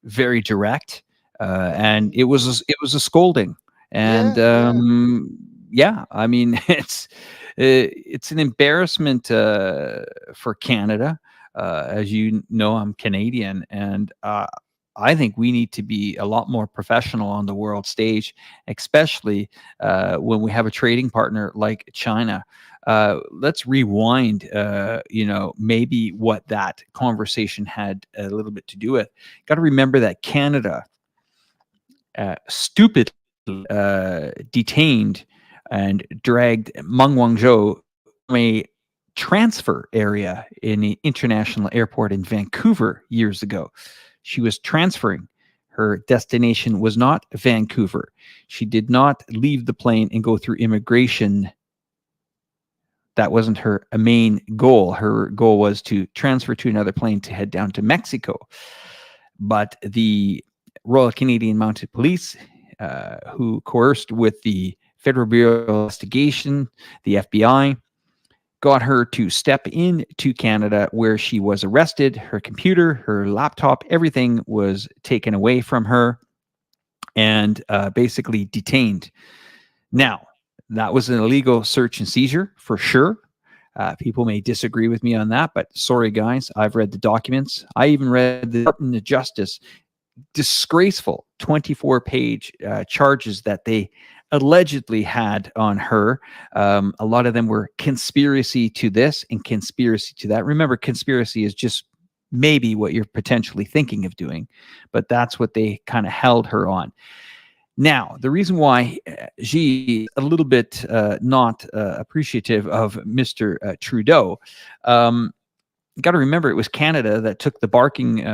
very direct, and it was a scolding, and I mean it's an embarrassment for Canada. As you know, I'm Canadian, and I think we need to be a lot more professional on the world stage, especially when we have a trading partner like China. Let's rewind, maybe what that conversation had a little bit to do with. Got to remember that Canada stupidly detained and dragged Meng Wanzhou from a transfer area in the international airport in Vancouver years ago. She was transferring. Her destination was not Vancouver. She did not leave the plane and go through immigration. That wasn't her main goal. Her goal was to transfer to another plane to head down to Mexico. But the Royal Canadian Mounted Police, who coerced with the Federal Bureau of Investigation, the FBI, got her to step into Canada, where she was arrested. Her computer, her laptop, everything was taken away from her and basically detained. Now, That was an illegal search and seizure for sure. People may disagree with me on that, but sorry, guys, I've read the documents. I even read the Department of Justice disgraceful 24-page charges that they allegedly had on her. A lot of them were conspiracy to this and conspiracy to that. Remember, conspiracy is just maybe what you're potentially thinking of doing, but that's what they kind of held her on. Now, the reason why Xi is a little bit not appreciative of Mr. Trudeau, got to remember it was Canada that took the barking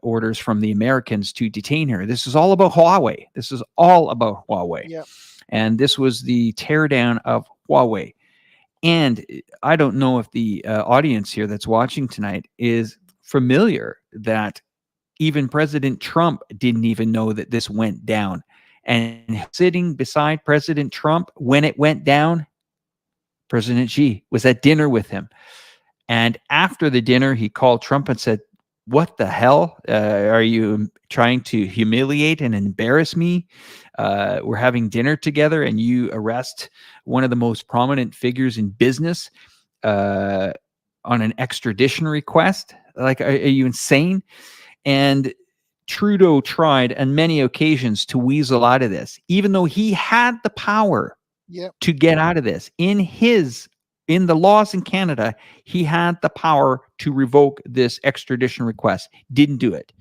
orders from the Americans to detain her. This is all about Huawei. This is all about Huawei. Yeah. And this was the teardown of Huawei. And I don't know if the audience here that's watching tonight is familiar that even President Trump didn't even know that this went down. And sitting beside President Trump when it went down, President Xi was at dinner with him. And after the dinner, he called Trump and said, "What the hell? Are you trying to humiliate and embarrass me? We're having dinner together and you arrest one of the most prominent figures in business on an extradition request? Like, are you insane?" And Trudeau tried on many occasions to weasel out of this, even though he had the power to get out of this. In the laws in Canada, he had the power to revoke this extradition request. Didn't do it.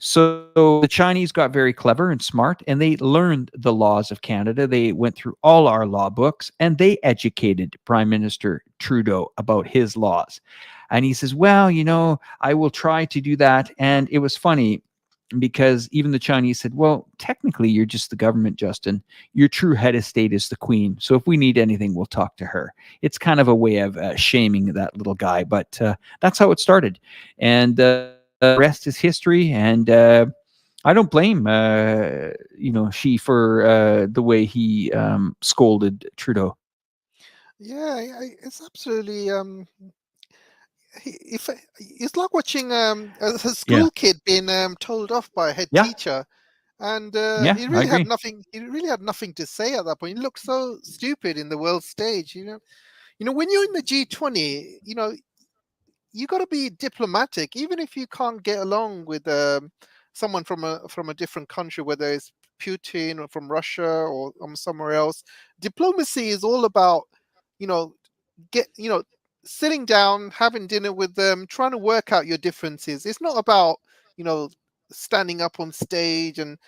So the Chinese got very clever and smart, and they learned the laws of Canada. They went through all our law books, and they educated Prime Minister Trudeau about his laws. And he says, well, I will try to do that. And it was funny because even the Chinese said, well, technically, you're just the government, Justin. Your true head of state is the queen. So if we need anything, we'll talk to her. It's kind of a way of shaming that little guy. But that's how it started. And the rest is history. And I don't blame, Xi for the way he scolded Trudeau. Yeah, it's absolutely... it's like watching a school kid being told off by a head teacher, and he really had nothing. He really had nothing to say at that point. He looked so stupid in the world stage. When you're in the G20, you got to be diplomatic, even if you can't get along with someone from a different country, whether it's Putin or from Russia or somewhere else. Diplomacy is all about sitting down, having dinner with them, trying to work out your differences. It's not about, standing up on stage and,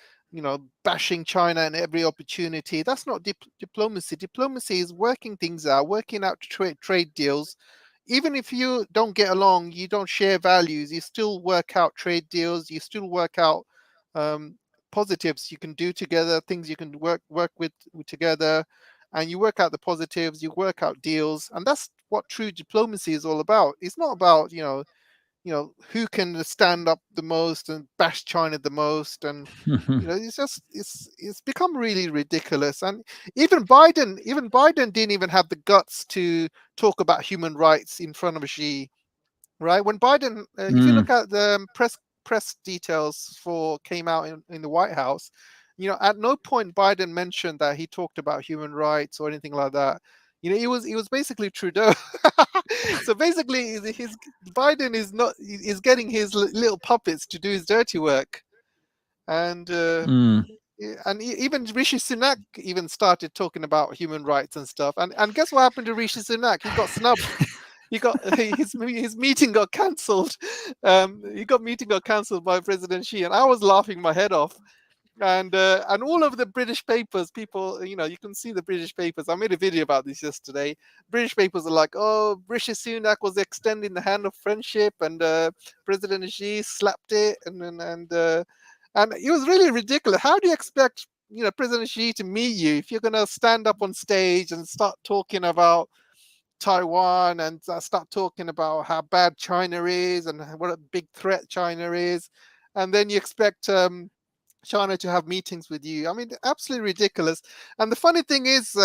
bashing China in every opportunity. That's not diplomacy. Diplomacy is working things out, working out trade deals. Even if you don't get along, you don't share values, you still work out trade deals, you still work out positives you can do together, things you can work with together. And you work out the positives, you work out deals, and that's what true diplomacy is all about. It's not about who can stand up the most and bash China the most, and it's become really ridiculous. And even Biden didn't even have the guts to talk about human rights in front of Xi, right? When Biden, if you look at the press details came out in the White House. At no point Biden mentioned that he talked about human rights or anything like that. He was basically Trudeau. So basically, Biden is getting his little puppets to do his dirty work, and even Rishi Sunak even started talking about human rights and stuff. And guess what happened to Rishi Sunak? He got snubbed. He got his meeting got cancelled. Meeting got cancelled by President Xi, and I was laughing my head off. And all of the British papers, people, you can see the British papers. I made a video about this yesterday. British papers are like, oh, Rishi Sunak was extending the hand of friendship, and President Xi slapped it, and it was really ridiculous. How do you expect President Xi to meet you if you're going to stand up on stage and start talking about Taiwan and start talking about how bad China is and what a big threat China is, and then you expect China to have meetings with you? I mean, absolutely ridiculous. And the funny thing is,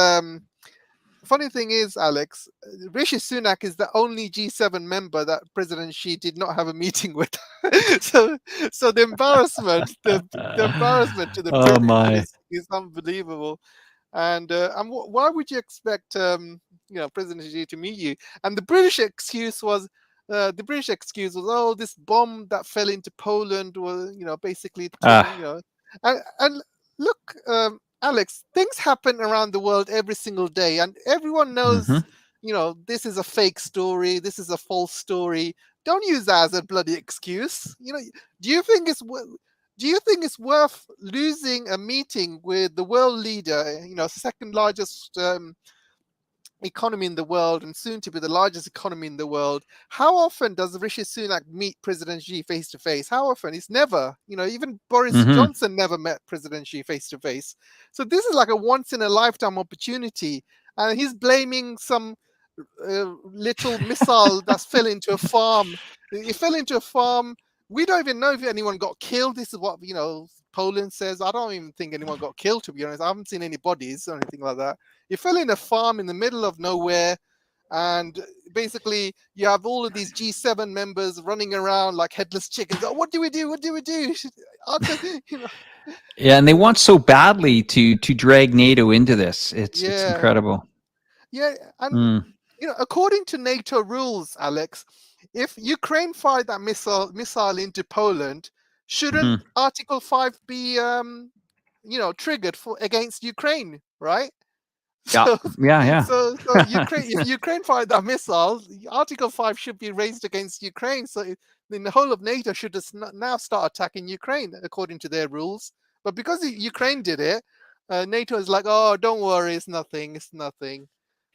Alex, Rishi Sunak is the only G7 member that President Xi did not have a meeting with. so the embarrassment to the president is unbelievable. And why would you expect President Xi to meet you? And the British excuse was, oh, this bomb that fell into Poland was, basically, and look, Alex, things happen around the world every single day, and everyone knows, this is a fake story, this is a false story. Don't use that as a bloody excuse. Do you think it's worth losing a meeting with the world leader, second largest economy in the world and soon to be the largest economy in the world? How often does Rishi Sunak meet President Xi face to face? How often? It's never. Even Boris Johnson never met President Xi face to face. So this is like a once in a lifetime opportunity, and he's blaming some little missile that fell into a farm. It fell into a farm. We don't even know if anyone got killed. This is what Poland says. I don't even think anyone got killed, to be honest. I haven't seen any bodies or anything like that. It fell in a farm in the middle of nowhere, and basically you have all of these G7 members running around like headless chickens. Oh, what do we do? What do we do? Yeah, and they want so badly to drag NATO into this. It's incredible. Yeah, and according to NATO rules, Alex, if Ukraine fired that missile into Poland, shouldn't Article 5 be triggered against Ukraine, right? Yeah. So if Ukraine fired that missile, Article 5 should be raised against Ukraine. So then the whole of NATO should just now start attacking Ukraine according to their rules. But because Ukraine did it, NATO is like, oh, don't worry, it's nothing.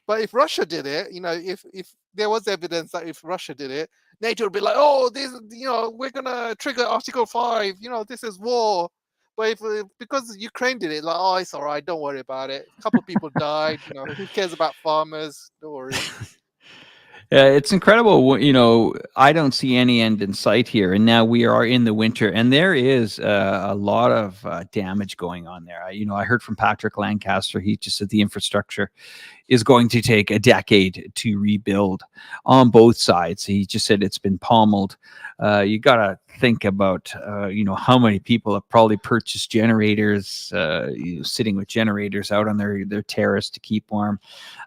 But if Russia did it, if there was evidence that if Russia did it, NATO would be like, oh, this, we're gonna trigger Article 5. This is war. But because Ukraine did it, like, oh, it's all right, don't worry about it. A couple of people died. Who cares about farmers? Don't worry. It's incredible. I don't see any end in sight here, and now we are in the winter, and there is a lot of damage going on there. I heard from Patrick Lancaster. He just said the infrastructure is going to take a decade to rebuild on both sides. He just said it's been pummeled. You got to think about, how many people have probably purchased generators, sitting with generators out on their terrace to keep warm.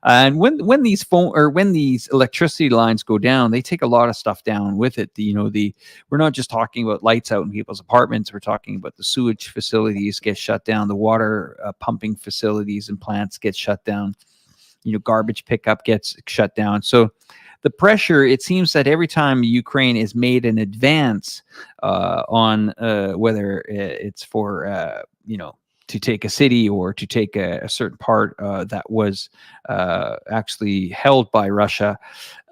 And when these electricity lines go down, they take a lot of stuff down with it. We're not just talking about lights out in people's apartments. We're talking about the sewage facilities get shut down, the water pumping facilities and plants get shut down. Garbage pickup gets shut down. So the pressure, it seems that every time Ukraine is made an advance on whether it's for, to take a city or to take a certain part that was actually held by Russia,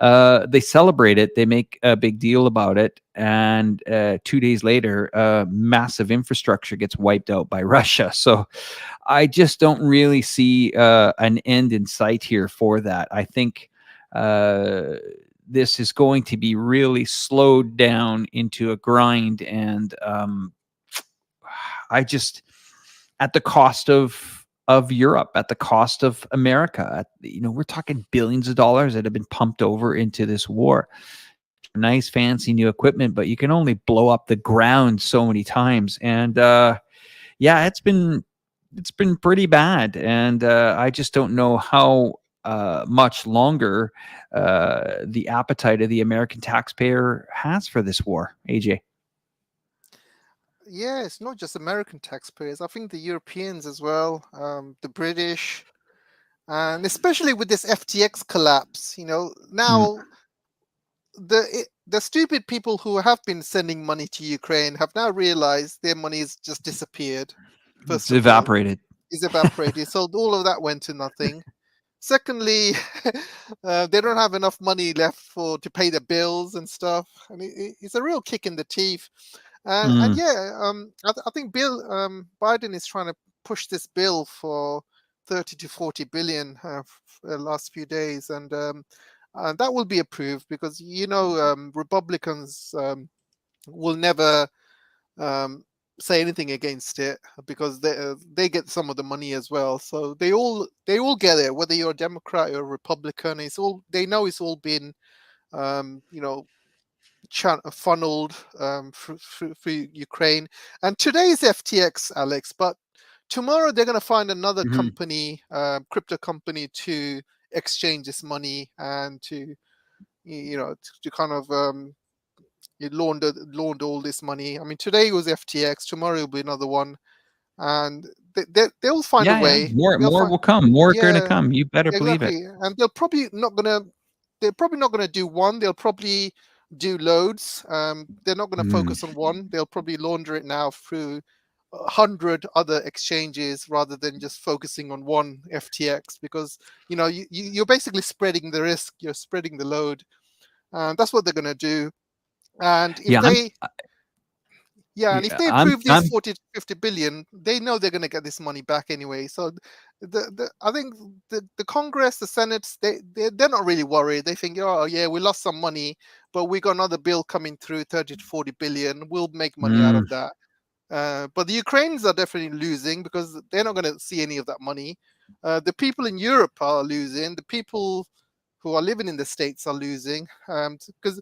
they celebrate it. They make a big deal about it. And 2 days later, massive infrastructure gets wiped out by Russia. So I just don't really see an end in sight here for that. I think this is going to be really slowed down into a grind. And at the cost of Europe, at the cost of America. We're talking billions of dollars that have been pumped over into this war. Nice, fancy new equipment, but you can only blow up the ground so many times. And it's been pretty bad. And I just don't know how much longer the appetite of the American taxpayer has for this war. AJ. Yeah, it's not just American taxpayers. I think the Europeans as well, the British, and especially with this FTX collapse. Now the stupid people who have been sending money to Ukraine have now realized their money has just disappeared. It's evaporated. It's evaporated. So all of that went to nothing. Secondly, they don't have enough money left to pay the bills and stuff. I mean, it's a real kick in the teeth. I think Biden is trying to push this bill for 30 to 40 billion for the last few days, and that will be approved because Republicans will never say anything against it because they get some of the money as well. So they all get it, whether you're a Democrat or a Republican. They know it's all been funneled through Ukraine. And today is FTX, Alex, but tomorrow they're going to find another Mhm. company, crypto company, to exchange this money and to, to kind of you launder all this money. I mean, today was FTX, tomorrow will be another one, and they'll find a Yeah, yeah. way. More They'll more find, will come. More are gonna yeah, come. You better believe it. exactly. And they're probably not gonna do one. They'll probably do loads. They're not gonna Mm. focus on one. They'll probably launder it now through 100 other exchanges rather than just focusing on one FTX, because you're basically spreading the risk, you're spreading the load, and that's what they're gonna do. And if Yeah, they Yeah, and if yeah, they approve this I'm 40 to 50 billion, they know they're going to get this money back anyway. So I think the Congress, the Senate, they're not really worried. They think, oh yeah, we lost some money, but we got another bill coming through, 30 to 40 billion. We'll make money out mm, of that. But the Ukrainians are definitely losing because they're not going to see any of that money. The people in Europe are losing. The people who are living in the States are losing, because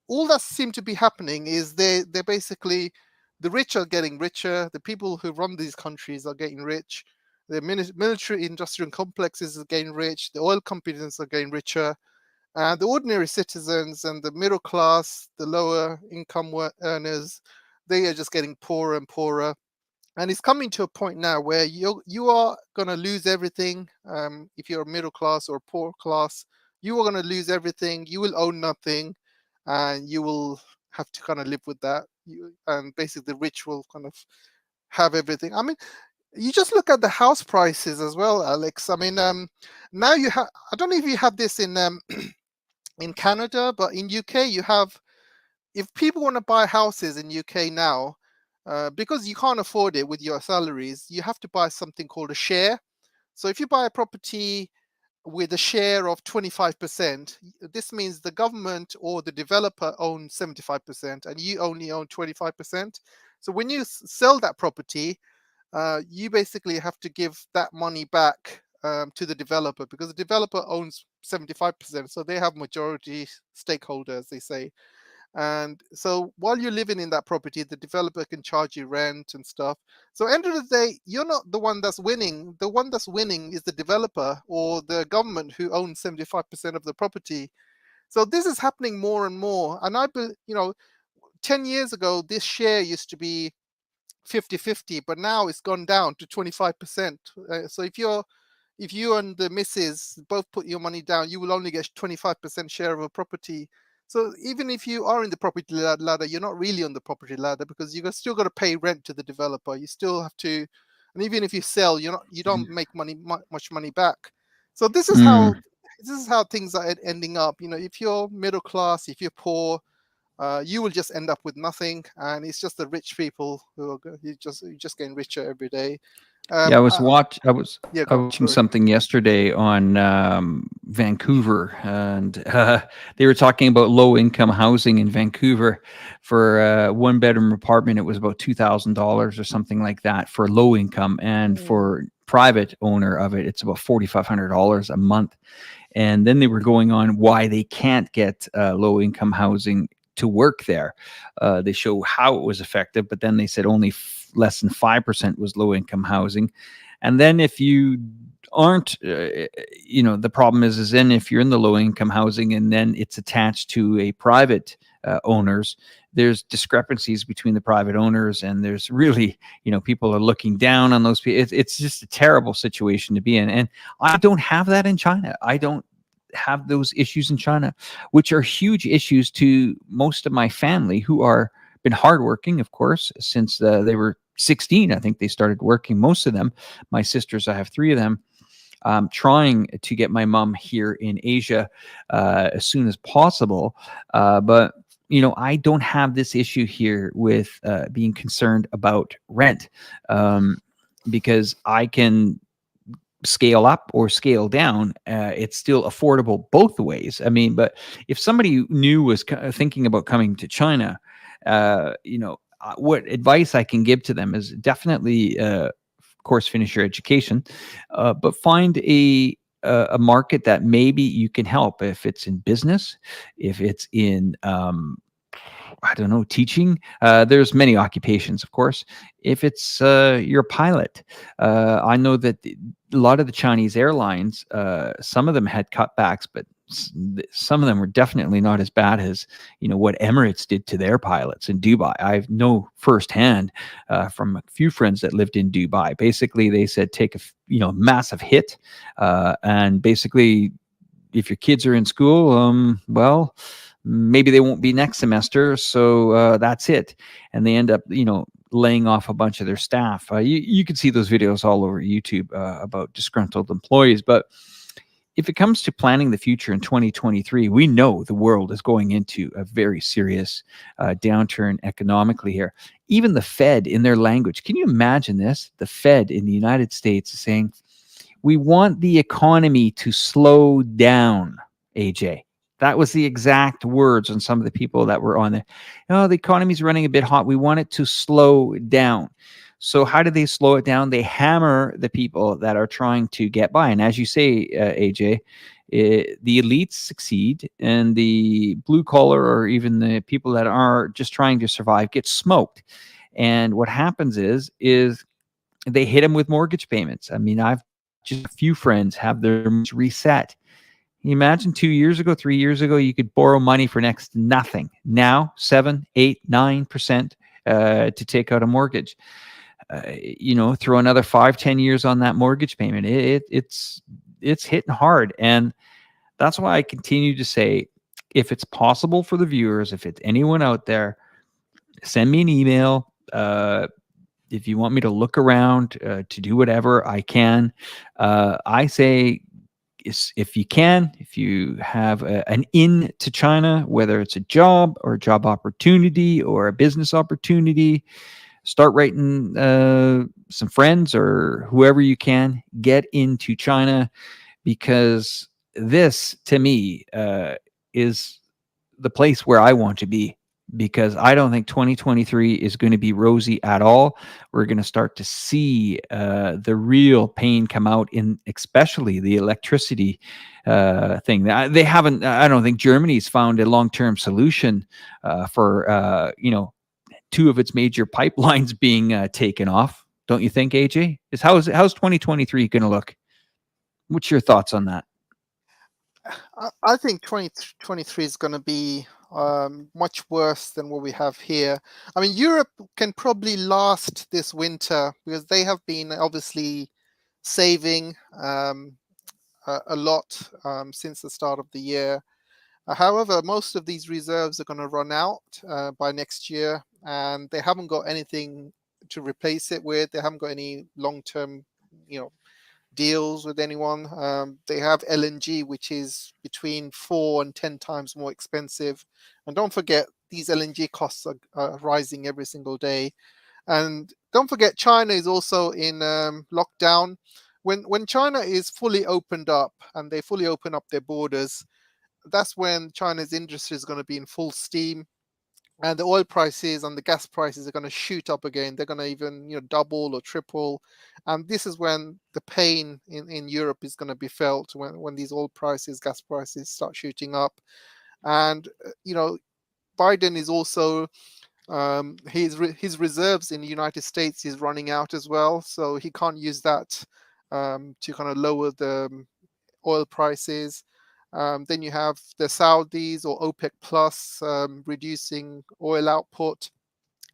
all that seems to be happening is they're basically, the rich are getting richer. The people who run these countries are getting rich. The military industrial complexes are getting rich. The oil companies are getting richer. And the ordinary citizens and the middle class, the lower income earners, they are just getting poorer and poorer. And it's coming to a point now where you are going to lose everything. If you're a middle class or a poor class, you are going to lose everything. You will own nothing, and you will have to kind of live with that. And basically, the rich will kind of have everything. I mean, you just look at the house prices as well, Alex. I mean, now you have. I don't know if you have this in in Canada, but in UK you have, if people want to buy houses in UK now, because you can't afford it with your salaries, you have to buy something called a share. So if you buy a property with a share of 25%, this means the government or the developer owns 75% and you only own 25%. So when you sell that property, you basically have to give that money back to the developer, because the developer owns 75%. So they have majority stakeholder, as they say. And so while you're living in that property, the developer can charge you rent and stuff. So end of the day, you're not the one that's winning. The one that's winning is the developer or the government, who owns 75% of the property. So this is happening more and more. And 10 years ago, this share used to be 50-50, but now it's gone down to 25%. So if you and the missus both put your money down, you will only get 25% share of a property. So even if you are in the property ladder, you're not really on the property ladder, because you still got to pay rent to the developer. You still have to, and even if you sell, you don't make much money back. So this is mm. how things are ending up. If you're middle class, if you're poor, you will just end up with nothing, and it's just the rich people who are you're just getting richer every day. Yeah, I was Yeah, go on, watching sorry. something yesterday on Vancouver, and they were talking about low income housing in Vancouver. For a 1-bedroom apartment, it was about $2,000 or something like that for low income, and for private owner of it, it's about $4,500 a month. And then they were going on why they can't get low income housing to work there. They show how it was effective, but then they said only less than 5% was low income housing. And then if you aren't, the problem is then if you're in the low income housing and then it's attached to a private owners, there's discrepancies between the private owners, and there's really, people are looking down on those people. It's just a terrible situation to be in. And I don't have that in China. I don't have those issues in China, which are huge issues to most of my family, who are been hardworking, of course, since they were 16. I think they started working, most of them. My sisters, I have 3 of them, trying to get my mom here in Asia as soon as possible. But I don't have this issue here with being concerned about rent, because I can scale up or scale down. It's still affordable both ways. I mean, but if somebody new was thinking about coming to China, what advice I can give to them is definitely, of course, finish your education, but find a market that maybe you can help. If it's in business, if it's in I don't know, teaching. There's many occupations, of course. If it's you're a pilot, I know that a lot of the Chinese airlines, some of them had cutbacks, but some of them were definitely not as bad as what Emirates did to their pilots in Dubai. I know firsthand from a few friends that lived in Dubai. Basically, they said take a massive hit, and basically, if your kids are in school, well, maybe they won't be next semester, so that's it. And they end up, laying off a bunch of their staff. You can see those videos all over YouTube about disgruntled employees. But if it comes to planning the future in 2023, we know the world is going into a very serious downturn economically here. Even the Fed, in their language, can you imagine this? The Fed in the United States is saying, we want the economy to slow down, AJ. That was the exact words on some of the people that were on there. The economy's running a bit hot. We want it to slow down. So how do they slow it down? They hammer the people that are trying to get by. And as you say, AJ, the elites succeed, and the blue collar or even the people that are just trying to survive get smoked. And what happens is they hit them with mortgage payments. I mean, I've just a few friends have their reset. You imagine 2 years ago, 3 years ago, you could borrow money for next to nothing. Now, 7, 8, 9% to take out a mortgage. Throw another 5, 10 years on that mortgage payment. It's hitting hard. And that's why I continue to say, if it's possible for the viewers, if it's anyone out there, send me an email. If you want me to look around to do whatever I can, I say, if you can, if you have an in to China, whether it's a job or a job opportunity or a business opportunity, start writing some friends or whoever you can, get into China, because this, to me, is the place where I want to be, because I don't think 2023 is going to be rosy at all. We're going to start to see the real pain come out in, especially the electricity thing. They haven't. I don't think Germany's found a long-term solution for 2 of its major pipelines being taken off. Don't you think, AJ? How's 2023 going to look? What's your thoughts on that? I think 2023 is going to be much worse than what we have here. I mean, Europe can probably last this winter because they have been obviously saving a lot since the start of the year. However, most of these reserves are going to run out by next year, and they haven't got anything to replace it with. They haven't got any long-term, deals with anyone. They have LNG, which is between 4 and 10 times more expensive. And don't forget, these LNG costs are rising every single day. And don't forget, China is also in lockdown. When China is fully opened up and they fully open up their borders, that's when China's industry is going to be in full steam. And the oil prices and the gas prices are going to shoot up again. They're going to even double or triple. And this is when the pain in Europe is going to be felt, when these oil prices, gas prices start shooting up. And Biden is also his reserves in the United States is running out as well, so he can't use that to kind of lower the oil prices. Then you have the Saudis or OPEC Plus reducing oil output,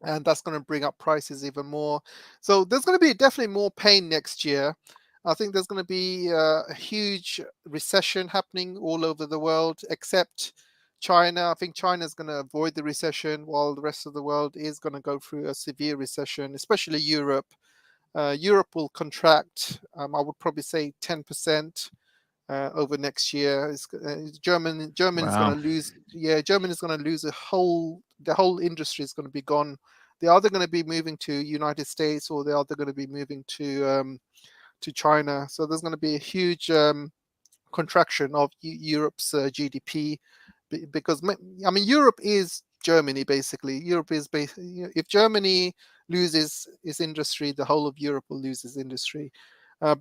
and that's going to bring up prices even more. So there's going to be definitely more pain next year. I think there's going to be a huge recession happening all over the world, except China. I think China is going to avoid the recession, while the rest of the world is going to go through a severe recession, especially Europe. Europe will contract, I would probably say 10%. Over next year. Germany is going to lose. Yeah, Germany is going to lose the whole industry is going to be gone. They're either going to be moving to United States, or they're either going to be moving to China. So there's going to be a huge contraction of Europe's GDP, because Europe is Germany basically. Europe is if Germany loses its industry, the whole of Europe will lose its industry.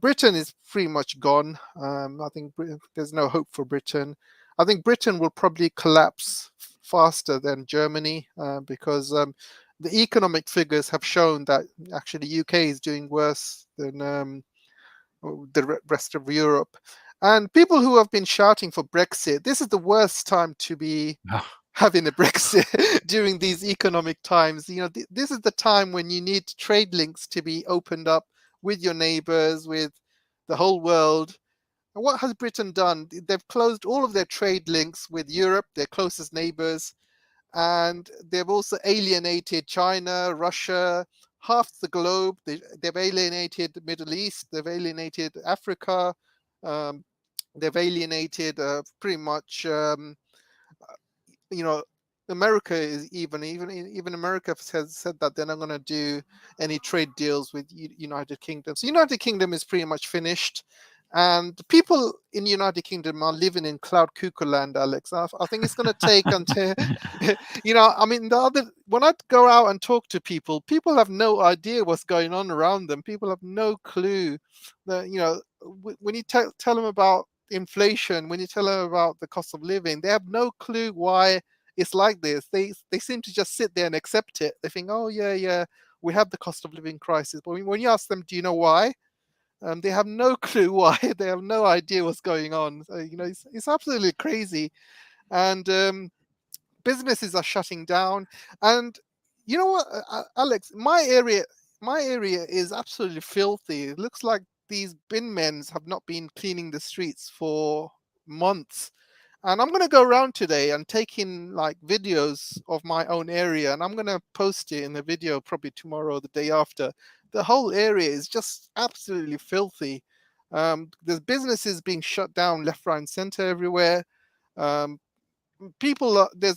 Britain is pretty much gone. I think there's no hope for Britain. I think Britain will probably collapse faster than Germany because the economic figures have shown that actually UK is doing worse than the rest of Europe. And people who have been shouting for Brexit, this is the worst time to be having a Brexit during these economic times. You know, this is the time when you need trade links to be opened up with your neighbors, with the whole world. And what has Britain done? They've closed all of their trade links with Europe, their closest neighbors, and they've also alienated China, Russia, half the globe. They've alienated the Middle East, they've alienated Africa, they've alienated pretty much, you know, America is even America has said that they're not going to do any trade deals with United Kingdom. So United Kingdom is pretty much finished. And people in the United Kingdom are living in cloud cuckoo land, Alex. I think it's going to take until, you know, I mean, when I go out and talk to people, people have no idea what's going on around them. People have no clue that, you know, when you tell them about inflation, when you tell them about the cost of living, they have no clue why it's like this. They seem to just sit there and accept it. They think, oh, yeah, we have the cost of living crisis. But when you ask them, do you know why? They have no clue why. They have no idea what's going on. So, you know, it's absolutely crazy. And businesses are shutting down. And you know what, Alex, my area is absolutely filthy. It looks like these bin men have not been cleaning the streets for months. And I'm going to go around today and take in like videos of my own area, and I'm going to post it in the video probably tomorrow or the day after. The whole area is just absolutely filthy. There's businesses being shut down left, right, and center everywhere. There's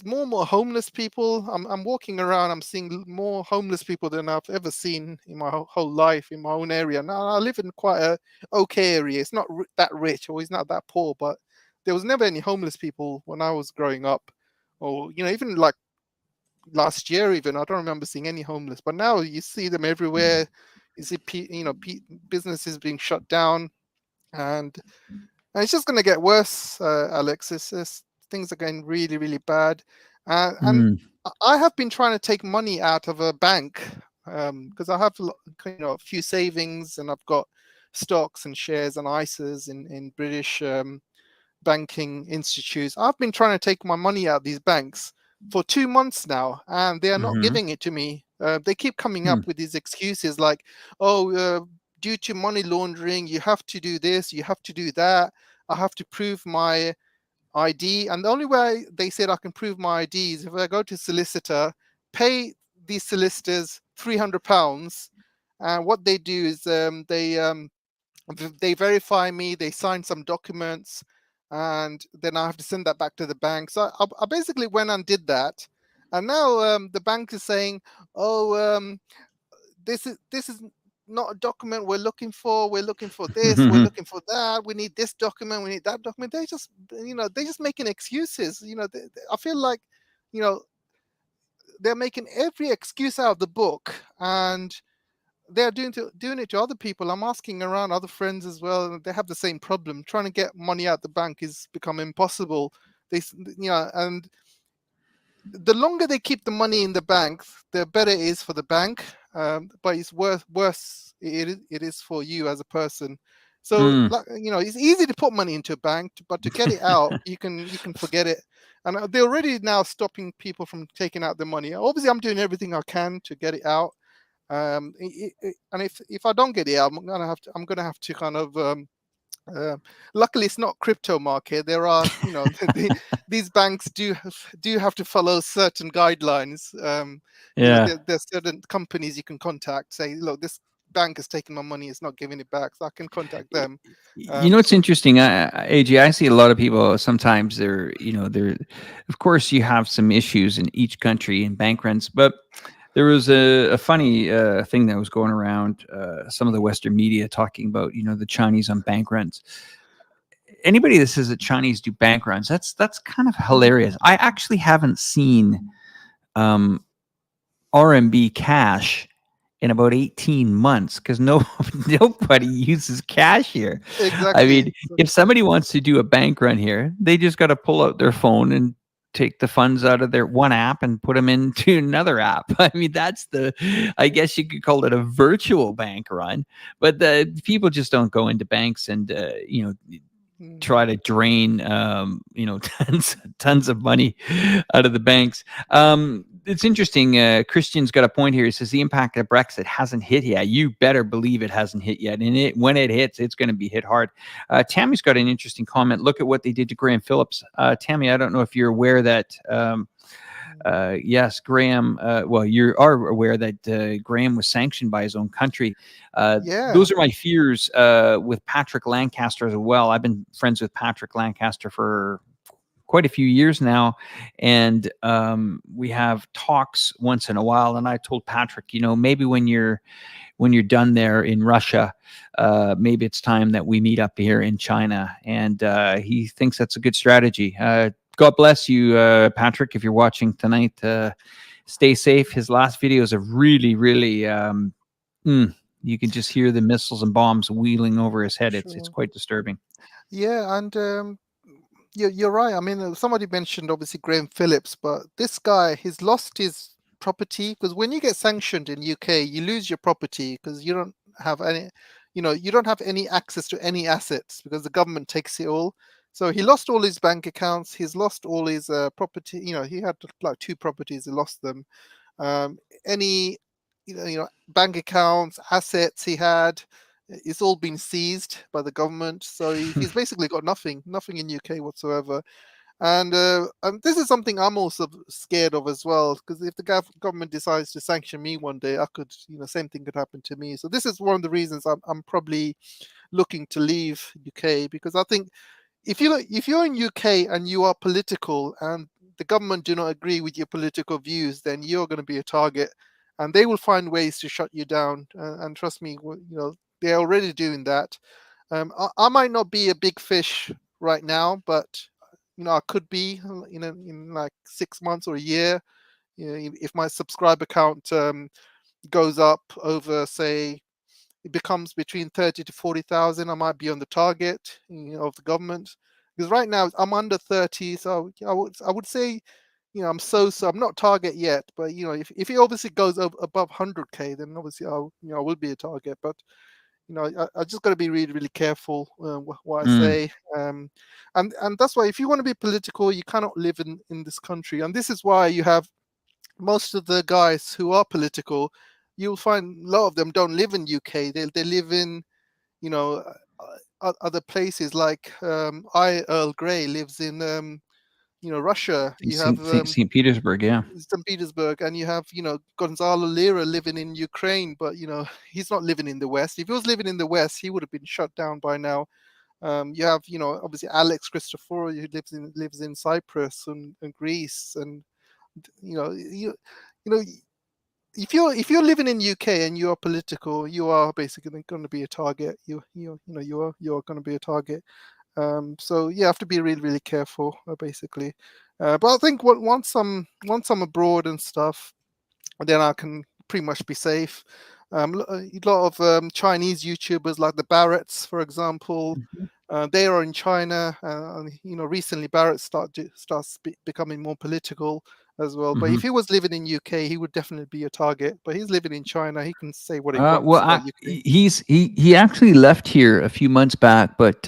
more and more homeless people. I'm walking around, I'm seeing more homeless people than I've ever seen in my whole life in my own area. Now, I live in quite a okay area. It's not that rich, or it's not that poor, but there was never any homeless people when I was growing up, or, you know, even like last year, even I don't remember seeing any homeless. But now you see them everywhere. You see, businesses being shut down, and it's just going to get worse, Alex. It's just, things are going really, really bad. And I have been trying to take money out of a bank because I have, you know, a few savings, and I've got stocks and shares and ISAs in British banking institutes. I've been trying to take my money out of these banks for 2 months now, and they are not giving it to me. They keep coming up with these excuses like, oh, due to money laundering, you have to do this, you have to do that. I have to prove my ID. And the only way they said I can prove my ID is if I go to solicitor, pay these solicitors £300. And what they do is they verify me, they sign some documents, and then I have to send that back to the bank. So I basically went and did that. And now the bank is saying, oh, this is not a document we're looking for. We're looking for this. We're looking for that. We need this document. We need that document. They just, you know, they're just making excuses. You know, I feel like, you know, they're making every excuse out of the book, and they're doing it to other people. I'm asking around other friends as well, and they have the same problem. Trying to get money out the bank has become impossible. You know, and the longer they keep the money in the bank, the better it is for the bank. But it's worse it is for you as a person. So, like, you know, it's easy to put money into a bank, but to get it out, you can forget it. And they're already now stopping people from taking out the money. Obviously, I'm doing everything I can to get it out. And if I don't get it out, I'm gonna have to kind of. Luckily, it's not crypto market. There are, you know, these banks do have to follow certain guidelines. You know, there's certain companies you can contact. Say, look, this bank has taken my money. It's not giving it back. So I can contact them. You know, it's interesting, AJ. I see a lot of people. Sometimes they're, of course, you have some issues in each country in bank runs, but there was a funny thing that was going around some of the Western media talking about, you know, the Chinese on bank runs. Anybody that says that Chinese do bank runs, that's kind of hilarious. I actually haven't seen RMB cash in about 18 months because nobody uses cash here. Exactly. I mean, if somebody wants to do a bank run here, they just got to pull out their phone and take the funds out of their one app and put them into another app. I mean, that's I guess you could call it a virtual bank run, but the people just don't go into banks and, try to drain, tons of money out of the banks. It's interesting. Christian's got a point here. He says the impact of Brexit hasn't hit yet. You better believe it hasn't hit yet. And when it hits, it's going to be hit hard. Tammy's got an interesting comment. Look at what they did to Graham Phillips. Tammy, I don't know if you're aware that, yes, Graham, well, you are aware that Graham was sanctioned by his own country. Those are my fears with Patrick Lancaster as well. I've been friends with Patrick Lancaster for quite a few years now, and we have talks once in a while. And I told Patrick, maybe when you're done there in Russia, maybe it's time that we meet up here in China. And he thinks that's a good strategy. God bless you, Patrick, if you're watching tonight. Stay safe. His last videos are really, really, you can just hear the missiles and bombs wheeling over his head. It's quite disturbing. Yeah, and you're right. I mean, somebody mentioned obviously Graham Phillips, but this guy, he's lost his property, because when you get sanctioned in UK, you lose your property because you don't have any, you don't have any access to any assets because the government takes it all. So he lost all his bank accounts. He's lost all his property. He had like 2 properties. He lost them. Any, bank accounts, assets he had, it's all been seized by the government. So he's basically got nothing in UK whatsoever. And this is something I'm also scared of as well, because if the government decides to sanction me one day, I could, same thing could happen to me. So this is one of the reasons I'm probably looking to leave UK, because I think if you're in UK and you are political and the government do not agree with your political views, then you're going to be a target, and they will find ways to shut you down. And trust me, they're already doing that. I might not be a big fish right now, but I could be, in like 6 months or a year. If my subscriber count goes up over, say, it becomes between 30 to 40,000, I might be on the target of the government. Because right now I'm under 30, so I would say, I'm not target yet. But if it obviously goes above 100K, then obviously I will be a target. But I just got to be really, really careful what I say. And that's why if you want to be political, you cannot live in this country. And this is why you have most of the guys who are political, you'll find a lot of them don't live in UK. They live in, other places. Like Earl Grey lives in, Russia. You have St. Petersburg, yeah. St. Petersburg, and you have, Gonzalo Lira living in Ukraine, but he's not living in the West. If he was living in the West, he would have been shut down by now. You have, obviously Alex Christoforou, who lives in Cyprus and Greece, and if you're living in UK and you are political, you are basically going to be a target. You are going to be a target. So you have to be really, really careful, basically. But I think once I'm abroad and stuff, then I can pretty much be safe. A lot of Chinese YouTubers like the Barretts, for example, they are in China. Recently Barrett starts becoming more political as well. But if he was living in UK, he would definitely be a target. But he's living in China. He can say what he wants. Well, he actually left here a few months back, but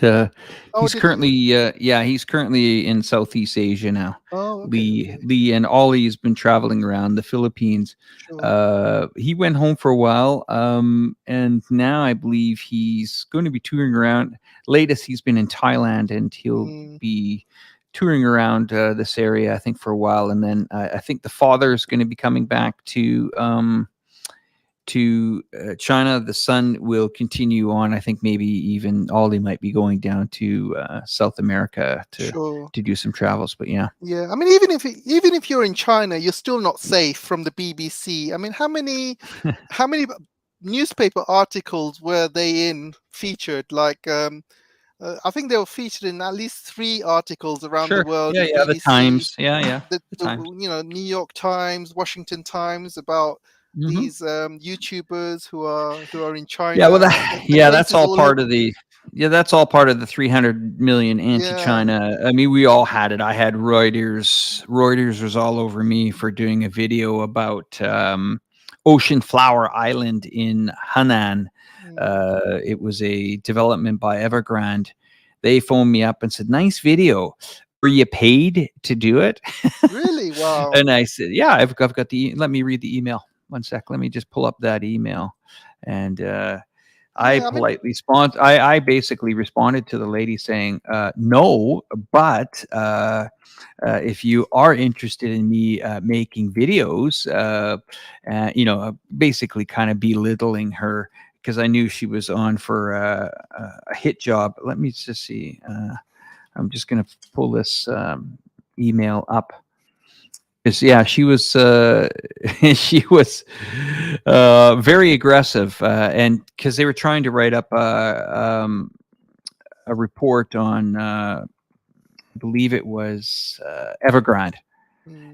he's currently he's currently in Southeast Asia now. Oh, okay. Lee and Ollie's been traveling around the Philippines. Sure. He went home for a while, and now I believe he's going to be touring around. Latest, he's been in Thailand, and he'll be touring around this area, I think, for a while. And then I think the father is going to be coming back to China. The son will continue on. I think maybe even Ollie might be going down to South America to do some travels. But yeah. I mean, even if you're in China, you're still not safe from the BBC. I mean, how many newspaper articles were they featured? Like, I think they were featured in at least 3 articles around the world. Yeah, BBC, the Times. The Times. New York Times, Washington Times, about these YouTubers who are in China. Yeah, well, that's all part of the Yeah, that's all part of the 300 million anti-China. I mean, we all had it. I had Reuters. Reuters was all over me for doing a video about Ocean Flower Island in Henan. It was a development by Evergrande. They phoned me up and said, "Nice video. Were you paid to do it?" Really? Wow. And I said, "Yeah, I've got the. Let me read the email. One sec. Let me just pull up that email." And I basically responded to the lady saying, no, but if you are interested in me making videos, basically kind of belittling her, because I knew she was on for a hit job. Let me just see. I'm just going to pull this email up. Yeah, she was she was very aggressive, and because they were trying to write up a report on, I believe it was Evergrande,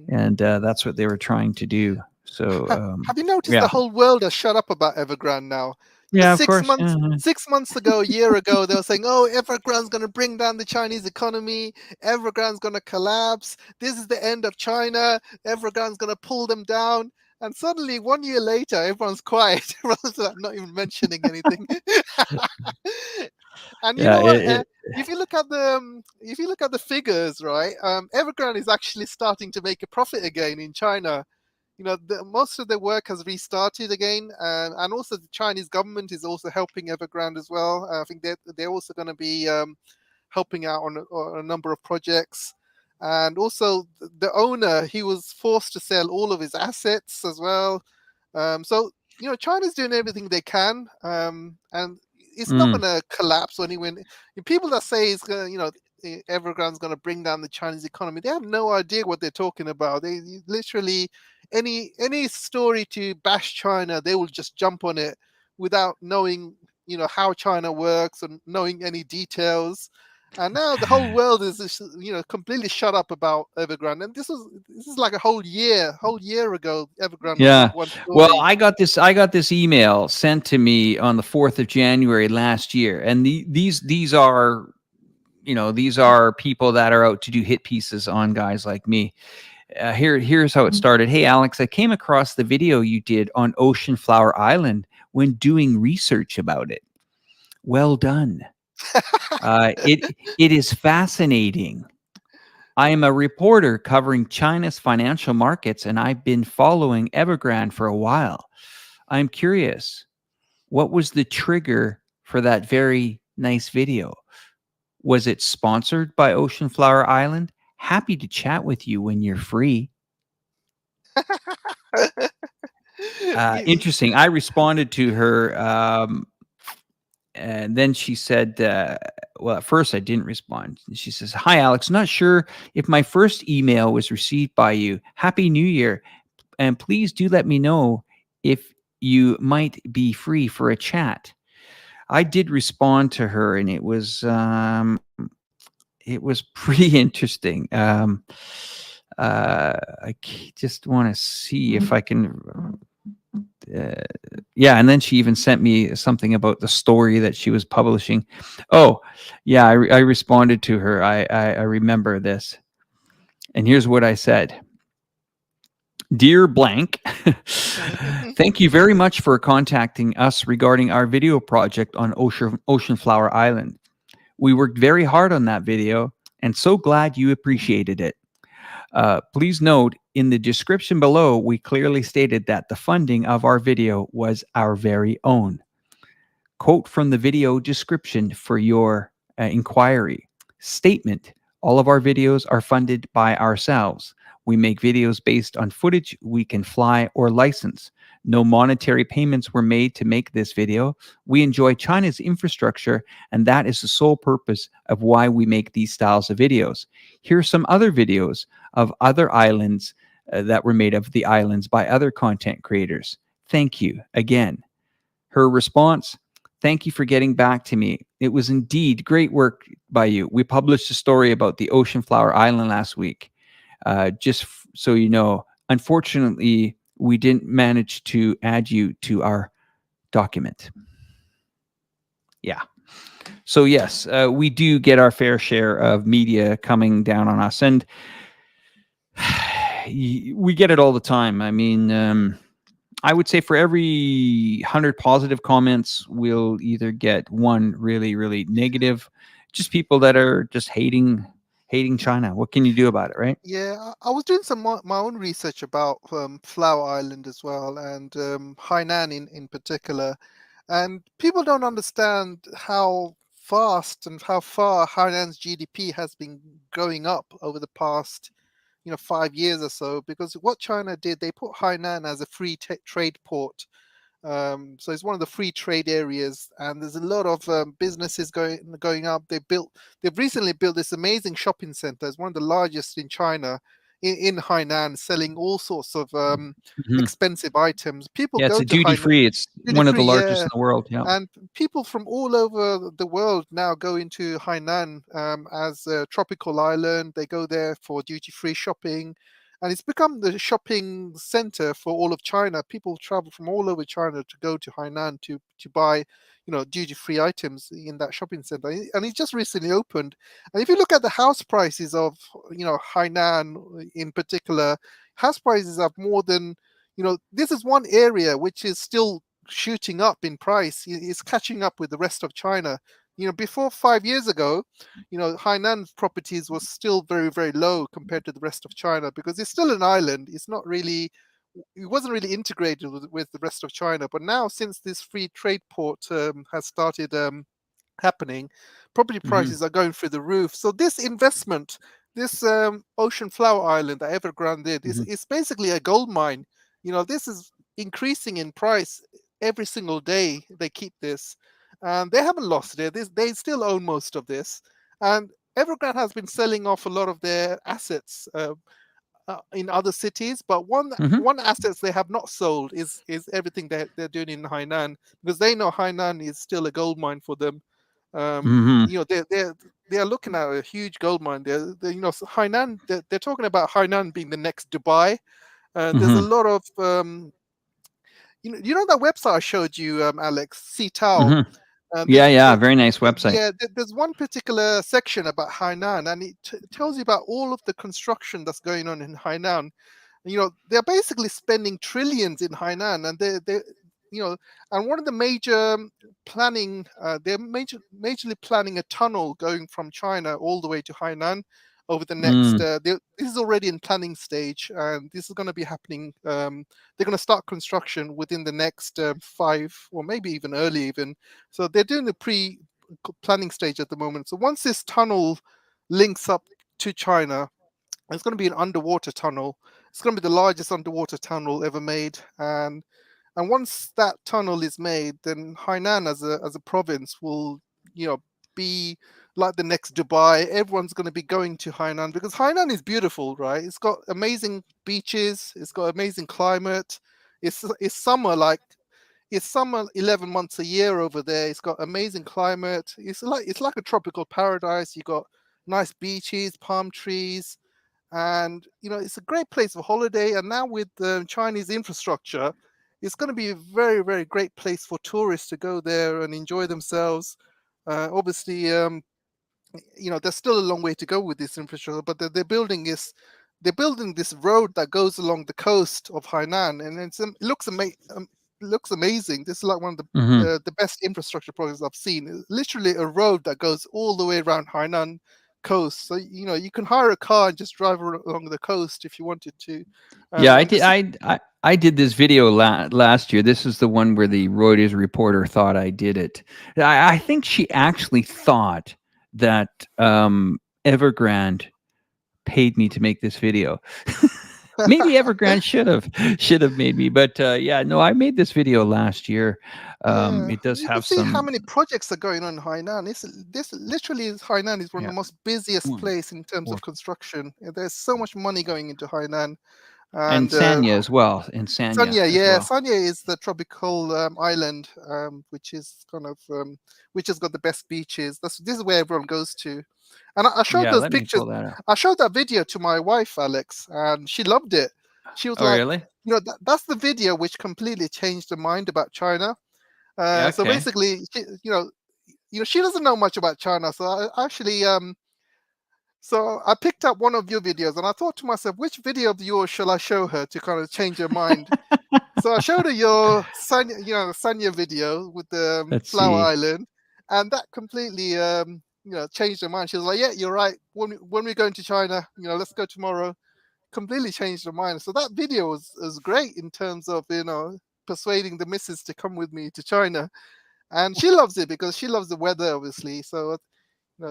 and that's what they were trying to do. So, have you noticed yeah. the whole world has shut up about Evergrande now? Yeah, of 6 course. months, 6 months ago, a year ago, they were saying, "Oh, Evergrande's going to bring down the Chinese economy. Evergrande's going to collapse. This is the end of China. Evergrande's going to pull them down." And suddenly, 1 year later, everyone's quiet. Everyone's not even mentioning anything. And you Yeah, know what? If you look at the figures, right, Evergrande is actually starting to make a profit again in China. Most of the work has restarted again, and also the Chinese government is also helping Evergrande as well. I think they're also going to be helping out on a number of projects. And also the owner, he was forced to sell all of his assets as well. So China's doing everything they can, and it's not going to collapse when people that say it's going to, Evergrande's going to bring down the Chinese economy, they have no idea what they're talking about. They literally, any story to bash China, they will just jump on it without knowing how China works and knowing any details. And now the whole world is completely shut up about Evergrande. And this is like a whole year ago. Evergrande was one story. Well, I got this email sent to me on the 4th of January last year, and these are people that are out to do hit pieces on guys like me. Here's how it started. "Hey, Alex, I came across the video you did on Ocean Flower Island when doing research about it. Well done. It is fascinating. I am a reporter covering China's financial markets, and I've been following Evergrande for a while. I'm curious, what was the trigger for that very nice video? Was it sponsored by Ocean Flower Island? Happy to chat with you when you're free." Interesting. I responded to her, and then she said, well, at first I didn't respond. She says, "Hi, Alex. Not sure if my first email was received by you. Happy New Year. And please do let me know if you might be free for a chat." I did respond to her, and it was pretty interesting. Just want to see if I can. And then she even sent me something about the story that she was publishing. Oh, yeah, I responded to her. I remember this. And here's what I said. "Dear blank, thank you very much for contacting us regarding our video project on Ocean Flower Island. We worked very hard on that video and so glad you appreciated it. Please note, in the description below, we clearly stated that the funding of our video was our very own. Quote from the video description for your inquiry. Statement: all of our videos are funded by ourselves. We make videos based on footage we can fly or license. No monetary payments were made to make this video. We enjoy China's infrastructure, and that is the sole purpose of why we make these styles of videos. Here are some other videos of other islands that were made of the islands by other content creators. Thank you again." Her response: "Thank you for getting back to me. It was indeed great work by you. We published a story about the Ocean Flower Island last week. Just so you know, unfortunately, we didn't manage to add you to our document." Yeah. So yes, we do get our fair share of media coming down on us, and we get it all the time. I mean, I would say for every 100 positive comments, we'll either get one really, really negative, just people that are just hating China. What can you do about it, right? Yeah, I was doing some my own research about Flower Island as well, and Hainan in particular, and people don't understand how fast and how far Hainan's GDP has been going up over the past 5 years or so, because what China did, they put Hainan as a free trade port. So it's one of the free trade areas, and there's a lot of businesses going up. They've recently built this amazing shopping center. It's one of the largest in China, in Hainan, selling all sorts of expensive items. People Yeah, it's go a to duty Hainan. free. It's Duty one of the free, largest yeah. in the world. Yeah. And people from all over the world now go into Hainan as a tropical island. They go there for duty-free shopping, and it's become the shopping center for all of China. People travel from all over China to go to Hainan to buy, duty-free items in that shopping center. And it just recently opened. And if you look at the house prices of, Hainan in particular, house prices have more than, this is one area which is still shooting up in price. It's catching up with the rest of China. Before 5 years ago, Hainan properties was still very, very low compared to the rest of China, because it's still an island. It wasn't really integrated with the rest of China. But now, since this free trade port has started happening, property prices are going through the roof. So this investment, this Ocean Flower Island that Evergrande did, is basically a gold mine. This is increasing in price every single day. They keep this, and they haven't lost it. They still own most of this, and Evergrande has been selling off a lot of their assets in other cities. But one assets they have not sold is everything they're doing in Hainan, because they know Hainan is still a gold mine for them. They are looking at a huge gold mine. Hainan. They're talking about Hainan being the next Dubai. There's a lot of that website I showed you, Alex, Citao. Yeah, very nice website. Yeah, there's one particular section about Hainan, and it tells you about all of the construction that's going on in Hainan. They're basically spending trillions in Hainan, and they and one of the major planning, they're majorly planning a tunnel going from China all the way to Hainan over the next. This is already in planning stage, and this is going to be happening. They're going to start construction within the next 5, or maybe even early even. So they're doing the pre-planning stage at the moment. So once this tunnel links up to China, it's going to be an underwater tunnel. It's going to be the largest underwater tunnel ever made, and once that tunnel is made, then Hainan as a province will, be like the next Dubai. Everyone's going to be going to Hainan, because Hainan is beautiful, right? It's got amazing beaches. It's got amazing climate. It's summer 11 months a year over there. It's got amazing climate. It's like a tropical paradise. You got nice beaches, palm trees, and it's a great place for holiday. And now with the Chinese infrastructure, it's going to be a very, very great place for tourists to go there and enjoy themselves. Obviously, there's still a long way to go with this infrastructure, but they're building this road that goes along the coast of Hainan, and it looks amazing. This is like one of the best infrastructure projects I've seen. It's literally a road that goes all the way around Hainan coast. So you can hire a car and just drive along the coast if you wanted to. Yeah, I did this video last year. This is the one where the Reuters reporter thought I did it. I think she actually thought that Evergrande paid me to make this video. Maybe Evergrande should have made me, but yeah, no, I made this video last year. It does you have can see some. how many projects are going on in Hainan. This literally is Hainan is one of the most busiest place in terms of construction. There's so much money going into Hainan. And Sanya as well. And Sanya, yeah, Sanya is the tropical island, which is which has got the best beaches. This is where everyone goes to. And I showed those pictures. I showed that video to my wife, Alex, and she loved it. She was like, really? That's the video which completely changed her mind about China. So basically, she doesn't know much about China. So I actually, so I picked up one of your videos and I thought to myself, which video of yours shall I show her to kind of change her mind? So I showed her your Sanya video with the Flower Island, and that completely, changed her mind. She was like, "Yeah, you're right. When we're going to China, let's go tomorrow." Completely changed her mind. So that video was great in terms of persuading the missus to come with me to China, and she loves it because she loves the weather, obviously. So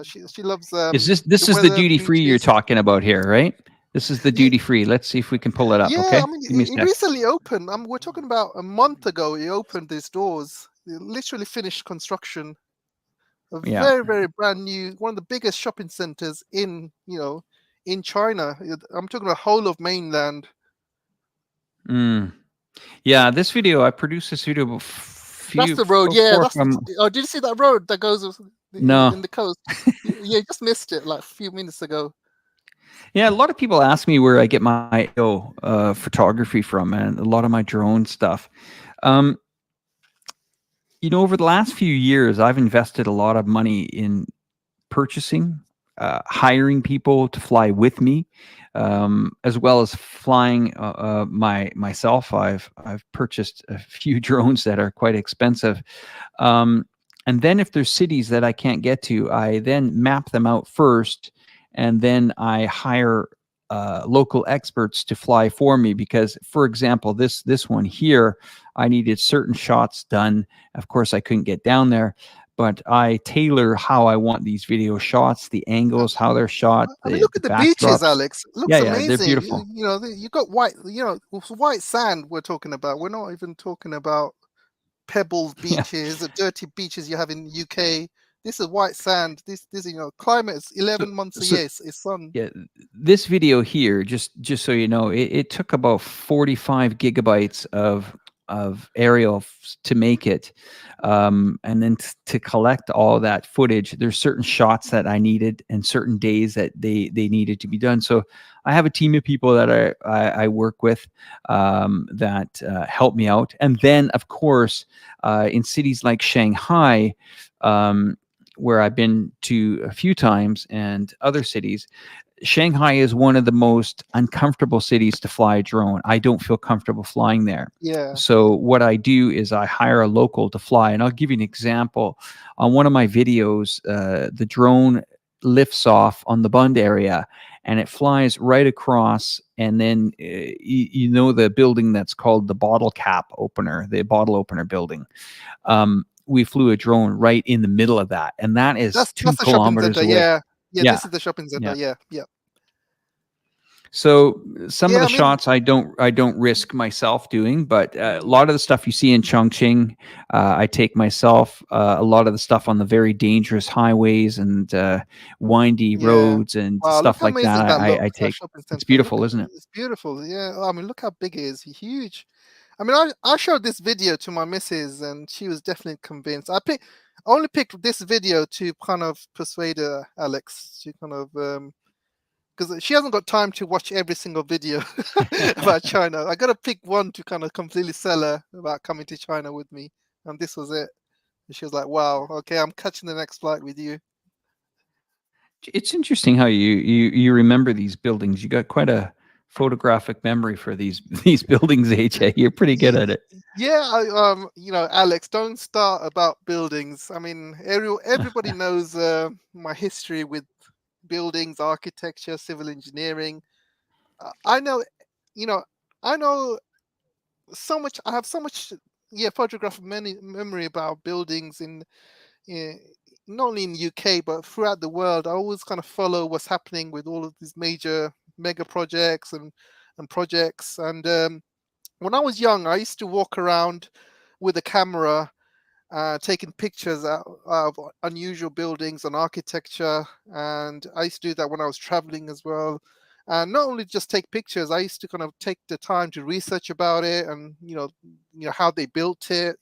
she loves. This is the duty free you're talking about here, right? This is the duty free. Let's see if we can pull it up. Yeah, Okay. I mean, it recently opened. We're talking about a month ago. It opened these doors. It literally finished construction. A very, very brand new, one of the biggest shopping centers in China. I'm talking about whole of mainland. Yeah, this video, I produced this video about That's the road. Yeah. Did you see that road that goes in the coast? Yeah, just missed it like a few minutes ago. Yeah, a lot of people ask me where I get my photography from, and a lot of my drone stuff. Over the last few years, I've invested a lot of money in purchasing, hiring people to fly with me, as well as flying myself. I've purchased a few drones that are quite expensive. And then if there's cities that I can't get to, I then map them out first, and then I hire local experts to fly for me. Because, for example, this one here, I needed certain shots done. Of course, I couldn't get down there, but I tailor how I want these video shots, the angles, how they're shot. I mean, look at the beaches, Alex. Looks amazing. They're beautiful. You got white, white sand. We're talking about. We're not even talking about pebbled beaches or dirty beaches you have in the UK. This is white sand. This climate is 11 months a year. It's sun. Yeah, this video here, just so you know, it took about 45 gigabytes of aerial to make it, and then to collect all that footage. There's certain shots that I needed and certain days that they needed to be done. So I have a team of people that I work with that help me out. And then, of course, in cities like Shanghai, where I've been to a few times, and other cities, Shanghai is one of the most uncomfortable cities to fly a drone. I don't feel comfortable flying there. Yeah. So what I do is I hire a local to fly. And I'll give you an example. On one of my videos, the drone lifts off on the Bund area, and it flies right across. And then, the building that's called the bottle cap opener, the bottle opener building. We flew a drone right in the middle of that, and that is 2 kilometers away. Yeah, this is the shopping center. Yeah. So some of the shots I don't risk myself doing, but a lot of the stuff you see in Chongqing, I take myself. A lot of the stuff on the very dangerous highways and windy roads and stuff like that, I take. It's beautiful, isn't it? It's beautiful. Yeah. I mean, look how big it is. Huge. I mean, I showed this video to my missus, and she was definitely convinced. I only picked this video to kind of persuade her, Alex, to kind of because she hasn't got time to watch every single video about China. I got to pick one to kind of completely sell her about coming to China with me, and this was it. And she was like, "Wow, okay, I'm catching the next flight with you." It's interesting how you remember these buildings. You got quite a photographic memory for these buildings, AJ. You're pretty good at it. Yeah, Alex, don't start about buildings. I mean, everybody knows my history with buildings, architecture, civil engineering. I know so much. I have so much, photographic memory about buildings in not only in the UK but throughout the world. I always kind of follow what's happening with all of these major mega projects and projects. And when I was young, I used to walk around with a camera, taking pictures of unusual buildings and architecture. And I used to do that when I was traveling as well. And not only just take pictures, I used to kind of take the time to research about it, and how they built it,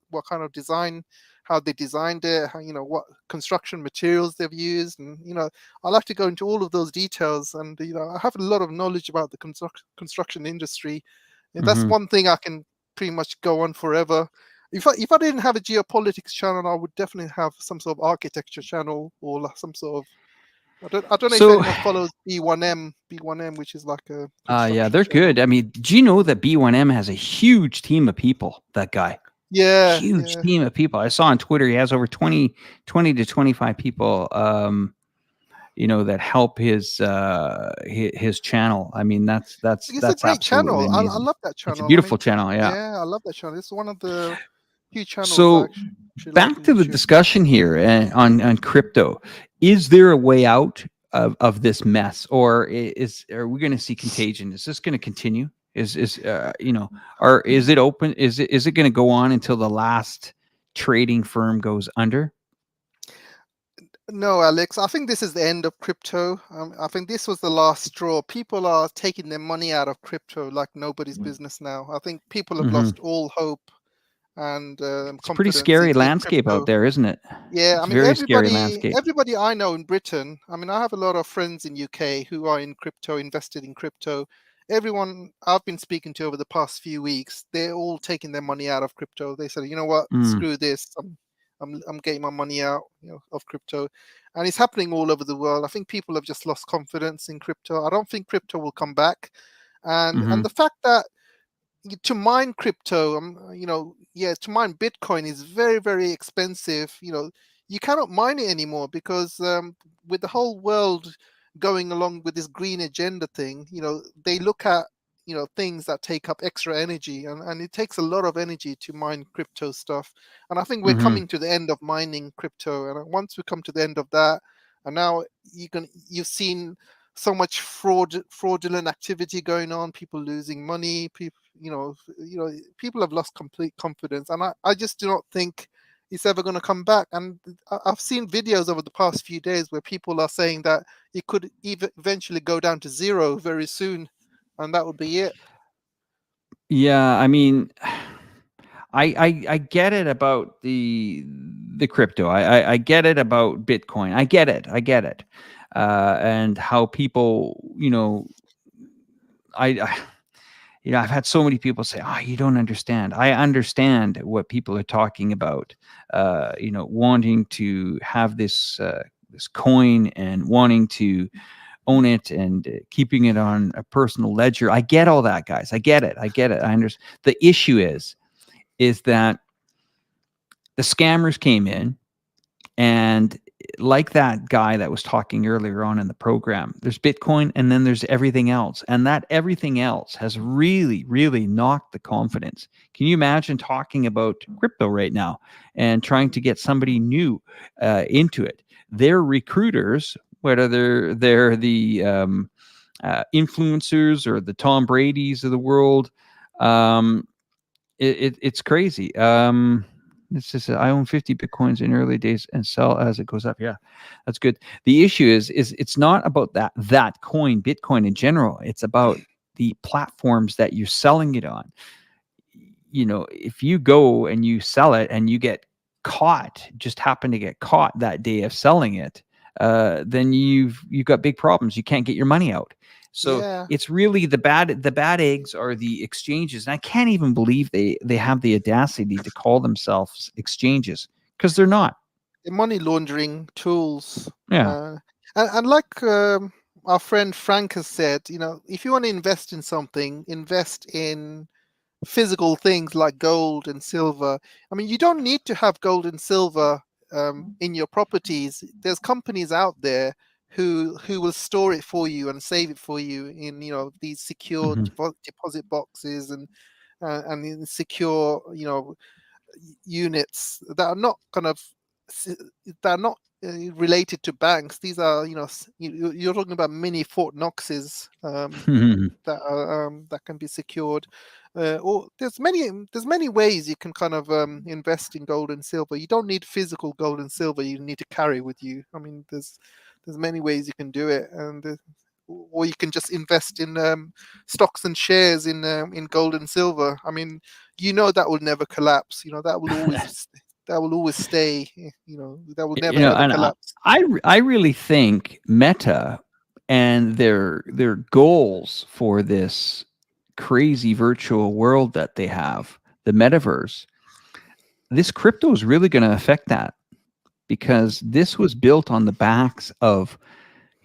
what kind of design, how they designed it, what construction materials they've used, and I like to go into all of those details. And I have a lot of knowledge about the construction industry, and that's one thing I can pretty much go on forever. If I didn't have a geopolitics channel, I would definitely have some sort of architecture channel or like some sort of. I don't know if anyone follows B1M, which is like a. Yeah, they're good. I mean, do you know that B1M has a huge team of people? That guy. Yeah, huge team of people. I saw on Twitter he has over 20 to 25 people. You know, that help his channel. I mean, that's it's a great channel. I love that channel. It's a beautiful channel. Yeah. Yeah, I love that channel. It's one of the few channels. So back to the discussion here on crypto. Is there a way out of this mess, or are we going to see contagion? Is this going to continue? Is it open? Is it going to go on until the last trading firm goes under? No, Alex, I think this is the end of crypto. I think this was the last straw. People are taking their money out of crypto like nobody's business now. I think people have lost all hope and it's a pretty scary landscape out there, isn't it? Yeah, it's very scary landscape. Everybody I know in Britain, I mean, I have a lot of friends in UK who are in crypto, invested in crypto. Everyone I've been speaking to over the past few weeks, they're all taking their money out of crypto. They said, you know what, screw this. I'm getting my money out, of crypto, and it's happening all over the world. I think people have just lost confidence in crypto. I don't think crypto will come back, and the fact that to mine crypto, to mine Bitcoin is very, very expensive. You cannot mine it anymore because with the whole world going along with this green agenda thing, they look at things that take up extra energy, and it takes a lot of energy to mine crypto stuff. And I think we're coming to the end of mining crypto, and once we come to the end of that, and now you've seen so much fraudulent activity going on, people losing money, people people have lost complete confidence, and I just do not think it's ever going to come back. And I've seen videos over the past few days where people are saying that it could eventually go down to zero very soon, and that would be it. Yeah, I mean, I get it about the crypto. I get it about Bitcoin. I get it. And how people, I've had so many people say, "Oh, you don't understand." I understand what people are talking about. Wanting to have this coin and wanting to own it and keeping it on a personal ledger. I get all that, guys. I get it. I understand. The issue is that the scammers came in, and like that guy that was talking earlier on in the program, there's Bitcoin and then there's everything else. And that everything else has really, really knocked the confidence. Can you imagine talking about crypto right now and trying to get somebody new into it? Their recruiters, whether they're the influencers or the Tom Brady's of the world, it's crazy. It says I own 50 Bitcoins in early days and sell as it goes up. Yeah, that's good. The issue is it's not about that coin, Bitcoin in general. It's about the platforms that you're selling it on. If you go and you sell it and you get caught, just happen to get caught that day of selling it, then you've got big problems. You can't get your money out. So it's really the bad eggs are the exchanges. And I can't even believe they have the audacity to call themselves exchanges, because they're not. They're money laundering tools. Yeah. And like our friend Frank has said, if you want to invest in something, invest in physical things like gold and silver. I mean, you don't need to have gold and silver in your properties. There's companies out there who will store it for you and save it for you in these secure deposit boxes and in secure units that are not related to banks. These are you're talking about mini Fort Knoxes that can be secured. Or there's many ways you can kind of invest in gold and silver. You don't need physical gold and silver. You need to carry with you. I mean, there's many ways you can do it, and or you can just invest in stocks and shares in gold and silver. I mean, that will never collapse. That will always that will always stay. That will never ever collapse. I really think Meta and their goals for this crazy virtual world that they have, the metaverse, this crypto is really going to affect that, because this was built on the backs of,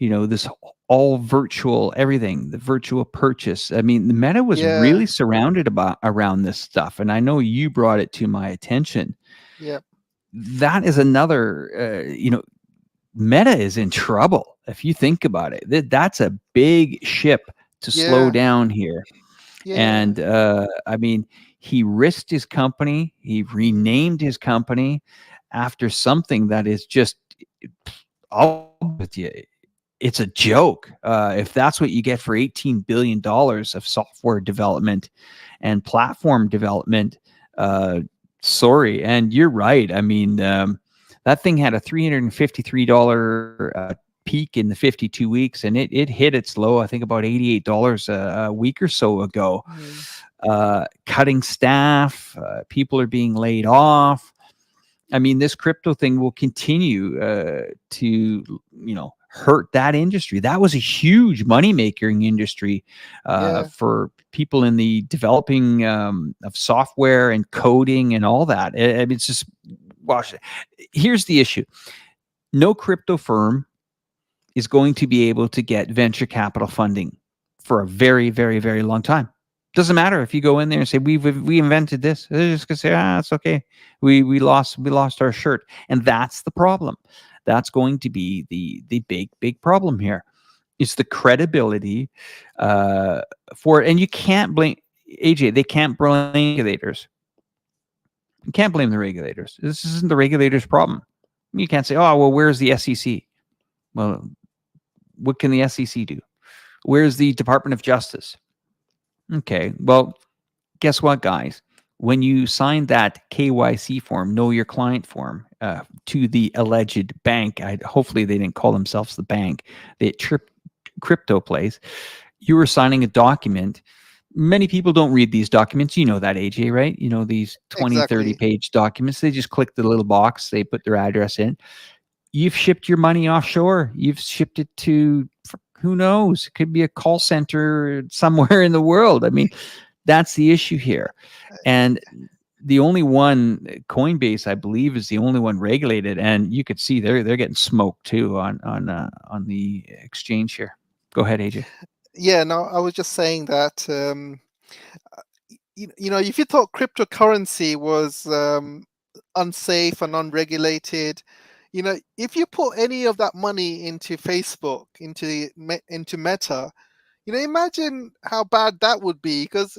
this all virtual everything, the virtual purchase. I mean, the Meta was really surrounded around this stuff, and I know you brought it to my attention. Yeah. That is another, Meta is in trouble if you think about it. That's a big ship to slow down here. And I mean, he risked his company. He renamed his company after something that is just, I'll with you, it's a joke. If that's what you get for $18 billion of software development and platform development, sorry. And you're right. I mean, that thing had a $353 peak in the 52 weeks, and it hit its low, I think, about $88 a week or so ago. Cutting staff, people are being laid off. I mean, this crypto thing will continue to, hurt that industry. That was a huge money-making industry for people in the developing of software and coding and all that. I mean, it's just, here's the issue. No crypto firm is going to be able to get venture capital funding for a very, very, very long time. Doesn't matter if you go in there and say we invented this. They're just gonna say, it's okay. We lost our shirt, and that's the problem. That's going to be the big problem here. It's the credibility for it, and you can't blame AJ. They can't blame regulators. You can't blame the regulators. This isn't the regulators' problem. You can't say, well, where's the SEC? Well, what can the SEC do? Where's the Department of Justice? Okay, well, guess what, guys? When you signed that KYC form, know your client form, to the alleged bank, hopefully they didn't call themselves the bank, the crypto place, you were signing a document. Many people don't read these documents. You know that, AJ, right? These 20, 30 page documents. They just click the little box. They put their address in. You've shipped your money offshore. You've shipped it to, who knows? It could be a call center somewhere in the world. I mean, that's the issue here. And the only one, Coinbase, I believe, is the only one regulated. And you could see they're getting smoked too on the exchange here. Go ahead, AJ. Yeah, no, I was just saying that, if you thought cryptocurrency was unsafe and unregulated, if you put any of that money into Facebook, into Meta, imagine how bad that would be. Because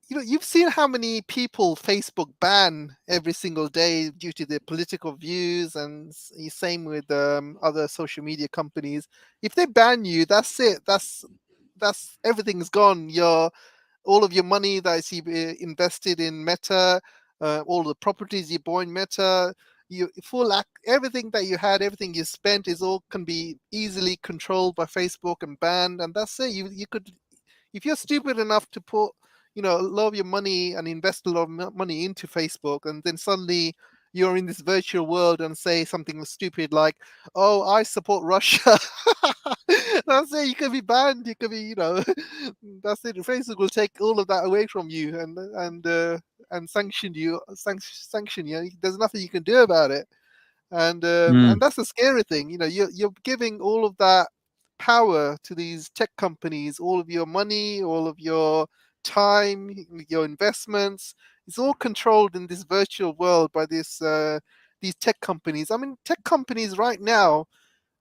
you've seen how many people Facebook ban every single day due to their political views, and same with other social media companies. If they ban you, that's it. That's everything's gone. All of your money that's invested in Meta, all the properties you bought in Meta, everything that you had, everything you spent can be easily controlled by Facebook and banned, and that's it. You could, if you're stupid enough to put a lot of your money and invest a lot of money into Facebook, and then suddenly you're in this virtual world and say something stupid like, "Oh, I support Russia." That's it. You could be banned. You could be, that's it. Facebook will take all of that away from you and sanction you. Sanction you. There's nothing you can do about it. And that's a scary thing. You're giving all of that power to these tech companies, all of your money, all of your time, your investments. It's all controlled in this virtual world by these tech companies. I mean, tech companies right now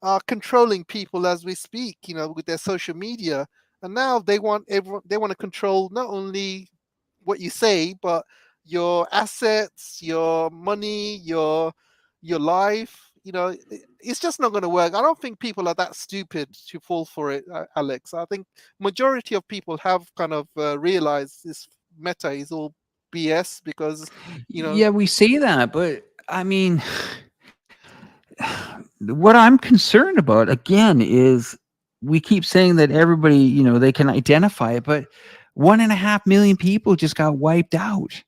are controlling people as we speak, with their social media. And now they want to control not only what you say, but your assets, your money, your life. It's just not going to work. I don't think people are that stupid to fall for it, Alex. I think majority of people have kind of realized this Meta is all BS because, Yeah, we say that, but I mean, what I'm concerned about again is we keep saying that everybody, they can identify it, but 1.5 million people just got wiped out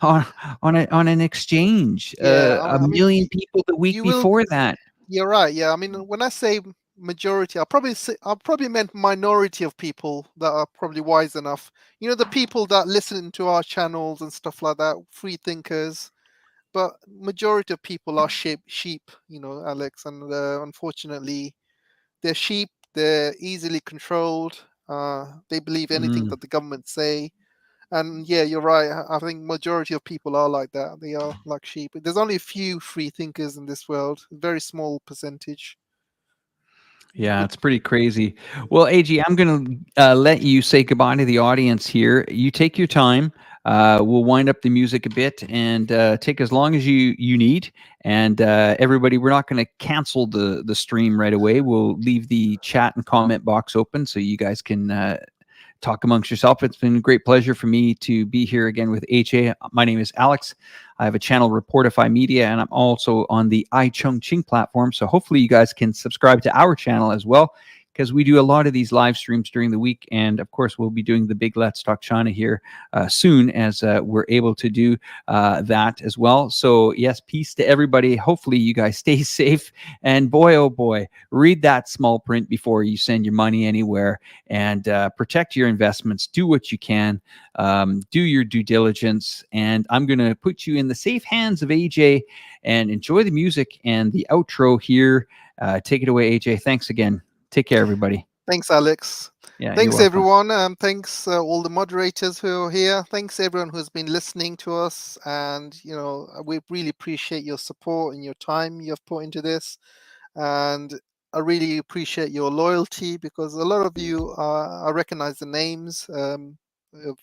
on an exchange. A million people the week before that. You're right. Yeah, I mean, when I say majority, I probably meant minority of people that are probably wise enough. The people that listen to our channels and stuff like that, free thinkers. but majority of people are sheep, Alex, and unfortunately, they're sheep. They're easily controlled. They believe anything that the government say. And yeah, you're right. I think majority of people are like that. They are like sheep. There's only a few free thinkers in this world, very small percentage. Yeah, it's pretty crazy. Well, AG, I'm going to let you say goodbye to the audience here. You take your time. We'll wind up the music a bit and take as long as you need. And everybody, we're not going to cancel the stream right away. We'll leave the chat and comment box open so you guys can talk amongst yourself. It's been a great pleasure for me to be here again with HA. My name is Alex. I have a channel, Reportify Media, and I'm also on the iChungChing platform. So hopefully you guys can subscribe to our channel as well, because we do a lot of these live streams during the week. And of course, we'll be doing the big Let's Talk China here soon as we're able to do that as well. So yes, peace to everybody. Hopefully you guys stay safe. And boy, oh boy, read that small print before you send your money anywhere, and protect your investments. Do what you can. Do your due diligence. And I'm going to put you in the safe hands of AJ and enjoy the music and the outro here. Take it away, AJ. Thanks again. Take care, everybody. Thanks, Alex. Yeah, thanks, everyone. Thanks, all the moderators who are here. Thanks, everyone who's been listening to us. And, we really appreciate your support and your time you have put into this. And I really appreciate your loyalty, because a lot of you I recognize the names,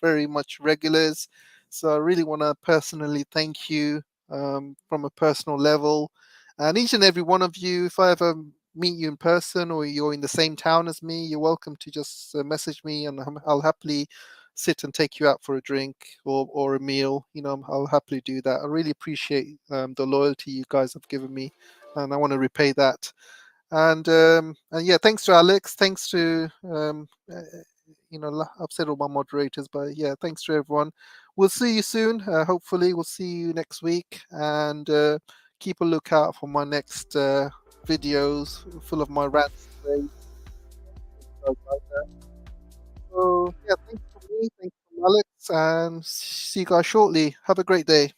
very much regulars. So I really want to personally thank you from a personal level. And each and every one of you, if I ever meet you in person or you're in the same town as me, you're welcome to just message me, and I'll happily sit and take you out for a drink or a meal. I'll happily do that. I really appreciate the loyalty you guys have given me, and I want to repay that. And yeah, thanks to Alex. Thanks to I've said all my moderators, but yeah, thanks to everyone. We'll see you soon. Hopefully, we'll see you next week, and keep a lookout for my next videos full of my rants. So yeah, thanks for me. Thanks for Alex, and see you guys shortly. Have a great day.